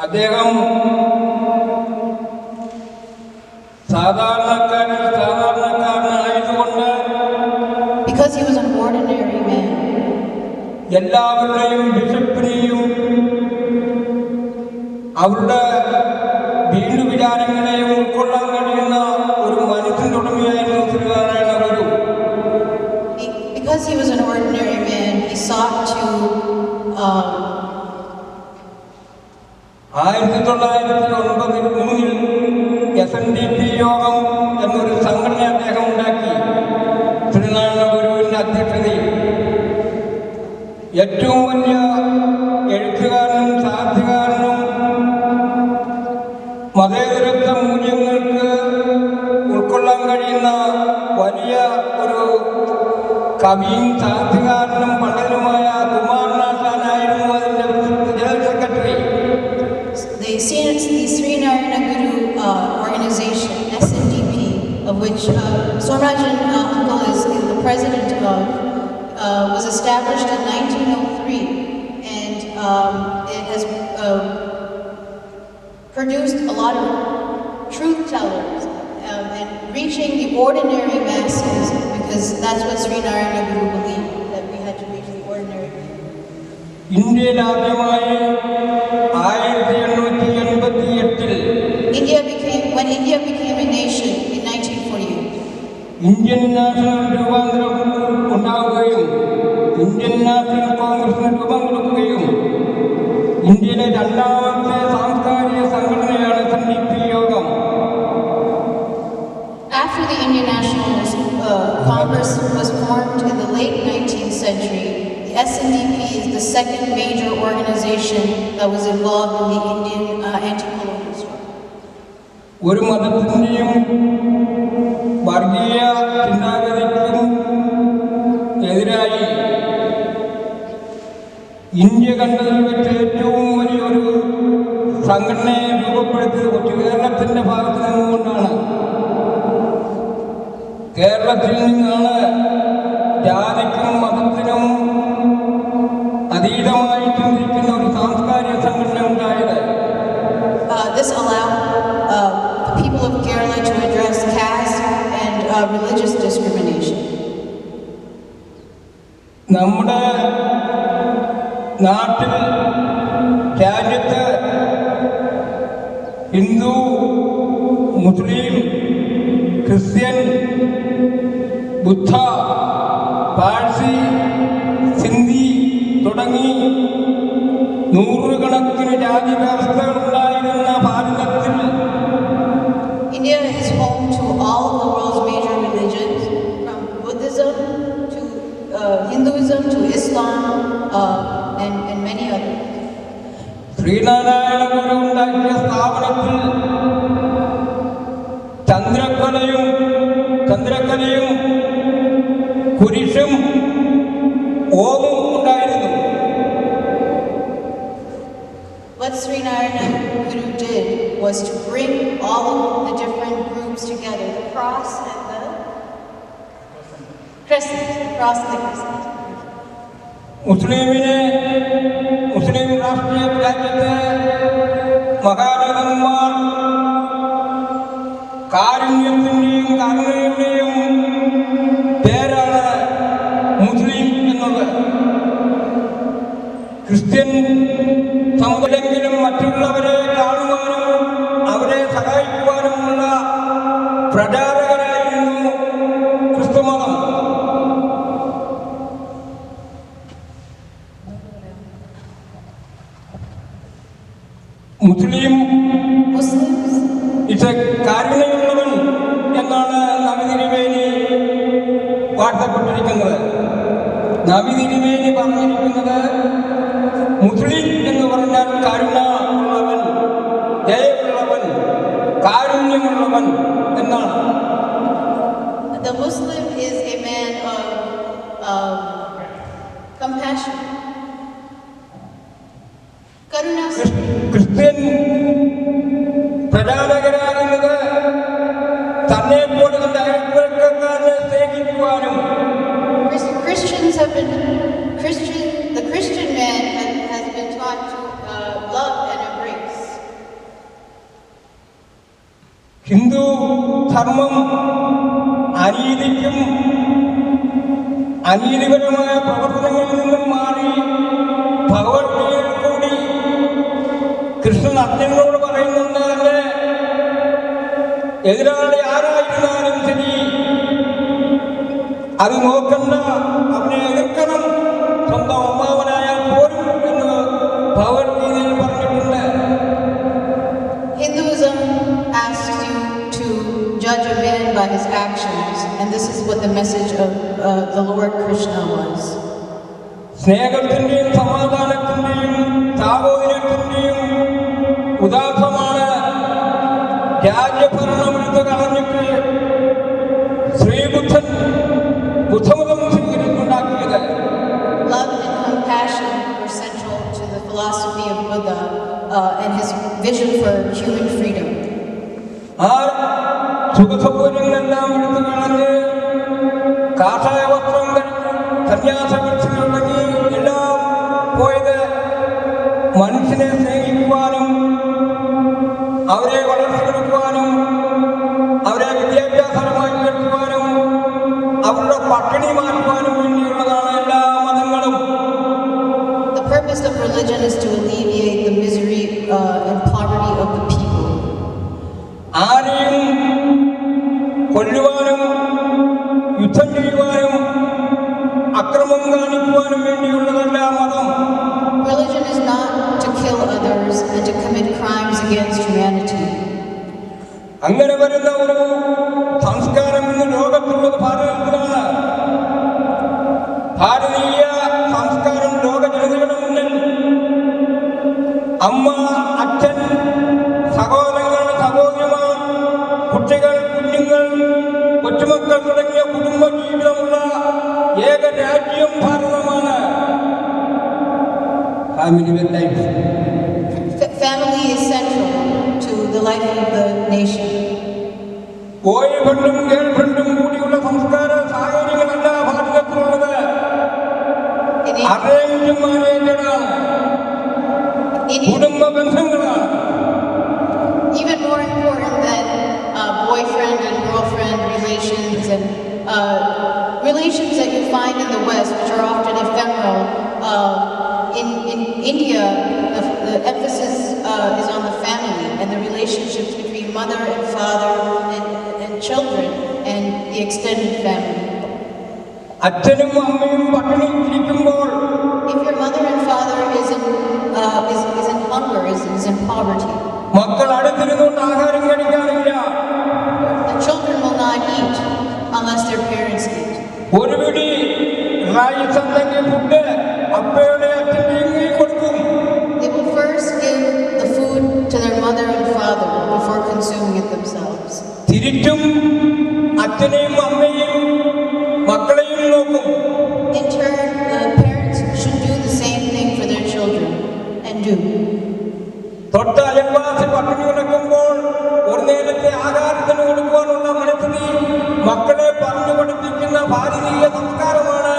അദ്ദേഹം സാധാരണക്കാരനായതുകൊണ്ട്, because he was an ordinary man, എല്ലാവരുടെയും വിശപ്പിനെയും അവരുടെ വീണ്ടു വിചാരങ്ങളെയും ഉൾക്കൊള്ളാൻ കഴിയുന്ന ഒരു മനുഷ്യൻ്റെ ഉടമയായിരുന്നു ശ്രീനാരായണ ഗുരു. Because he was an ordinary man, he sought to 1903 SNDP യോഗം എന്നൊരു സംഘടന അദ്ദേഹം ഉണ്ടാക്കി. ശ്രീനാരായണ ഗുരുവിൻ്റെ അധ്യക്ഷതയിൽ ഏറ്റവും വലിയ എഴുത്തുകാരനും സാഹിത്യകാരനും മതേതരത്വ മൂല്യങ്ങൾക്ക് ഉൾക്കൊള്ളാൻ കഴിയുന്ന വലിയ ഒരു കവിയും സാഹിത്യകാരനും പണ്ഡിതനുമായ കുമാരനാശാനായിരുന്നു അതിൻ്റെ general secretary. the Srinarayana Guru organization, SNDP, of which Somrajan Uncle is the president of, was established in 1903, and it has produced a lot of truth tellers and reaching the ordinary masses, because that's what Srinarayana Guru believed, that we had to reach the ordinary people. ഇന്ത്യയിൽ ആദ്യമായി 1888 when India became a nation in 1948, Indian national രൂപാന്തരം ഉണ്ടാവുകയും Indian national കോൺഗ്രസിന് രൂപം കൊടുക്കുകയും ഇന്ത്യയിലെ രണ്ടാമത്തെ സാംസ്കാരിക സംഘടനയാണ് SNDP യോഗം. After the Indian Nationalist Congress was formed in the late 19th century, the SNDP is the second major organization that was involved in the Indian anti-colonial struggle. ഒരു മതത്തിൻ്റെയും വർഗീയ ചിന്താഗതിക്കും എതിരായി ഇന്ത്യ കണ്ടതിൽ വെച്ച് ഏറ്റവും വലിയൊരു സംഘടനയെ രൂപപ്പെടുത്തിയത് കൊച്ചു കേരളത്തിൻ്റെ ഭാഗത്ത് നിന്നുകൊണ്ടാണ്. കേരളത്തിൽ നിന്നാണ് ജാതിക്കും മതത്തിനും അതീതമായി ചിന്തിക്കുന്ന ഒരു സാംസ്കാരിക സംഘടന ഉണ്ടായത്. This allowed the people of Kerala to address caste and religious discrimination. നമ്മുടെ നാട്ടിൽ രാജ്യത്ത് ഹിന്ദു, മുസ്ലിം, ക്രിസ്ത്യൻ, ബുദ്ധ, പാഴ്സി, സിന്ധി തുടങ്ങി നൂറുകണക്കിന് ജാതി വ്യവസ്ഥകളുണ്ടായിരുന്ന ഭാരതത്തിൽ India is home to all of the world's major religions, from Buddhism to Hinduism to Islam and many others. Sreenarayana ഗുരു ഉണ്ടാക്കിയ സ്ഥാപനത്തിൽ ചന്ദ്രക്കലയും കുരിശും ഓമും ഉണ്ടായിരുന്നു. What Sri Narayana Guru did was to bring all of the different groups together, the cross and the crescent, the cross and the crescent. മുസ്ലിം രാഷ്ട്രീയ രാജ്യത്തെ മഹാരഥന്മാർ കാരുണ്യത്തിൻ്റെയും കരുണയുടെയും പേരാണ് മുസ്ലിം എന്നുള്ളത്. Christian സമുദായത്തിലും മറ്റുള്ളവരെ കാണുവാനും അവരെ സഹായിക്കുവാനുമുള്ള പ്രചാരകരായിരുന്നു ക്രിസ്തുമതം. മുസ്ലിംസ് ഇത് കാരുണ്യമുള്ളവൻ എന്നാണ് നബി തിരുമേനി വാഴ്ത്തപ്പെട്ടിരിക്കുന്നത്. നബി തിരുമേനി പറഞ്ഞിരിക്കുന്നത് മുസ്ലിം എന്ന് പറഞ്ഞാൽ കരുണ ഉള്ളവൻ, ദയവുള്ളവൻ, കാരുണ്യമുള്ളവൻ എന്നാണ്. The Muslim is a man of compassion. Christian പ്രചാരകരാകുന്നത് തന്നെ പോലെ തന്റെ അയൽപ്പക്കക്കാരനെ സ്നേഹിക്കുവാനും. The Christian man has been taught to love and embrace. Hindu ധർമ്മം അനീതിപരമായ പ്രവർത്തനങ്ങളിൽ നിന്നും മാറി ഭഗവത്ഗീതയിൽ കൂടി കൃഷ്ണൻ അർജുനനോട് പറയുന്നുണ്ട്, തന്നെ എതിരാളി ആരായിരുന്നാലും ശരി അത് നോക്കണ്ട, അവനെ എതിർക്കണം, സ്വന്തം അമ്മാവനായാൽ പോലും എന്ന് ഭഗവത്ഗീതയിൽ പറഞ്ഞിട്ടുണ്ട്. Hinduism asks you to judge a man by his actions, and this is what the message of the Lord Krishna was. സ്നേഹത്തിന്റെയും സമാധാനത്തിന്റെയും സാഹോദര്യത്തിന്റെയും ഉദാഹരണമാണ് രാജ്യഭരണം എടുത്ത് കളഞ്ഞിട്ട് ശ്രീബുദ്ധൻ ബുദ്ധമതം സ്വീകരിച്ചുണ്ടാക്കിയത്. Love and compassion were central to the philosophy of Buddha and his vision for human freedom. ആ സുഖസൗകര്യങ്ങളെല്ലാം എടുത്തു കളഞ്ഞ് കാഷായ വസ്ത്രം സന്യാസവൃത്തി തുടങ്ങി എല്ലാം പോയത് മനുഷ്യനെ സ്നേഹിക്കുവാനും അവരെ വളർത്തിയെടുക്കുവാനും അവരെ വിദ്യാഭ്യാസപരമായി ഉയർത്തുവാനും അവരുടെ പട്ടിണി മാറ്റുവാനും വേണ്ടിയുള്ളതാണ് എല്ലാ മതങ്ങളും. The purpose of religion is to alleviate the misery and poverty of the people. ആരെയും കൊല്ലുവാനും യുദ്ധം ചെയ്യുവാനും അക്രമം കാണിക്കുവാനും വേണ്ടിയുള്ളതല്ല മതം. Religion is not to kill and to commit crimes against humanity. അങ്ങനെ വരുന്ന ഒരു സംസ്കാരം ഇന്ന് ലോകത്തുള്ളത് ഭാരതത്തിലാണ്. ഭാരതീയ സംസ്കാരം ലോക ജനതയുടെ മുന്നിൽ അമ്മ, അച്ഛൻ, സഹോദരങ്ങൾ, സഹോദരിമാർ, കുട്ടികൾ, കുഞ്ഞുങ്ങൾ, കൊച്ചുമക്കൾ തുടങ്ങിയ കുടുംബ ജീവിതമുള്ള ഏക രാജ്യം ഭാരതമാണ്. Family is central to the life of the nation. Boy ഫ്രണ്ടും ഗേൾ ഫ്രണ്ടും കൂടിയുള്ള സംസ്കാര സാഹചര്യങ്ങളല്ല ഭാരതത്തിലുള്ളത്. അറേഞ്ച് മാരേജാണ്, കുടുംബ ബന്ധങ്ങളാണ്. Even more important than boyfriend and girlfriend relations and relations that you find in the West, which are often ephemeral. In India, the emphasis is on the family and the relationships between mother and father and children and the extended family. അച്ഛനും അമ്മയും പട്ടിണിയിരിക്കുമ്പോൾ, if your mother and father is in hunger, is in poverty, മക്കൾ അടുത്തിരുന്നുകൊണ്ട് ആഹാരം കഴിക്കാറില്ല. the children will not eat unless their parents eat. ഒരു പിടി rice അല്ലെങ്കിൽ food അപ്പയുടെ അച്ഛൻ്റെയും കയ്യിൽ കൊടുക്കും. They will first give the food to their mother and father before consuming it themselves. തിരിച്ചും അച്ഛനെയും അമ്മയെയും മക്കളെയും നോക്കും. In turn, the parents should do the same thing for their children and do. തൊട്ട അയൽവാസി പട്ടിണി കിടക്കുമ്പോൾ ഒരു നേരത്തെ ആഹാരത്തിന് കൊടുക്കുവാനുള്ള മനസ്സിനെ മക്കളെ പറഞ്ഞു പഠിപ്പിക്കുന്ന ഭാരതീയ സംസ്കാരമാണ്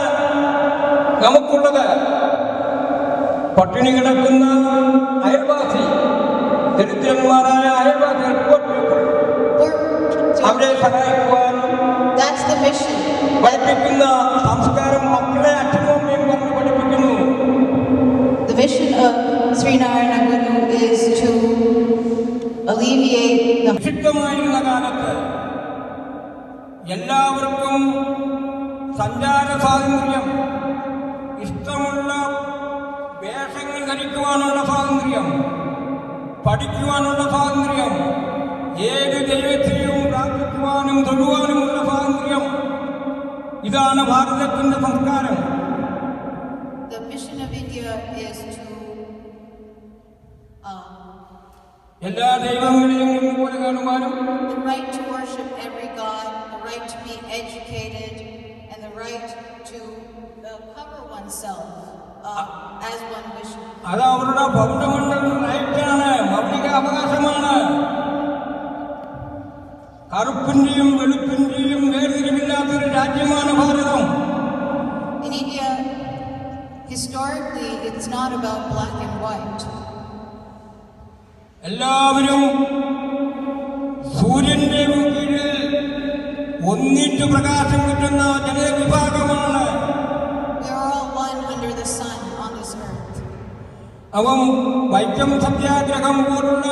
നമുക്കുള്ളത്. പട്ടിണി കിടക്കുന്ന അയൽവാസി, ദരിദ്രന്മാരായ അയൽവാസികൾ അവരെ സഹായിക്കുവാൻ പഠിപ്പിക്കുന്ന സംസ്കാരം മക്കളെ അച്ഛനും അമ്മയും പറഞ്ഞു പഠിപ്പിക്കുന്നു. The mission of Sri Narayana Guru is to alleviate the വിശുദ്ധമായിരുന്ന കാലത്ത് എല്ലാവർക്കും സഞ്ചാര സ്വാതന്ത്ര്യം, ഇഷ്ടമുള്ള വേഷങ്ങൾ ധരിക്കുവാനുള്ള സ്വാതന്ത്ര്യം, പഠിക്കുവാനുള്ള സ്വാതന്ത്ര്യം, ഏത് ദൈവത്തെയും പ്രാർത്ഥിക്കുവാനും തൊഴുവാനുമുള്ള സ്വാതന്ത്ര്യം. ഇതാണ് ഭാരതത്തിന്റെ സംസ്കാരം. The mission of India is to എല്ലാ ദൈവങ്ങളെയും ഒരുപോലെ കാണുവാനും, the right to worship every god, the right to be educated, and the right to cover oneself as one wishes. അത് അവരുടെ ഫണ്ടമെന്റൽ റൈറ്റാണ്, മൗലിക അവകാശമാണ്. കറുപ്പിന്റെയും വെളുപ്പിന്റെയും വേർതിരിവില്ലാത്തൊരു രാജ്യമാണ് ഭാരതം. In India, historically, it's not about black and white. എല്ലാവരും സൂര്യന്റെ കീഴിൽ ഒന്നിച്ചു പ്രകാശം കിട്ടുന്ന ജനവിഭാഗമാണ്. We are all one under the sun on this earth. അവൻ വൈക്കം സത്യാഗ്രഹം പോലുള്ള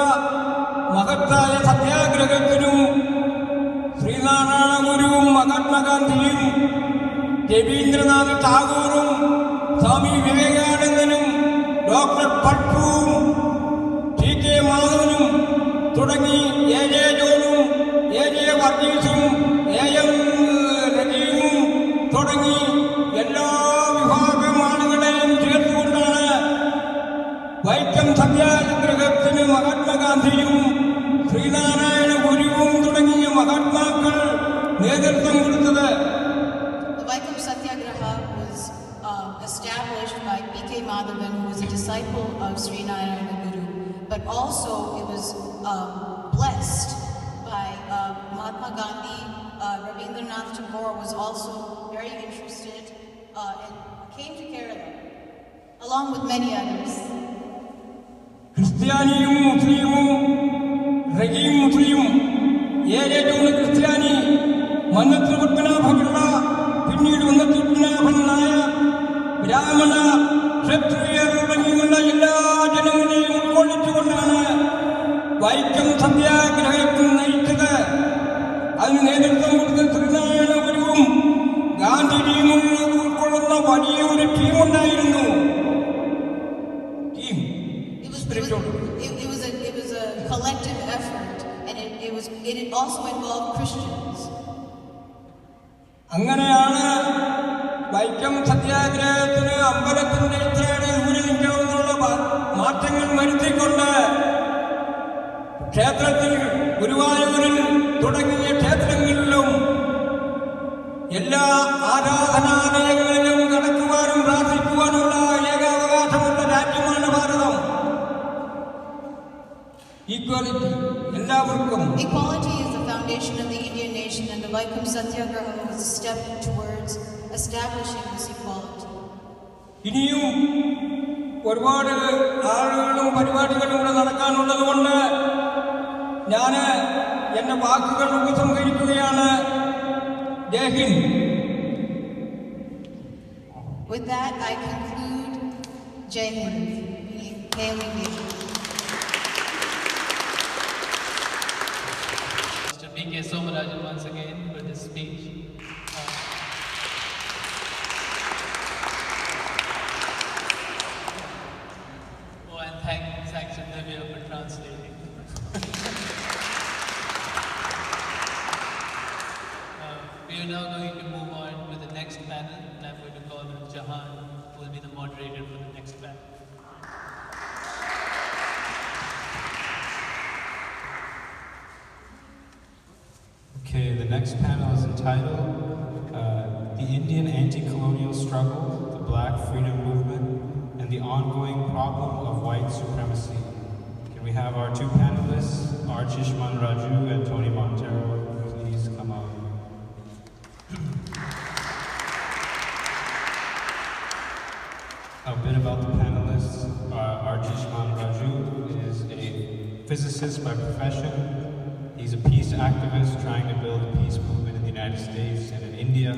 മഹത്തായ സത്യാഗ്രഹത്തിനും ശ്രീനാരായണ ഗുരുവും മഹാത്മാഗാന്ധിയും രവീന്ദ്രനാഥ് ടാഗോറും സ്വാമി വിവേകാനന്ദനും ഡോക്ടർ പട്പുവും ടി.കെ. മാധവനും തുടങ്ങി എ.ജെ. ജോണും എ.ജെ. വർഗീസും എ.എം. റഹീമും തുടങ്ങി എല്ലാ വിഭാഗം ആളുകളെയും ചേർത്തുകൊണ്ടാണ് വൈക്കം സത്യാഗ്രഹത്തിന് മഹാത്മാഗാന്ധിയും ശ്രീനാരായണ ഗുരുവും തുടങ്ങിയ മഹാത്മാക്കൾ നേതൃത്വം കൊടുത്തത്. The Vaikam Satyagraha was established by P.K. Madhavan, who was a disciple of Sri Narayana Guru, but also it was blessed by Mahatma Gandhi. Rabindranath Tagore was also very interested and came to Kerala, along with many others. ക്രിസ്ത്യാനിയും മുസ്ലിമും റഹീം മുസ്ലിം, എ.ജെ. John ക്രിസ്ത്യാനി, മന്നത്ത് പത്മനാഭപിള്ള, പിന്നീട് മന്നത്ത് പത്മനാഭൻ നായർ, ബ്രാഹ്മണ, ക്ഷത്രിയർ തുടങ്ങിയുള്ള എല്ലാ ജനങ്ങളെയും ഉൾക്കൊള്ളിച്ചുകൊണ്ടാണ് വൈക്കം സത്യാഗ്രഹത്തിൽ നയിച്ചത്. അതിന് നേതൃത്വം കൊടുത്ത ശ്രീനാരായണ ഗുരുവും ഗാന്ധിജിയും ഉൾക്കൊള്ളുന്ന വലിയ ഒരു ടീമുണ്ടായിരുന്നു. It involve Christians. അങ്ങനെയാണ് വൈക്കം സത്യാഗ്രഹത്തിന് അമ്പലത്തിന്റെ ഇത്രയുടെ ഊരിലിംഗമെന്നുള്ള മാറ്റങ്ങൾ വരുത്തിക്കൊണ്ട് ക്ഷേത്രത്തിൽ ഗുരുവായൂരിൽ തുടങ്ങിയ ക്ഷേത്രങ്ങളിലും എല്ലാ ആരാധനാലയങ്ങളിലും നടക്കുവാനും പ്രാർത്ഥിക്കുവാനുള്ള ഏകാവകാശമുള്ള രാജ്യമാണ് ഭാരതം. ഈക്വാലിറ്റി എല്ലാവർക്കും. Equality is the foundation of the Indian nation, and the Vaikam Satyagraha was a step towards establishing this equality. ഇനിയും ഒരുപാട് ആളുകളും പരിപാടികളും ഇവിടെ നടക്കാനുള്ളത് കൊണ്ട് ഞാൻ എന്റെ വാക്കുകൾ ഉപസംഹരിക്കുകയാണ്. ജയ് Hind. With that, I conclude Jai Hind, Hail India. Mr. B.K. Somarajan once again for this speech. And thanks to Divya for translating. We are now going to move on to the next panel, and I'm going to call on Jahan, who will be the moderator for the next panel. Okay, the next panel is entitled The Indian Anti-Colonial Struggle, the Black Freedom Movement, and the Ongoing Problem of White Supremacy. Can we have our two panelists, Archishman Raju and Tony Montero, please come up. A bit about the panelists. Archishman Raju is a physicist by profession. He's a peace activist trying to build a peace movement in the United States and in India.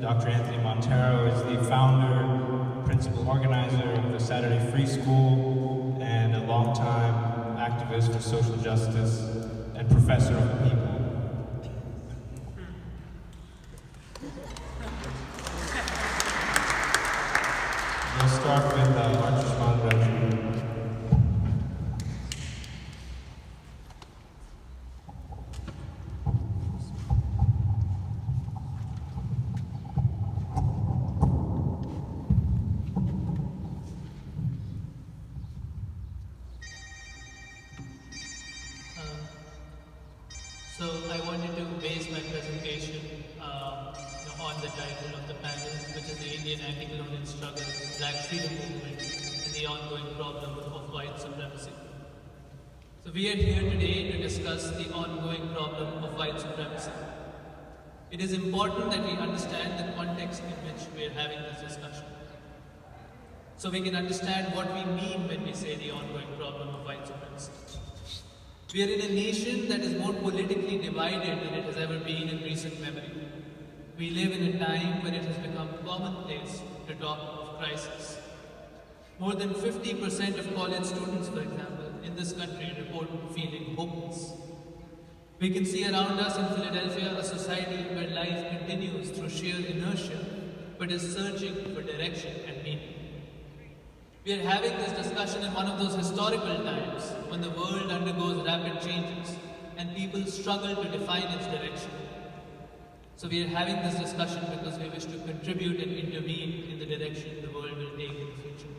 Dr. Anthony Montero is the founder, principal organizer of the Saturday Free School, and a longtime activist for social justice and professor of the people. We'll start with Archishman Raju. So I wanted to base my presentation on the title of the panel, which is the Indian Anti-Colonial Struggle, Black Freedom Movement, and the Ongoing Problem of White Supremacy. So we are here today to discuss the ongoing problem of white supremacy. It is important that we understand the context in which we are having this discussion, so we can understand what we mean when we say the ongoing problem of white supremacy. We are in a nation that is more politically divided than it has ever been in recent memory. We live in a time when it has become commonplace to talk of crisis. More than 50% of college students, for example, in this country report feeling hopeless. We can see around us in Philadelphia a society where life continues through sheer inertia, but is searching for direction and meaning. We are having this discussion in one of those historical times when the world undergoes rapid changes and people struggle to define its direction. So we are having this discussion because we wish to contribute and intervene in the direction the world will take in the future.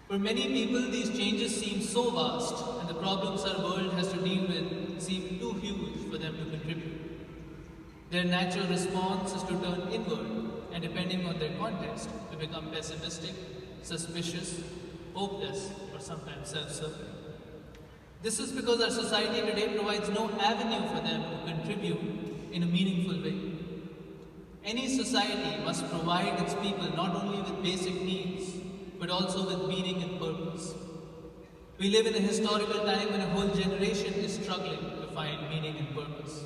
For many people, these changes seem so vast and the problems our world has to deal with seem too huge for them to contribute. Their natural response is to turn inward and, depending on their context, to become pessimistic, suspicious, hopeless, or sometimes self-serving. This is because our society today provides no avenue for them to contribute in a meaningful way. Any society must provide its people not only with basic needs, but also with meaning and purpose. We live in a historical time when a whole generation is struggling to find meaning and purpose.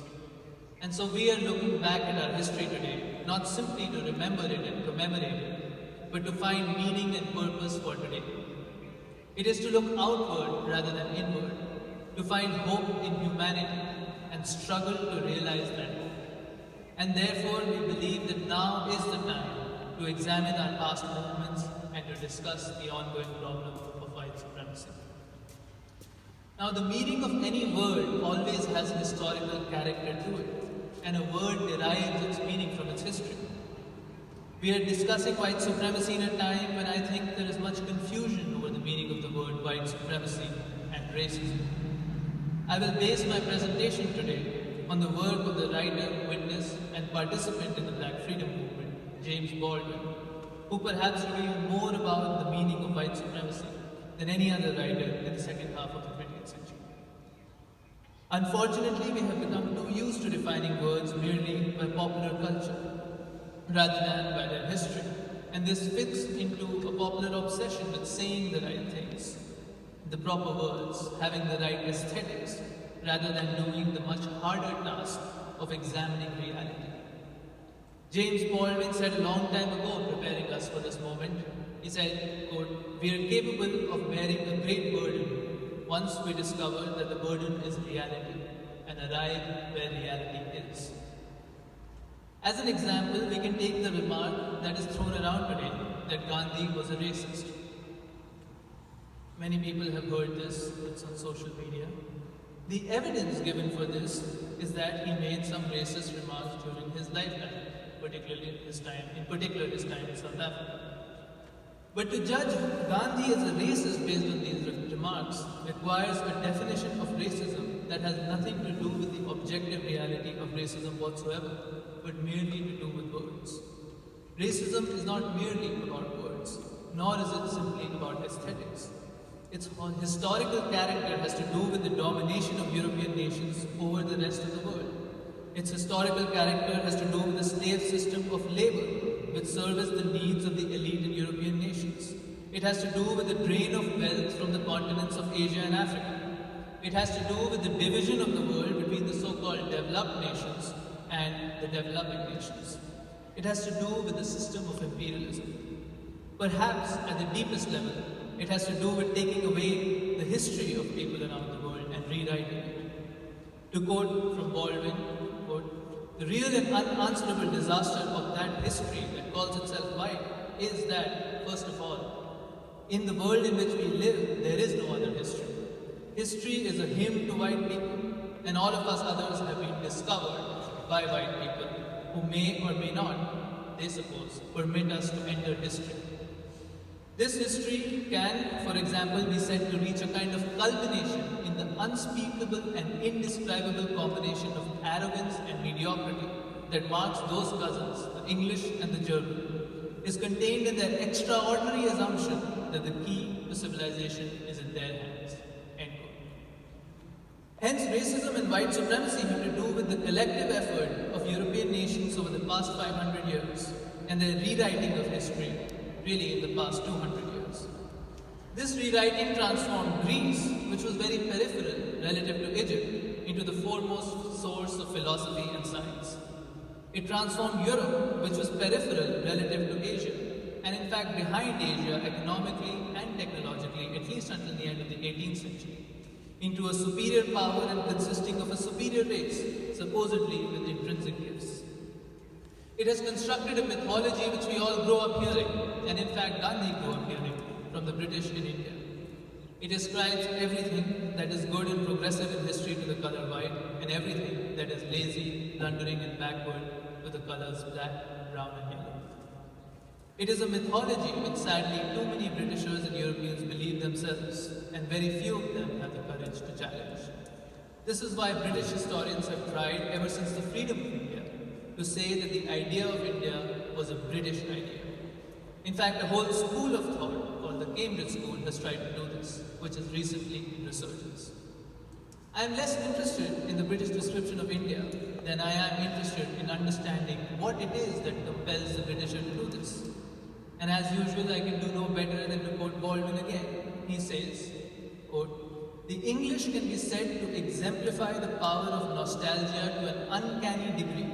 And so we are looking back at our history today, not simply to remember it and commemorate it, but to find meaning and purpose for today. It is to look outward rather than inward, to find hope in humanity and struggle to realize that hope. And therefore we believe that now is the time to examine our past movements and to discuss the ongoing problem of white supremacy. Now, the meaning of any word always has a historical character to it, and a word derives its meaning from its history. We are discussing white supremacy in a time when I think there is much confusion over the meaning of the word white supremacy and racism. I will base my presentation today on the work of the writer, witness, and participant in the Black Freedom Movement, James Baldwin, who perhaps revealed more about the meaning of white supremacy than any other writer in the second half of the 20th century. Unfortunately, we have become too used to defining words merely by popular culture, rather than by their history, and this fits into a popular obsession with saying the right things, the proper words, having the right aesthetics, rather than doing the much harder task of examining reality. James Baldwin said a long time ago, preparing us for this moment, he said, quote, "We are capable of bearing a great burden once we discover that the burden is reality and arrive where reality is." As an example, we can take the remark that is thrown around today, that Gandhi was a racist. Many people have heard this, it's on social media. The evidence given for this is that he made some racist remarks during his lifetime, particularly his time in South Africa. But to judge Gandhi as a racist based on these remarks requires a definition of racism that has nothing to do with the objective reality of racism whatsoever, but merely to do with words. Racism is not merely about words, nor is it simply about aesthetics. Its historical character has to do with the domination of European nations over the rest of the world. Its historical character has to do with the slave system of labor, which serviced the needs of the elite in European nations. It has to do with the drain of wealth from the continents of Asia and Africa. It has to do with the division of the world between the so-called developed nations and the developing nations. It has to do with the system of imperialism. Perhaps at the deepest level, it has to do with taking away the history of people around the world and rewriting it. To quote from Baldwin, quote, "The real and unanswerable disaster of that history that calls itself white is that, first of all, in the world in which we live, there is no other history. History is a hymn to white people, and all of us others have been discovered by white people who may or may not, they suppose, permit us to enter history. This history can, for example, be said to reach a kind of culmination in the unspeakable and indescribable combination of arrogance and mediocrity that marks those cousins, the English and the German, is contained in their extraordinary assumption that the key to civilization is in their hands." End quote. Hence, racism and white supremacy have to do with the collective effort of European nations over the past 500 years and their rewriting of history, really in the past 200 years. This rewriting transformed Greece, which was very peripheral relative to Egypt, into the foremost source of philosophy and science. It transformed Europe, which was peripheral relative to Asia, and in fact behind Asia economically and technologically, at least until the end of the 18th century, into a superior power and consisting of a superior race, supposedly with intrinsic gifts. It has constructed a mythology which we all grow up hearing, and in fact Gandhi grew up hearing, from the British in India. It ascribes everything that is good and progressive in history to the color white, and everything that is lazy, blundering and backward to the colors black, brown and yellow. It is a mythology which sadly too many Britishers and Europeans believe themselves, and very few of them have the courage to challenge. This is why British historians have tried, ever since the freedom of India, to say that the idea of India was a British idea. In fact, a whole school of thought, called the Cambridge School, has tried to do this, which is recently in resurgence. I am less interested in the British description of India than I am interested in understanding what it is that compels the Britisher to do this. And as usual, I can do no better than to quote Baldwin again. He says, quote, "The English can be said to exemplify the power of nostalgia to an uncanny degree.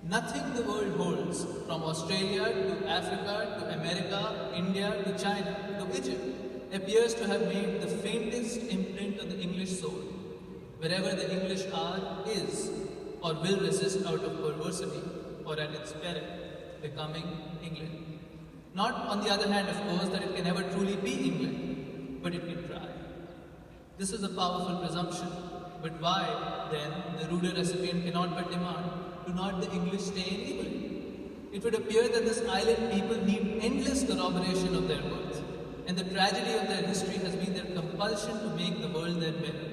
Nothing the world holds, from Australia to Africa to America, India to China to Egypt, appears to have made the faintest imprint on the English soul. Wherever the English are, is, or will resist out of perversity, or at its peril, becoming England. Not, on the other hand, of course, that it can never truly be England, but it can try." This is a powerful presumption, but why, then, the ruder recipient cannot but demand, do not the English stay in England? It would appear that this island people need endless corroboration of their worth, and the tragedy of their history has been their compulsion to make the world their mirror,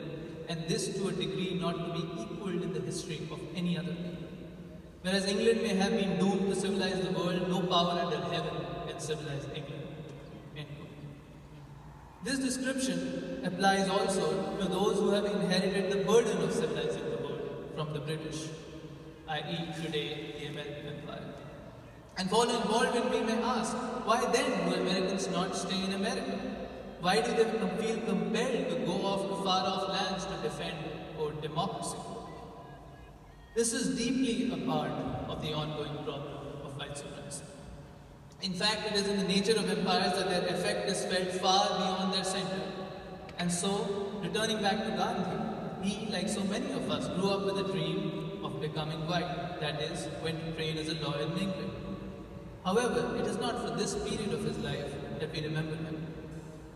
and this to a degree not to be equaled in the history of any other people. Whereas England may have been doomed to civilize the world, no power under heaven can civilize England. End quote. This description applies also to those who have inherited the burden of civilizing the world from the British, i.e. today the American Empire. And following Baldwin, we may ask, why then do Americans not stay in America? Why do they feel compelled to go off to far-off lands to defend our democracy? This is deeply a part of the ongoing problem of white supremacy. In fact, it is in the nature of empires that their effect is felt far beyond their center. And so, returning back to Gandhi, he, like so many of us, grew up with a dream of becoming white, that is, went to train as a lawyer in England. However, it is not for this period of his life that we remember him.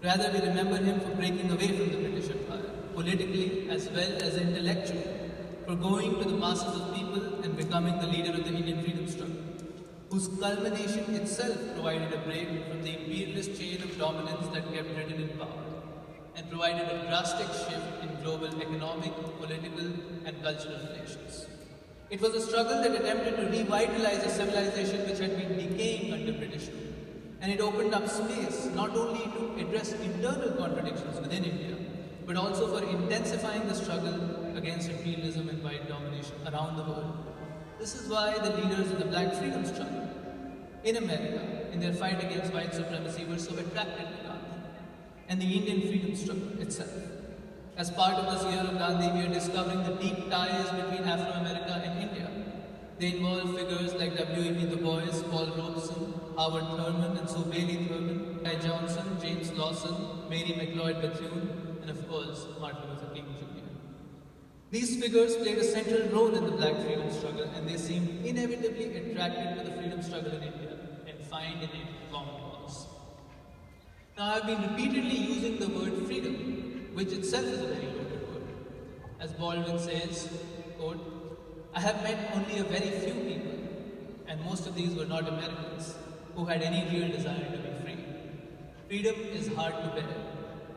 Rather, we remember him for breaking away from the British Empire, politically as well as intellectually, for going to the masses of people and becoming the leader of the Indian freedom struggle, whose culmination itself provided a break from the imperialist chain of dominance that kept Britain in power, and provided a drastic shift in global economic, political, and cultural relations. It was a struggle that attempted to revitalize a civilization which had been decaying under British rule, and it opened up space not only to address internal contradictions within India, but also for intensifying the struggle against imperialism and white domination around the world. This is why the leaders of the Black freedom struggle in America, in their fight against white supremacy, were so attracted to Gandhi and the Indian freedom struggle itself. As part of this year of Gandhi, we are discovering the deep ties between Afro-America and India. They involve figures like W.E.B. Du Bois, Paul Robeson, Howard Thurman, and Sue Bailey Thurman, Guy Johnson, James Lawson, Mary McLeod Bethune, and of course, Martin Luther King Jr. These figures played a central role in the Black freedom struggle, and they seemed inevitably attracted to the freedom struggle in India and find in it common cause. Now, I have been repeatedly using the word freedom, which itself is a very loaded word. As Baldwin says, quote, I have met only a very few people, and most of these were not Americans, who had any real desire to be free. Freedom is hard to bear.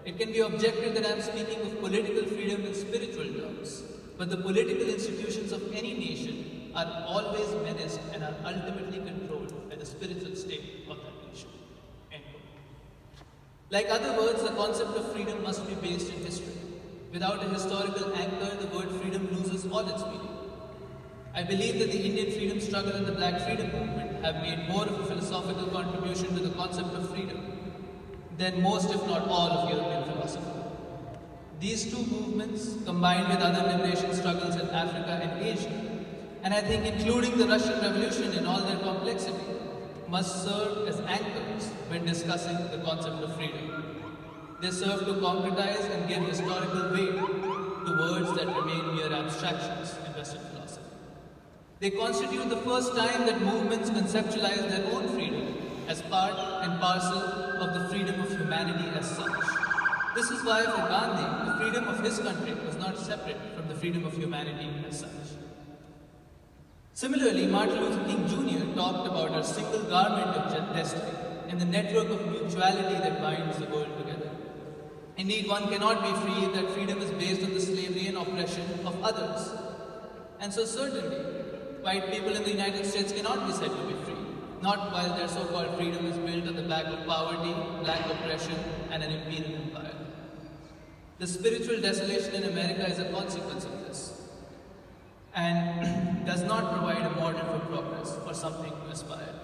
It can be objected that I am speaking of political freedom in spiritual terms, but the political institutions of any nation are always menaced and are ultimately controlled by the spiritual state of that nation. End quote. Like other words, the concept of freedom must be based in history. Without a historical anchor, the word freedom loses all its meaning. I believe that the Indian freedom struggle and the Black freedom movement have made more of a philosophical contribution to the concept of freedom than most, if not all, of European philosophy. These two movements, combined with other liberation struggles in Africa and Asia, and I think including the Russian Revolution in all their complexity, must serve as anchors when discussing the concept of freedom. They serve to concretize and give historical weight to words that remain mere abstractions in Western philosophy. They constitute the first time that movements conceptualize their own freedom as part and parcel of the freedom of humanity as such. This is why for Gandhi, the freedom of his country was not separate from the freedom of humanity as such. Similarly, Martin Luther King Jr. talked about our single garment of destiny and the network of mutuality that binds the world together. Indeed, one cannot be free if that freedom is based on the slavery and oppression of others. And so certainly, white people in the United States cannot be said to be free, not while their so-called freedom is built on the back of poverty, black oppression, and an imperial empire. The spiritual desolation in America is a consequence of this, and does not provide a model for progress or something to aspire.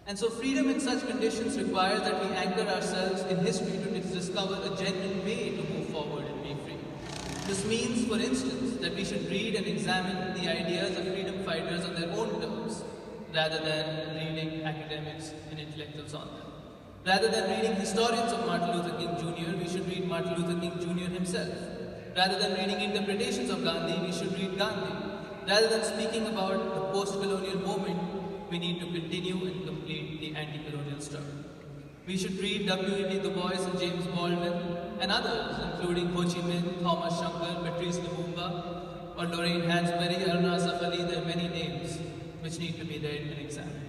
And so freedom in such conditions requires that we anchor ourselves in history to discover a genuine way to move forward and be free. This means, for instance, that we should read and examine the ideas of freedom fighters on their own terms, rather than reading academics and intellectuals on them. Rather than reading historians of Martin Luther King Jr., we should read Martin Luther King Jr. himself. Rather than reading interpretations of Gandhi, we should read Gandhi. Rather than speaking about the post-colonial moment, we need to continue and complete the anti-colonial struggle. We should read W.E.B. Du Bois and James Baldwin and others, including Ho Chi Minh, Thomas Shankar, Patrice Lumumba, or Lorraine Hansberry, Aruna Safari. There are many names which need to be read and examined.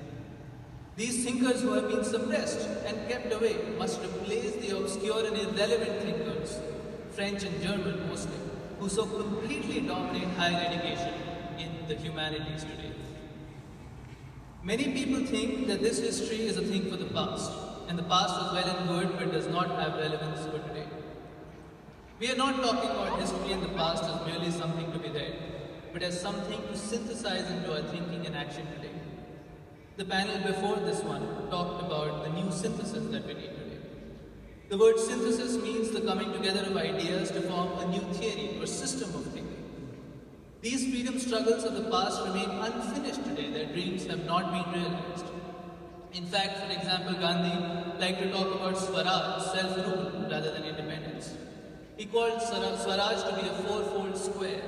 These thinkers who have been suppressed and kept away must replace the obscure and irrelevant thinkers, French and German mostly, who so completely dominate higher education in the humanities today. Many people think that this history is a thing for the past, and the past was well and good but does not have relevance for today. We are not talking about history and the past as merely something to be read, but as something to synthesize into our thinking and action today. The panel before this one talked about the new synthesis that we need today. The word synthesis means the coming together of ideas to form a new theory or system of thinking. These freedom struggles of the past remain unfinished today. Their dreams have not been realized. In fact, for example, Gandhi liked to talk about Swaraj, self-rule, rather than independence. He called Swaraj to be a fourfold square.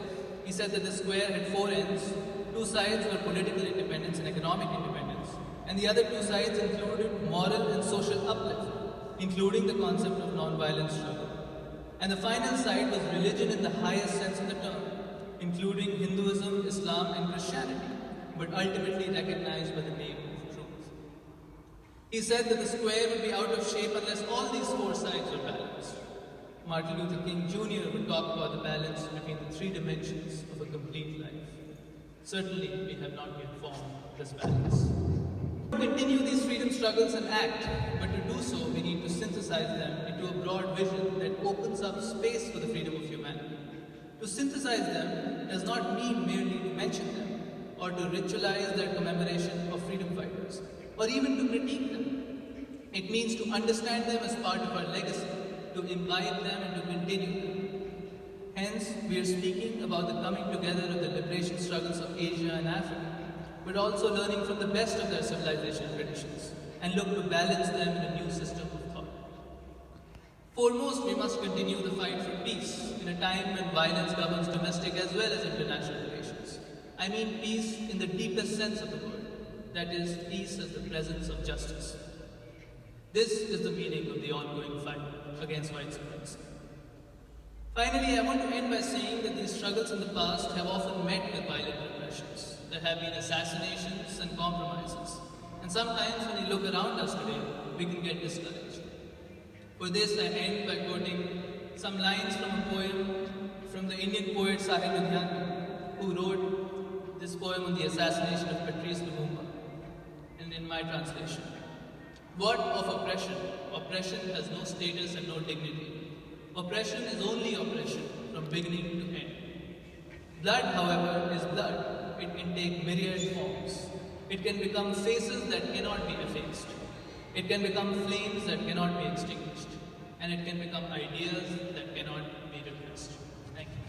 He said that the square had four ends. Two sides were political independence and economic independence, and the other two sides included moral and social uplift, including the concept of non-violent struggle. And the final side was religion in the highest sense of the term, including Hinduism, Islam, and Christianity, but ultimately recognized by the name of truth. He said that the square would be out of shape unless all these four sides were balanced. Martin Luther King Jr. would talk about the balance between the three dimensions of a complete life. Certainly, we have not yet formed this balance. To continue these freedom struggles and act, but to do so, we need to synthesize them into a broad vision that opens up space for the freedom of humanity. To synthesize them does not mean merely to mention them, or to ritualize their commemoration of freedom fighters, or even to critique them. It means to understand them as part of our legacy, to imbibe them and to continue them. Hence, we are speaking about the coming together of the liberation struggles of Asia and Africa, but also learning from the best of their civilization and traditions, and look to balance them in a new system of thought. Foremost, we must continue the fight for peace in a time when violence governs domestic as well as international relations. I mean peace in the deepest sense of the word, that is, peace as the presence of justice. This is the meaning of the ongoing fight against white supremacy. Finally, I want to end by saying that these struggles in the past have often met with violent repressions. There have been assassinations and compromises. And sometimes when we look around us today, we can get discouraged. For this, I end by quoting some lines from a poem from the Indian poet Sahil Ludhiana, who wrote this poem on the assassination of Patrice Lumumba. And in my translation, what of oppression? Oppression has no status and no dignity. Oppression is only oppression from beginning to end. Blood, however, is blood. It can take myriad forms. It can become faces that cannot be effaced. It can become flames that cannot be extinguished. And it can become ideas that cannot be repressed. Thank you.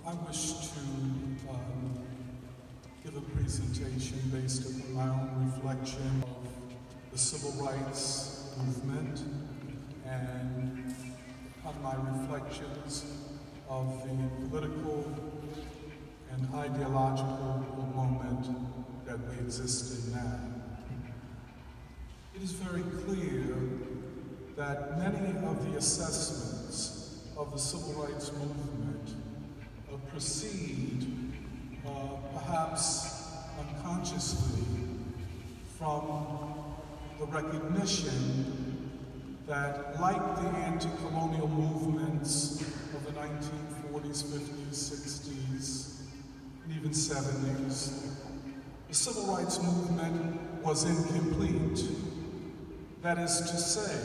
I wish to give a presentation based upon my own reflection of the civil rights movement and on my reflections of the political and ideological moment that we exist in now. It is very clear that many of the assessments of the civil rights movement proceed, perhaps unconsciously, from the recognition that, like the anti-colonial movements of the 1940s, 50s, 60s, and even 70s, the civil rights movement was incomplete. That is to say,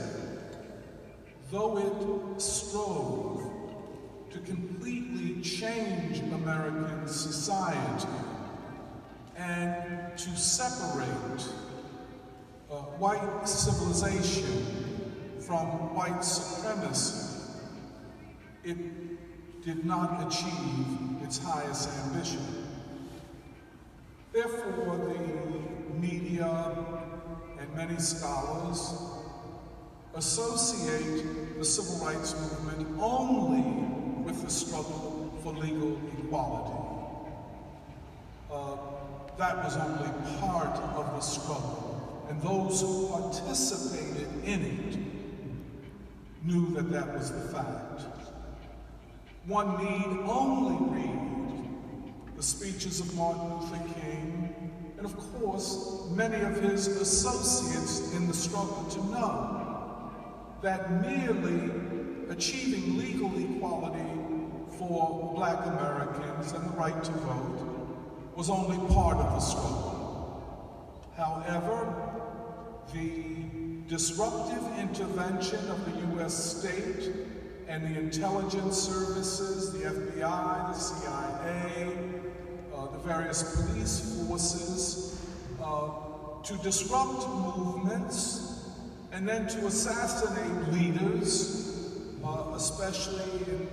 though it strove to completely change American society and to separate white civilization from white supremacy, it did not achieve its highest ambition. Therefore, the media and many scholars associate the civil rights movement only with the struggle for legal equality. that was only part of the struggle. And those who participated in it knew that that was the fact. One need only read the speeches of Martin Luther King, and of course, many of his associates in the struggle to know that merely achieving legal equality for Black Americans and the right to vote was only part of the struggle. However, the disruptive intervention of the U.S. state and the intelligence services, the FBI, the CIA, the various police forces, to disrupt movements and then to assassinate leaders, especially in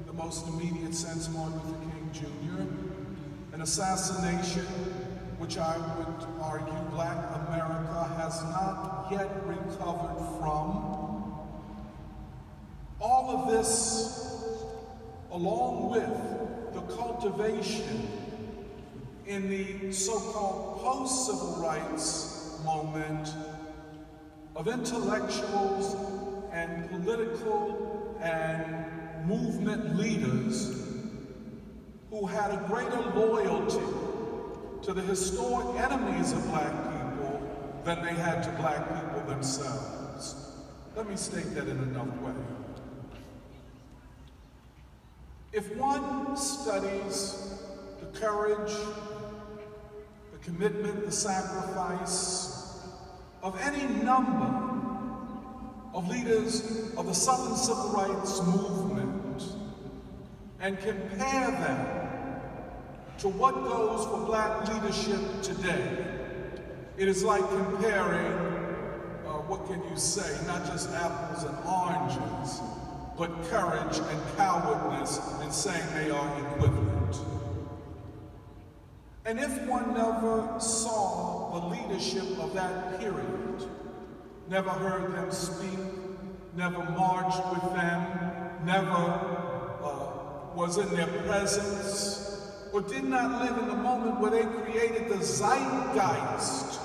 the most immediate sense, Martin Luther King Jr., an assassination which I would argue Black America has not yet recovered from. All of this, along with the cultivation in the so-called post-civil rights moment of intellectuals and political and movement leaders who had a greater loyalty to the historic enemies of Black people than they had to Black people themselves. Let me state that in another way. If one studies the courage, the commitment, the sacrifice of any number of leaders of the Southern Civil Rights Movement and compare them to what goes for Black leadership today, it is like comparing, what can you say, not just apples and oranges, but courage and cowardness, and saying they are equivalent. And if one never saw the leadership of that period, never heard them speak, never marched with them, never was in their presence, or did not live in the moment where they created the zeitgeist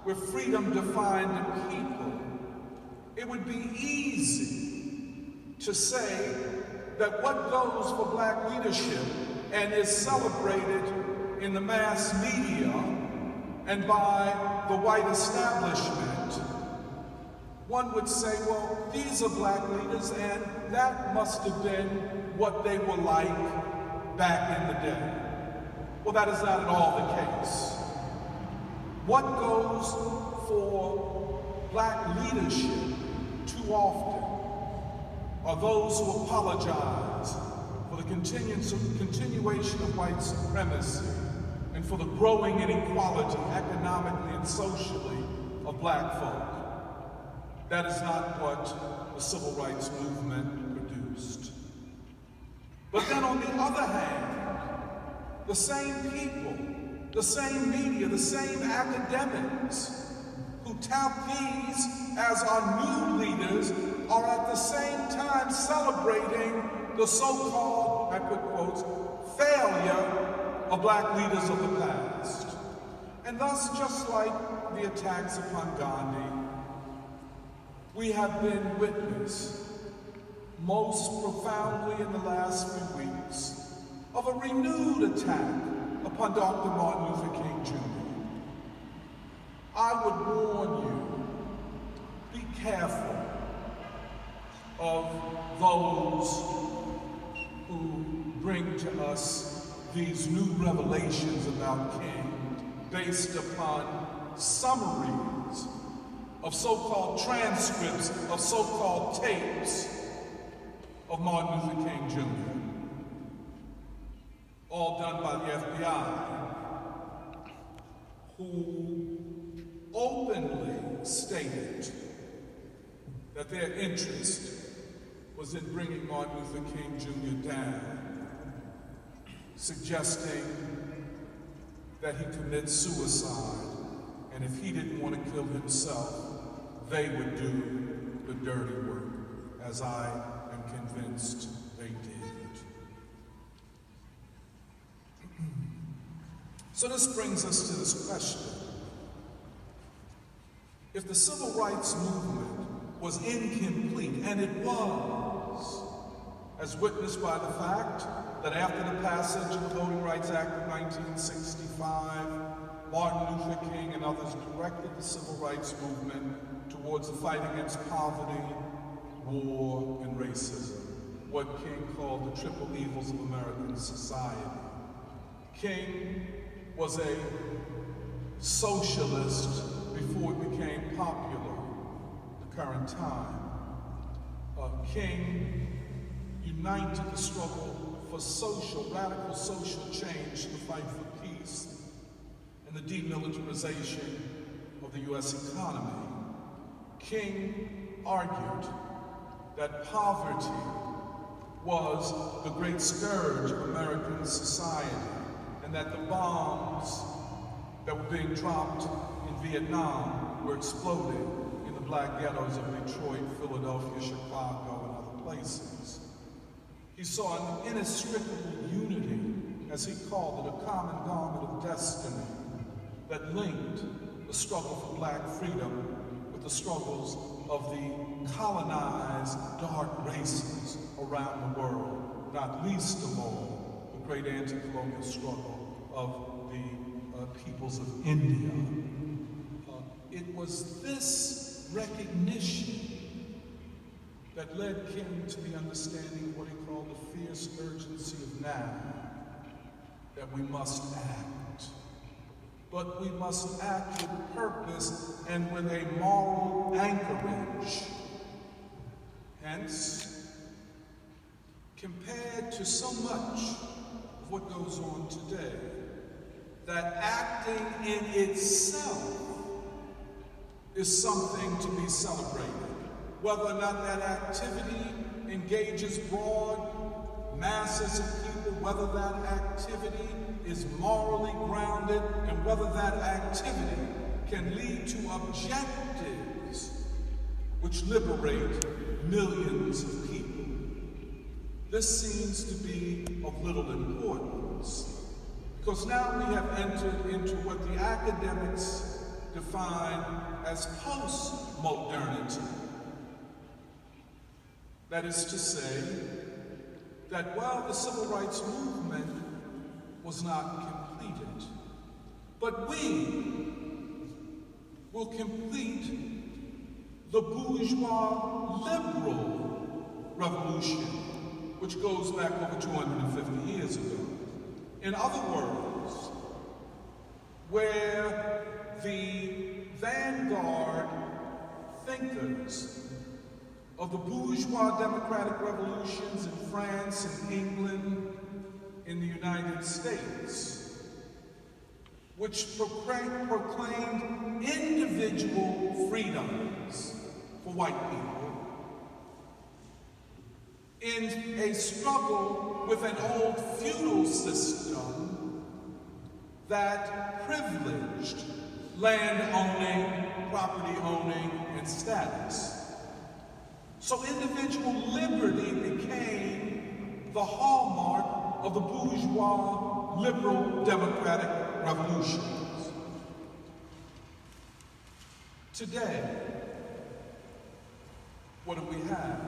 where freedom defined the people, it would be easy to say that what goes for Black leadership and is celebrated in the mass media and by the white establishment, one would say, well, these are Black leaders and that must have been what they were like back in the day. Well, that is not at all the case. What goes for Black leadership too often are those who apologize for the continuation of white supremacy and for the growing inequality economically and socially of Black folk. That is not what the civil rights movement produced. But then on the other hand, the same people, the same media, the same academics who tout these as our new leaders are at the same time celebrating the so-called, I put quotes, failure of Black leaders of the past. And thus, just like the attacks upon Gandhi, we have been witness, most profoundly in the last few weeks, of a renewed attack upon Dr. Martin Luther King Jr. I would warn you, be careful of those who bring to us these new revelations about King based upon summaries of so-called transcripts of so-called tapes of Martin Luther King Jr., all done by the FBI, who openly stated that their interest was in bringing Martin Luther King Jr. down, suggesting that he commit suicide, and if he didn't want to kill himself, they would do the dirty work, as I am convinced they did. So this brings us to this question. If the civil rights movement was incomplete, and it was, as witnessed by the fact that after the passage of the Voting Rights Act of 1965, Martin Luther King and others directed the civil rights movement towards the fight against poverty, war, and racism, what King called the triple evils of American society. King was a socialist before it became popular, the current time. King united the struggle for radical social change, the fight for peace, and the demilitarization of the U.S. economy. King argued that poverty was the great scourge of American society, and that the bombs that were being dropped in Vietnam were exploding in the black ghettos of Detroit, Philadelphia, Chicago, and other places. He saw an inextricable unity, as he called it, a common garment of destiny that linked the struggle for black freedom with the struggles of the colonized dark races around the world, not least of all the great anti-colonial struggle of the peoples of India. It was this recognition that led King to the understanding of what he called the fierce urgency of now, that we must act. But we must act with purpose and with a moral anchorage. Hence, compared to so much of what goes on today, that acting in itself is something to be celebrated. Whether or not that activity engages broad masses of people, whether that activity is morally grounded, and whether that activity can lead to objectives which liberate millions of people. This seems to be of little importance, because now we have entered into what the academics define as post-modernity. That is to say, that while the civil rights movement was not completed, but we will complete the bourgeois liberal revolution, which goes back over 250 years ago. In other words, where the vanguard thinkers of the bourgeois democratic revolutions in France and England, in the United States, which proclaimed individual freedoms for white people in a struggle with an old feudal system that privileged land owning, property owning, and status. So individual liberty became the hallmark of the bourgeois liberal democratic revolutions. Today, what do we have?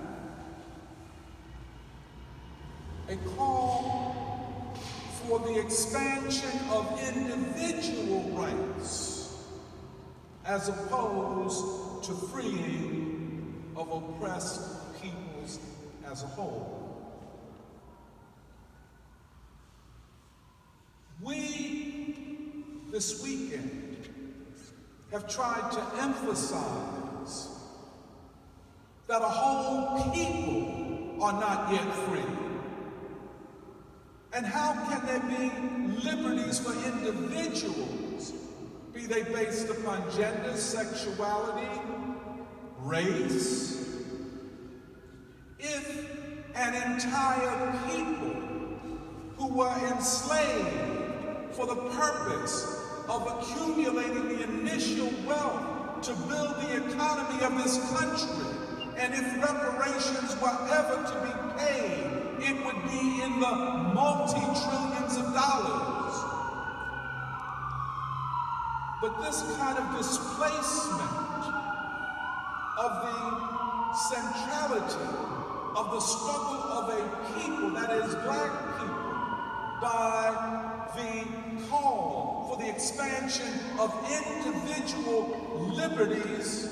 A call for the expansion of individual rights as opposed to freeing of oppressed peoples as a whole. We, this weekend, have tried to emphasize that a whole people are not yet free. And how can there be liberties for individuals, be they based upon gender, sexuality, race, if an entire people who were enslaved for the purpose of accumulating the initial wealth to build the economy of this country, and if reparations were ever to be paid, it would be in the multi-trillions of dollars. But this kind of displacement of the centrality of the struggle of a people, that is black people, by the call for the expansion of individual liberties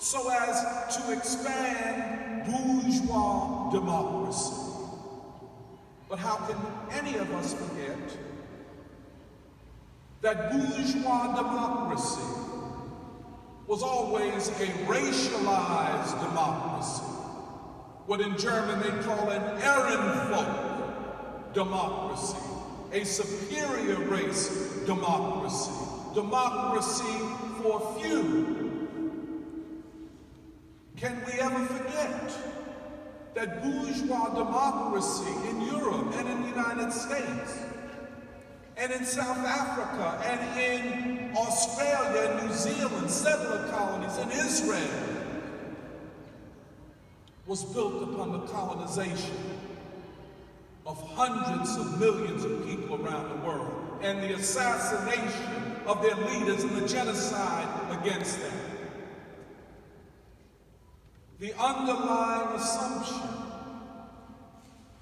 so as to expand bourgeois democracy. But how can any of us forget that bourgeois democracy was always a racialized democracy, what in German they call an Ehrenvolk democracy, a superior race democracy, democracy for few. Can we ever forget that bourgeois democracy in Europe and in the United States and in South Africa and in Australia and New Zealand, settler colonies, in Israel, was built upon the colonization of hundreds of millions of people around the world and the assassination of their leaders and the genocide against them. The underlying assumption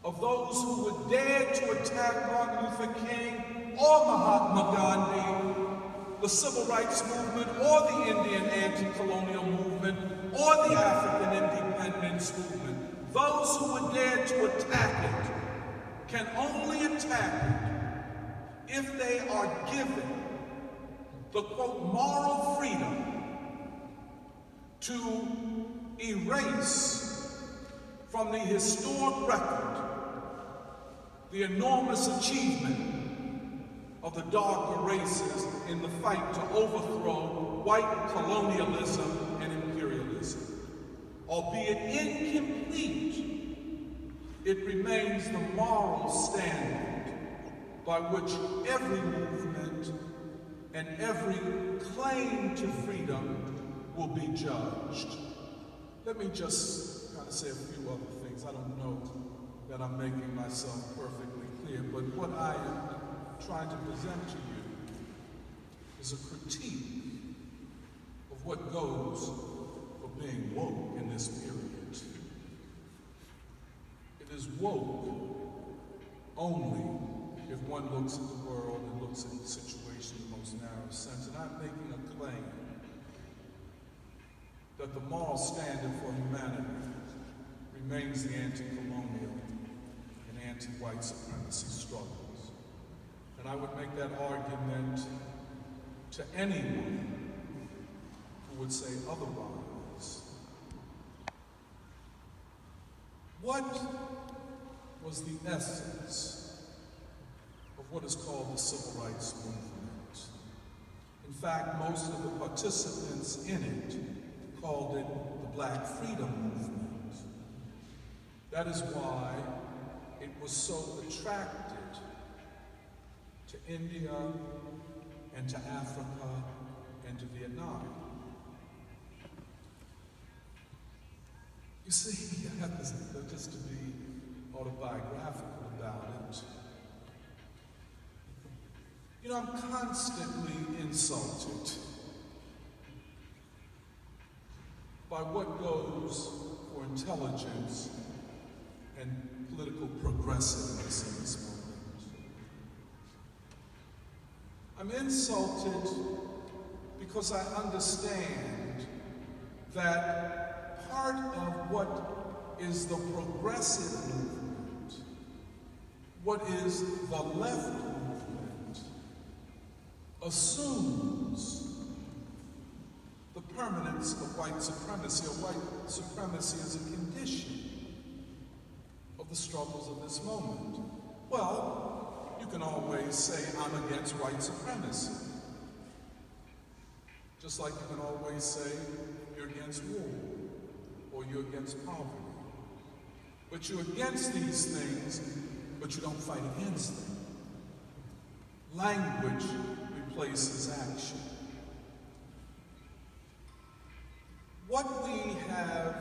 of those who would dare to attack Martin Luther King or Mahatma Gandhi, the civil rights movement or the Indian anti-colonial movement or the African independence movement, those who would dare to attack it can only attack it if they are given the, quote, moral freedom to erase from the historic record the enormous achievement of the darker races in the fight to overthrow white colonialism and imperialism. Albeit incomplete, it remains the moral standard by which every movement and every claim to freedom will be judged. Let me just kind of say a few other things. I don't know that I'm making myself perfectly clear, but what I am trying to present to you is a critique of what goes for being woke in this period. It is woke only if one looks at the world and looks at the situation in the most narrow sense. And I'm making a claim that the moral standard for humanity remains the anti-colonial and anti-white supremacy struggles. And I would make that argument to anyone who would say otherwise. What was the essence of what is called the civil rights movement? In fact, most of the participants in it called it the Black Freedom Movement. That is why it was so attracted to India and to Africa and to Vietnam. You see, I have this, just to be autobiographical about it. You know, I'm constantly insulted by what goes for intelligence and political progressiveness in this moment. I'm insulted because I understand that part of what is the progressive movement, what is the left movement, assumes the permanence of white supremacy, or white supremacy as a condition of the struggles of this moment. Well, you can always say, I'm against white supremacy. Just like you can always say, you're against war, or you're against poverty. But you're against these things, but you don't fight against them. Language replaces action. What we have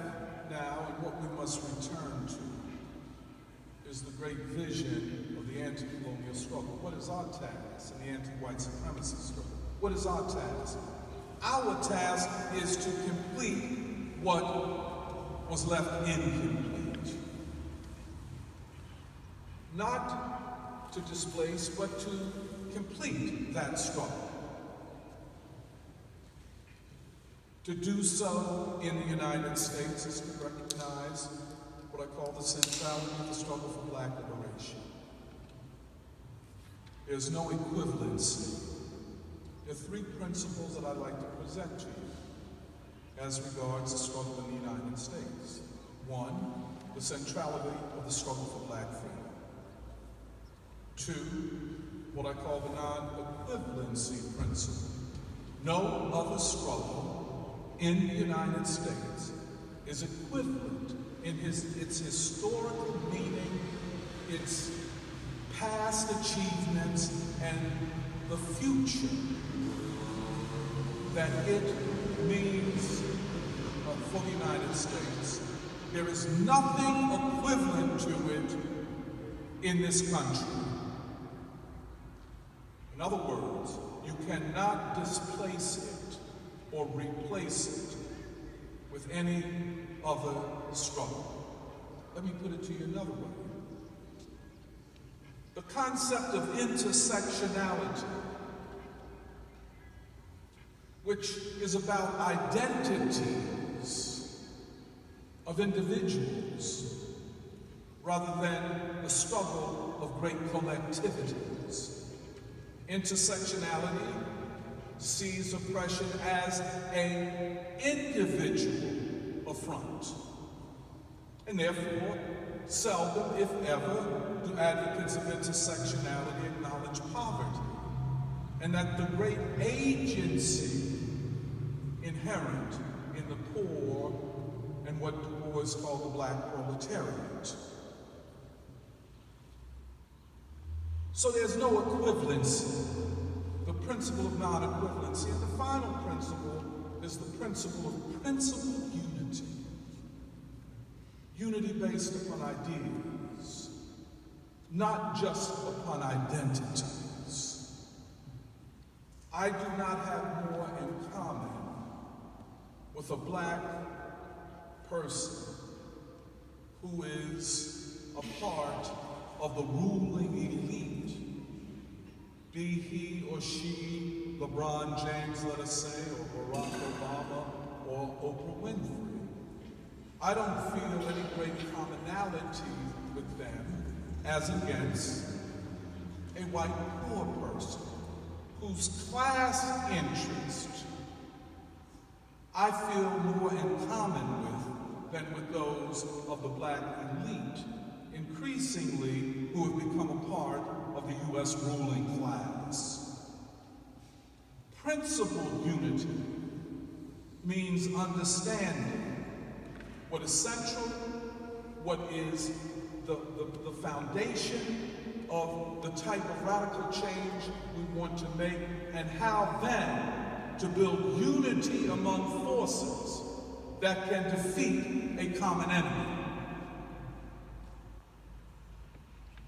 now and what we must return to is the great vision of the anti-colonial struggle. What is our task in the anti-white supremacy struggle? What is our task? Our task is to complete what was left incomplete. Not to displace, but to complete that struggle. To do so in the United States is to recognize what I call the centrality of the struggle for Black liberation. There's no equivalency. There are three principles that I'd like to present to you as regards the struggle in the United States. One, the centrality of the struggle for Black freedom. Two, what I call the non-equivalency principle. No other struggle in the United States is equivalent in its historical meaning, its past achievements, and the future that it means for the United States. There is nothing equivalent to it in this country. In other words, you cannot displace it or replace it with any other struggle. Let me put it to you another way. The concept of intersectionality, which is about identities of individuals rather than the struggle of great collectivities. Intersectionality sees oppression as an individual affront. And therefore, seldom, if ever, do advocates of intersectionality acknowledge poverty, and that the great agency inherent in the poor and what Du Bois called the Black proletariat. So there's no equivalency, the principle of non-equivalency. And the final principle is the principle of principled unity. Unity based upon ideas, not just upon identities. I do not have more in common with a Black person who is a part of the ruling elite, be he or she LeBron James, let us say, or Barack Obama, or Oprah Winfrey. I don't feel any great commonality with them as against a white poor person whose class interest I feel more in common with than with those of the Black elite, increasingly who have become a part of the U.S. ruling class. Principled unity means understanding what is central, what is the foundation of the type of radical change we want to make, and how then to build unity among forces that can defeat a common enemy.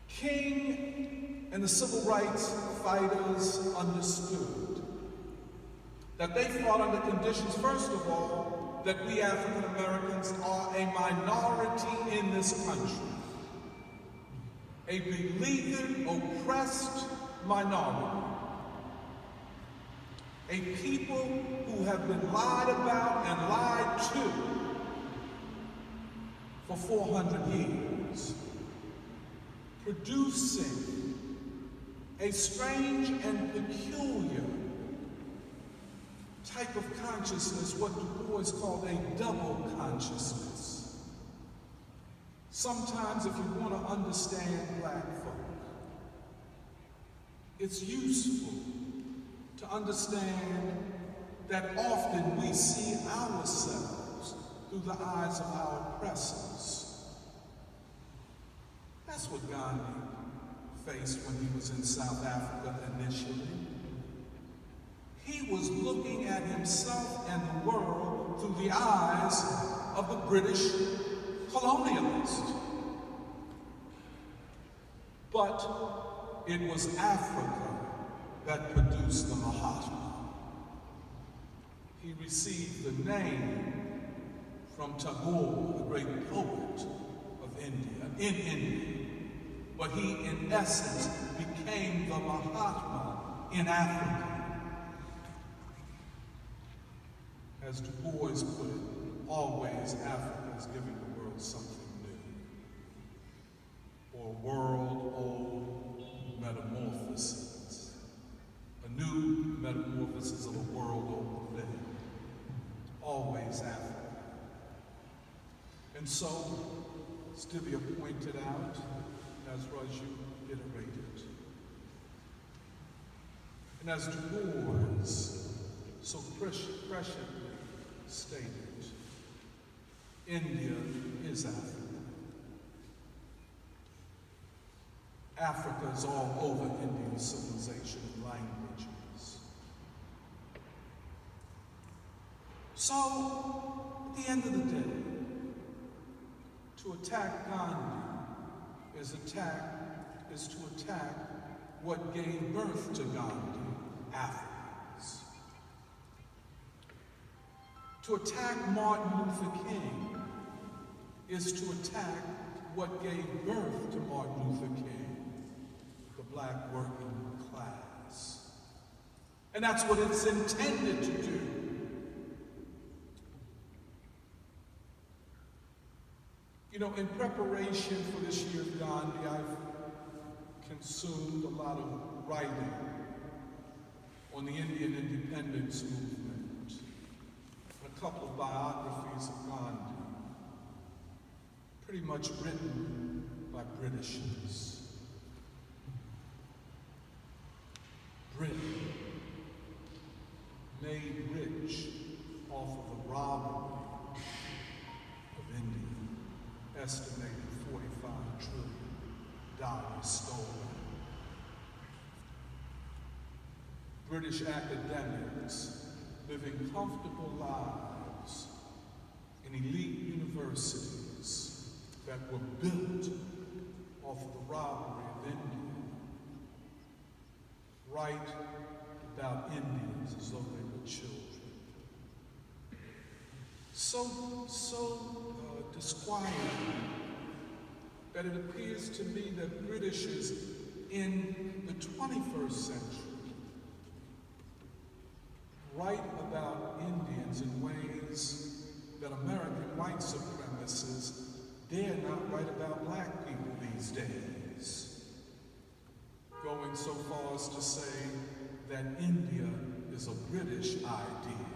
King and the civil rights fighters understood that they fought under conditions, first of all, that we African Americans are a minority in this country, a beleaguered, oppressed minority, a people who have been lied about and lied to for 400 years, producing a strange and peculiar type of consciousness, what Du Bois called a double consciousness. Sometimes, if you want to understand Black folk, it's useful to understand that often we see ourselves through the eyes of our oppressors. That's what Gandhi faced when he was in South Africa initially. He was looking at himself and the world through the eyes of the British colonialist. But it was Africa that produced the Mahatma. He received the name from Tagore, the great poet of India, in India. But he, in essence, became the Mahatma in Africa. As Du Bois put it, always Africa is giving the world something new, or world-old metamorphoses, a new metamorphosis of a world-old thing, always Africa. And so, Stevia pointed out, as Raju iterated, and as Du Bois so presciently stated, India is Africa. Africa is all over Indian civilization and languages. So, at the end of the day, to attack Gandhi is to attack what gave birth to Gandhi, Africans. To attack Martin Luther King is to attack what gave birth to Martin Luther King, the black working class. And that's what it's intended to do. You know, in preparation for this year's Gandhi, I've consumed a lot of writing on the Indian independence movement, and a couple of biographies of Gandhi, pretty much written by Britishers. Britain made rich off of the robbery of India. Estimated $45 trillion stolen. British academics living comfortable lives in elite universities that were built off of the robbery of India, write about Indians as though they were children. So disquieting that it appears to me that Britishers in the 21st century write about Indians in ways that American white supremacists dare not write about black people these days, going so far as to say that India is a British idea,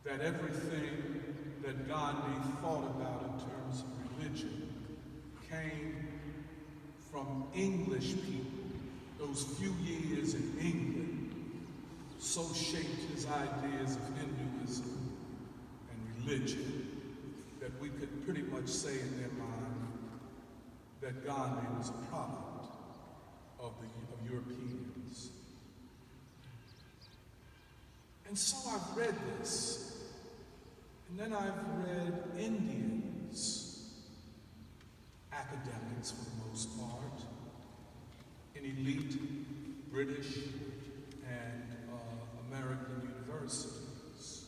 that everything that Gandhi thought about in terms of religion came from English people. Those few years in England so shaped his ideas of Hinduism and religion that we could pretty much say in their mind that Gandhi was a product of Europeans. And so I've read this. And then I've read Indians, academics for the most part, in elite British and American universities,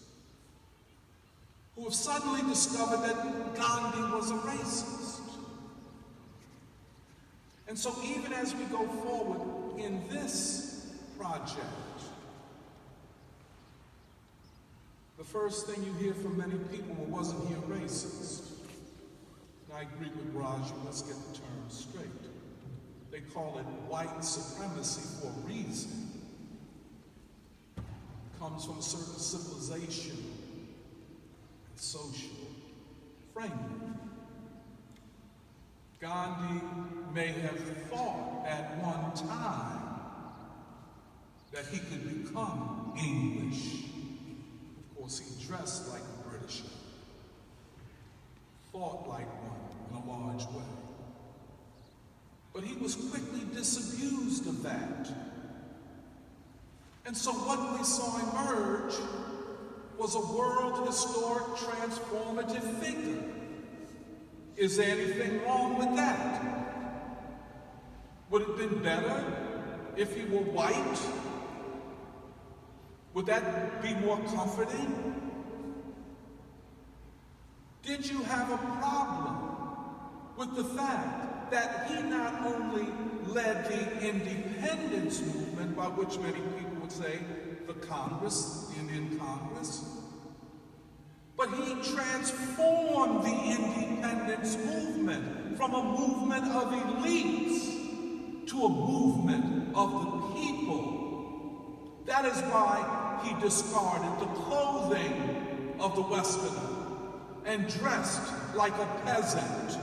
who have suddenly discovered that Gandhi was a racist. And so even as we go forward in this project, the first thing you hear from many people, well, wasn't he a racist? And I agree with Raju, let's get the term straight. They call it white supremacy for a reason. It comes from a certain civilization and social framework. Gandhi may have thought at one time that he could become English. He dressed like a Britisher, thought like one in a large way. But he was quickly disabused of that. And so what we saw emerge was a world historic transformative figure. Is there anything wrong with that? Would it have been better if he were white, Would that be more comforting? Did you have a problem with the fact that he not only led the independence movement, by which many people would say the Congress, the Indian Congress, but he transformed the independence movement from a movement of elites to a movement of the people. That is why he discarded the clothing of the Westerner and dressed like a peasant.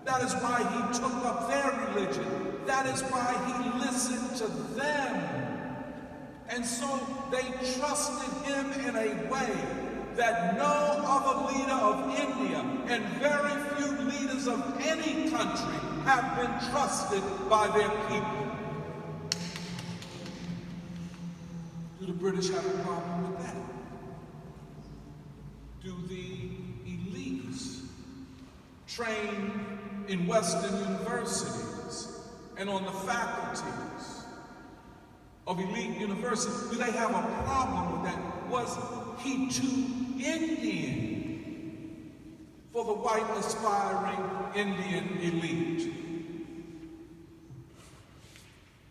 That is why he took up their religion. That is why he listened to them. And so they trusted him in a way that no other leader of India and very few leaders of any country have been trusted by their people. Do the British have a problem with that? Do the elites trained in Western universities and on the faculties of elite universities, do they have a problem with that? Was he too Indian for the white aspiring Indian elite?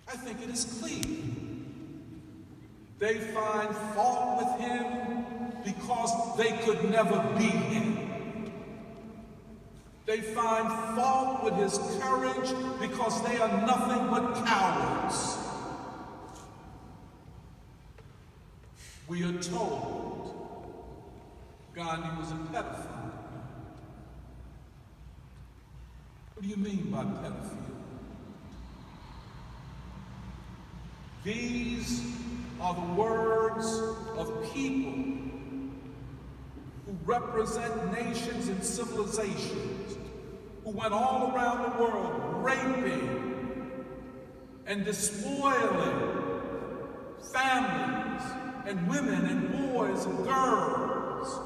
I think it is clear. They find fault with him because they could never be him. They find fault with his courage because they are nothing but cowards. We are told Gandhi was a pedophile. What do you mean by pedophile? These are the words of people who represent nations and civilizations, who went all around the world raping and despoiling families and women and boys and girls.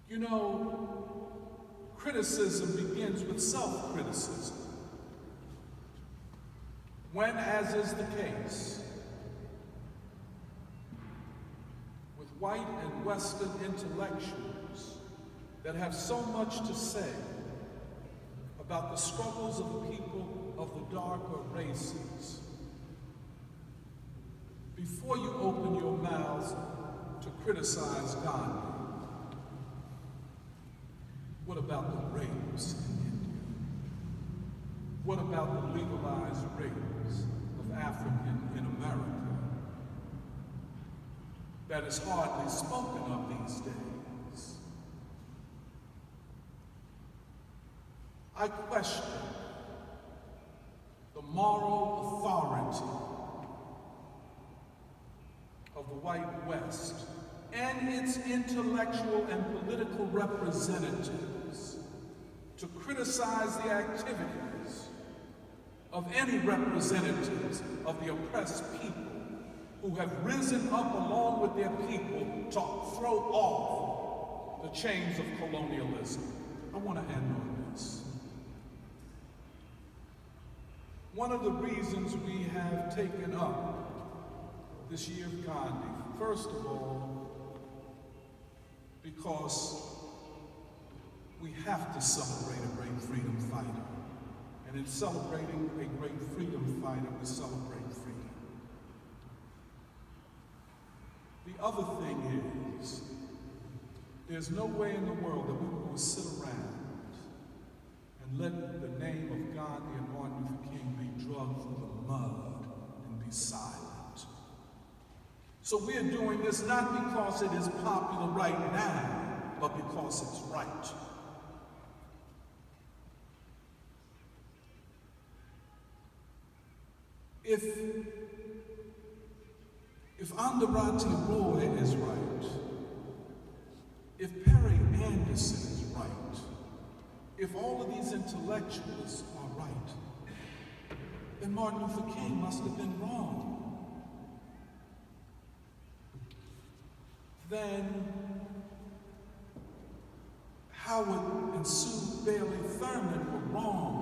You know, criticism begins with self-criticism. When, as is the case, with white and Western intellectuals that have so much to say about the struggles of the people of the darker races, before you open your mouths to criticize Gandhi, what about the rapes in India? What about the legalized rapes of African in America that is hardly spoken of these days? I question the moral authority of the white West and its intellectual and political representatives to criticize the activities of any representatives of the oppressed people who have risen up along with their people to throw off the chains of colonialism. I want to end on this. One of the reasons we have taken up this year of Gandhi, first of all, because we have to celebrate a great freedom fighter. And in celebrating a great freedom fighter, we celebrate freedom. The other thing is, there's no way in the world that we will sit around and let the name of Gandhi and Martin Luther King be drugged through the mud and be silent. So we're doing this not because it is popular right now, but because it's right. If Andarati Roy is right, if Perry Anderson is right, if all of these intellectuals are right, then Martin Luther King must have been wrong. Then Howard and Sue Bailey Thurman were wrong.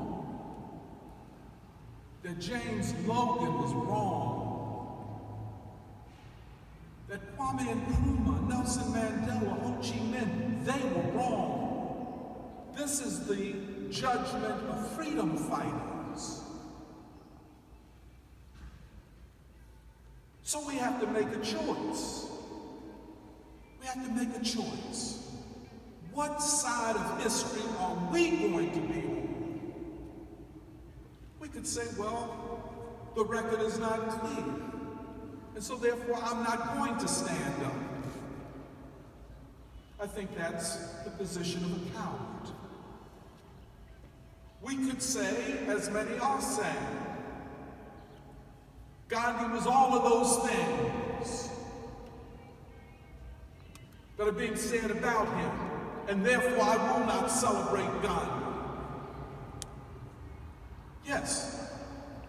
that James Logan was wrong, that Kwame Nkrumah, Nelson Mandela, Ho Chi Minh, they were wrong. This is the judgment of freedom fighters. So we have to make a choice. We have to make a choice. What side of history are we going to be on? We could say, well, the record is not clear, and so therefore I'm not going to stand up. I think that's the position of a coward. We could say, as many are saying, Gandhi was all of those things that are being said about him, and therefore I will not celebrate Gandhi. Yes,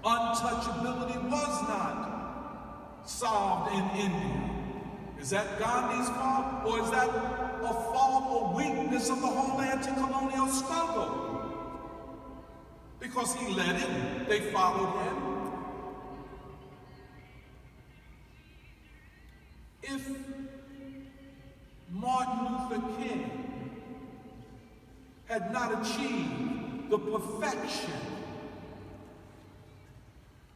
untouchability was not solved in India. Is that Gandhi's fault, or is that a fault or weakness of the whole anti-colonial struggle? Because he led it, they followed him. If Martin Luther King had not achieved the perfection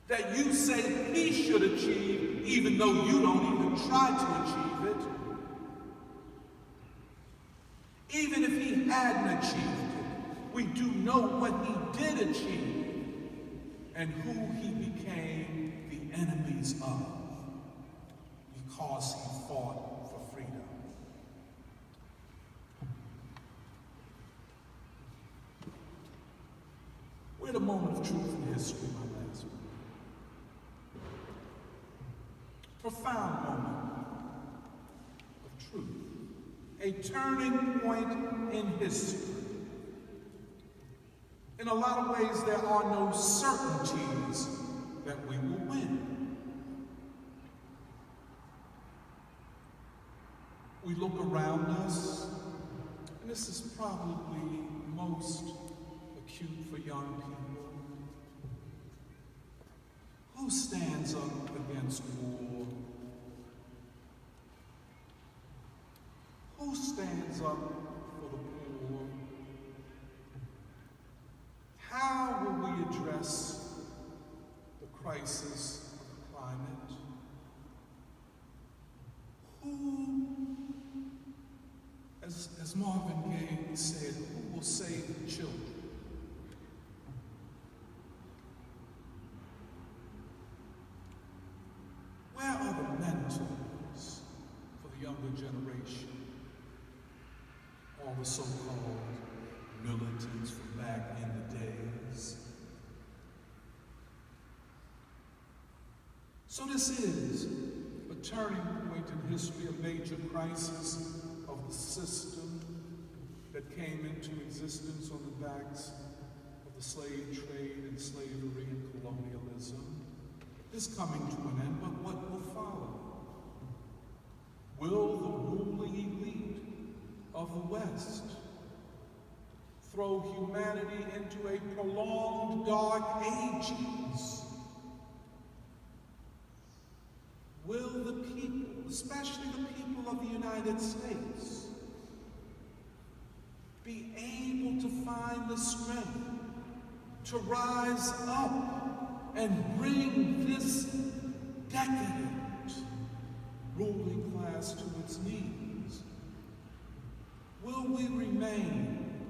that you say he should achieve, even though you don't even try to achieve it, even if he hadn't achieved it, we do know what he did achieve and who he became the enemies of, because he fought for freedom. We're at a moment of truth in history, my last one. Profound moment of truth. A turning point in history. In a lot of ways, there are no certainties that we will win. We look around us, and this is probably most acute for young people. Who stands up against war? Who stands up for the poor? How will we address the crisis of the climate? Who, as Marvin Gaye said, who will save the children? Where are the mentors for the younger generation? All the so-called militants from back in the days. So this is a turning point in history, a major crisis of the system that came into existence on the backs of the slave trade and slavery and colonialism. Is coming to an end, but what will follow? Will the ruling elite of the West throw humanity into a prolonged dark ages? Will the people, especially the people of the United States, be able to find the strength to rise up and bring this decadent ruling class to its knees? Will we remain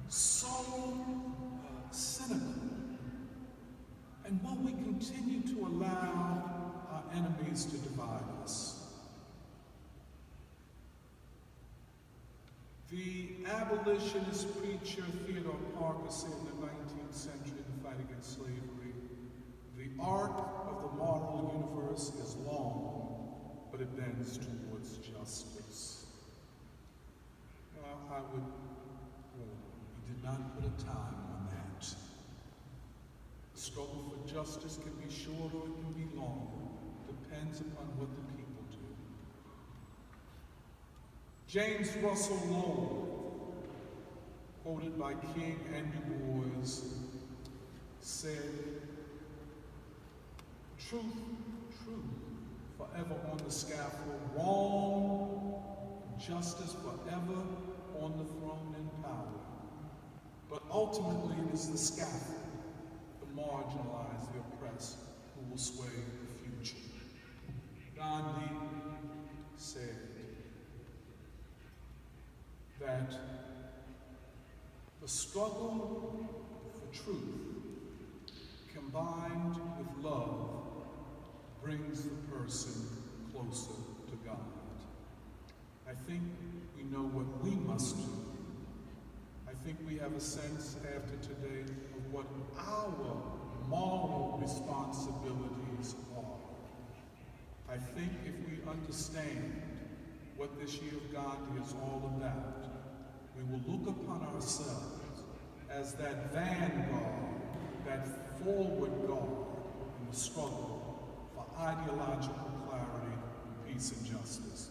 so cynical? And will we continue to allow our enemies to divide us? The abolitionist preacher Theodore Parker said in the 19th century in the fight against slavery, "The arc of the moral universe is long, but it bends towards justice." Well, I would warn, he did not put a time on that. The struggle for justice can be short or it can be longer. Depends upon what the people do. James Russell Lowell, quoted by King and Du Bois, said, truth, truth, forever on the scaffold, wrong, justice forever on the throne in power. But ultimately it is the scaffold, the marginalized, the oppressed, who will sway the future. Gandhi said that the struggle for truth combined with love brings the person closer to God. I think we know what we must do. I think we have a sense after today of what our moral responsibilities are. I think if we understand what this year of Gandhi is all about, we will look upon ourselves as that vanguard, that forward guard in the struggle for ideological clarity, peace, and justice.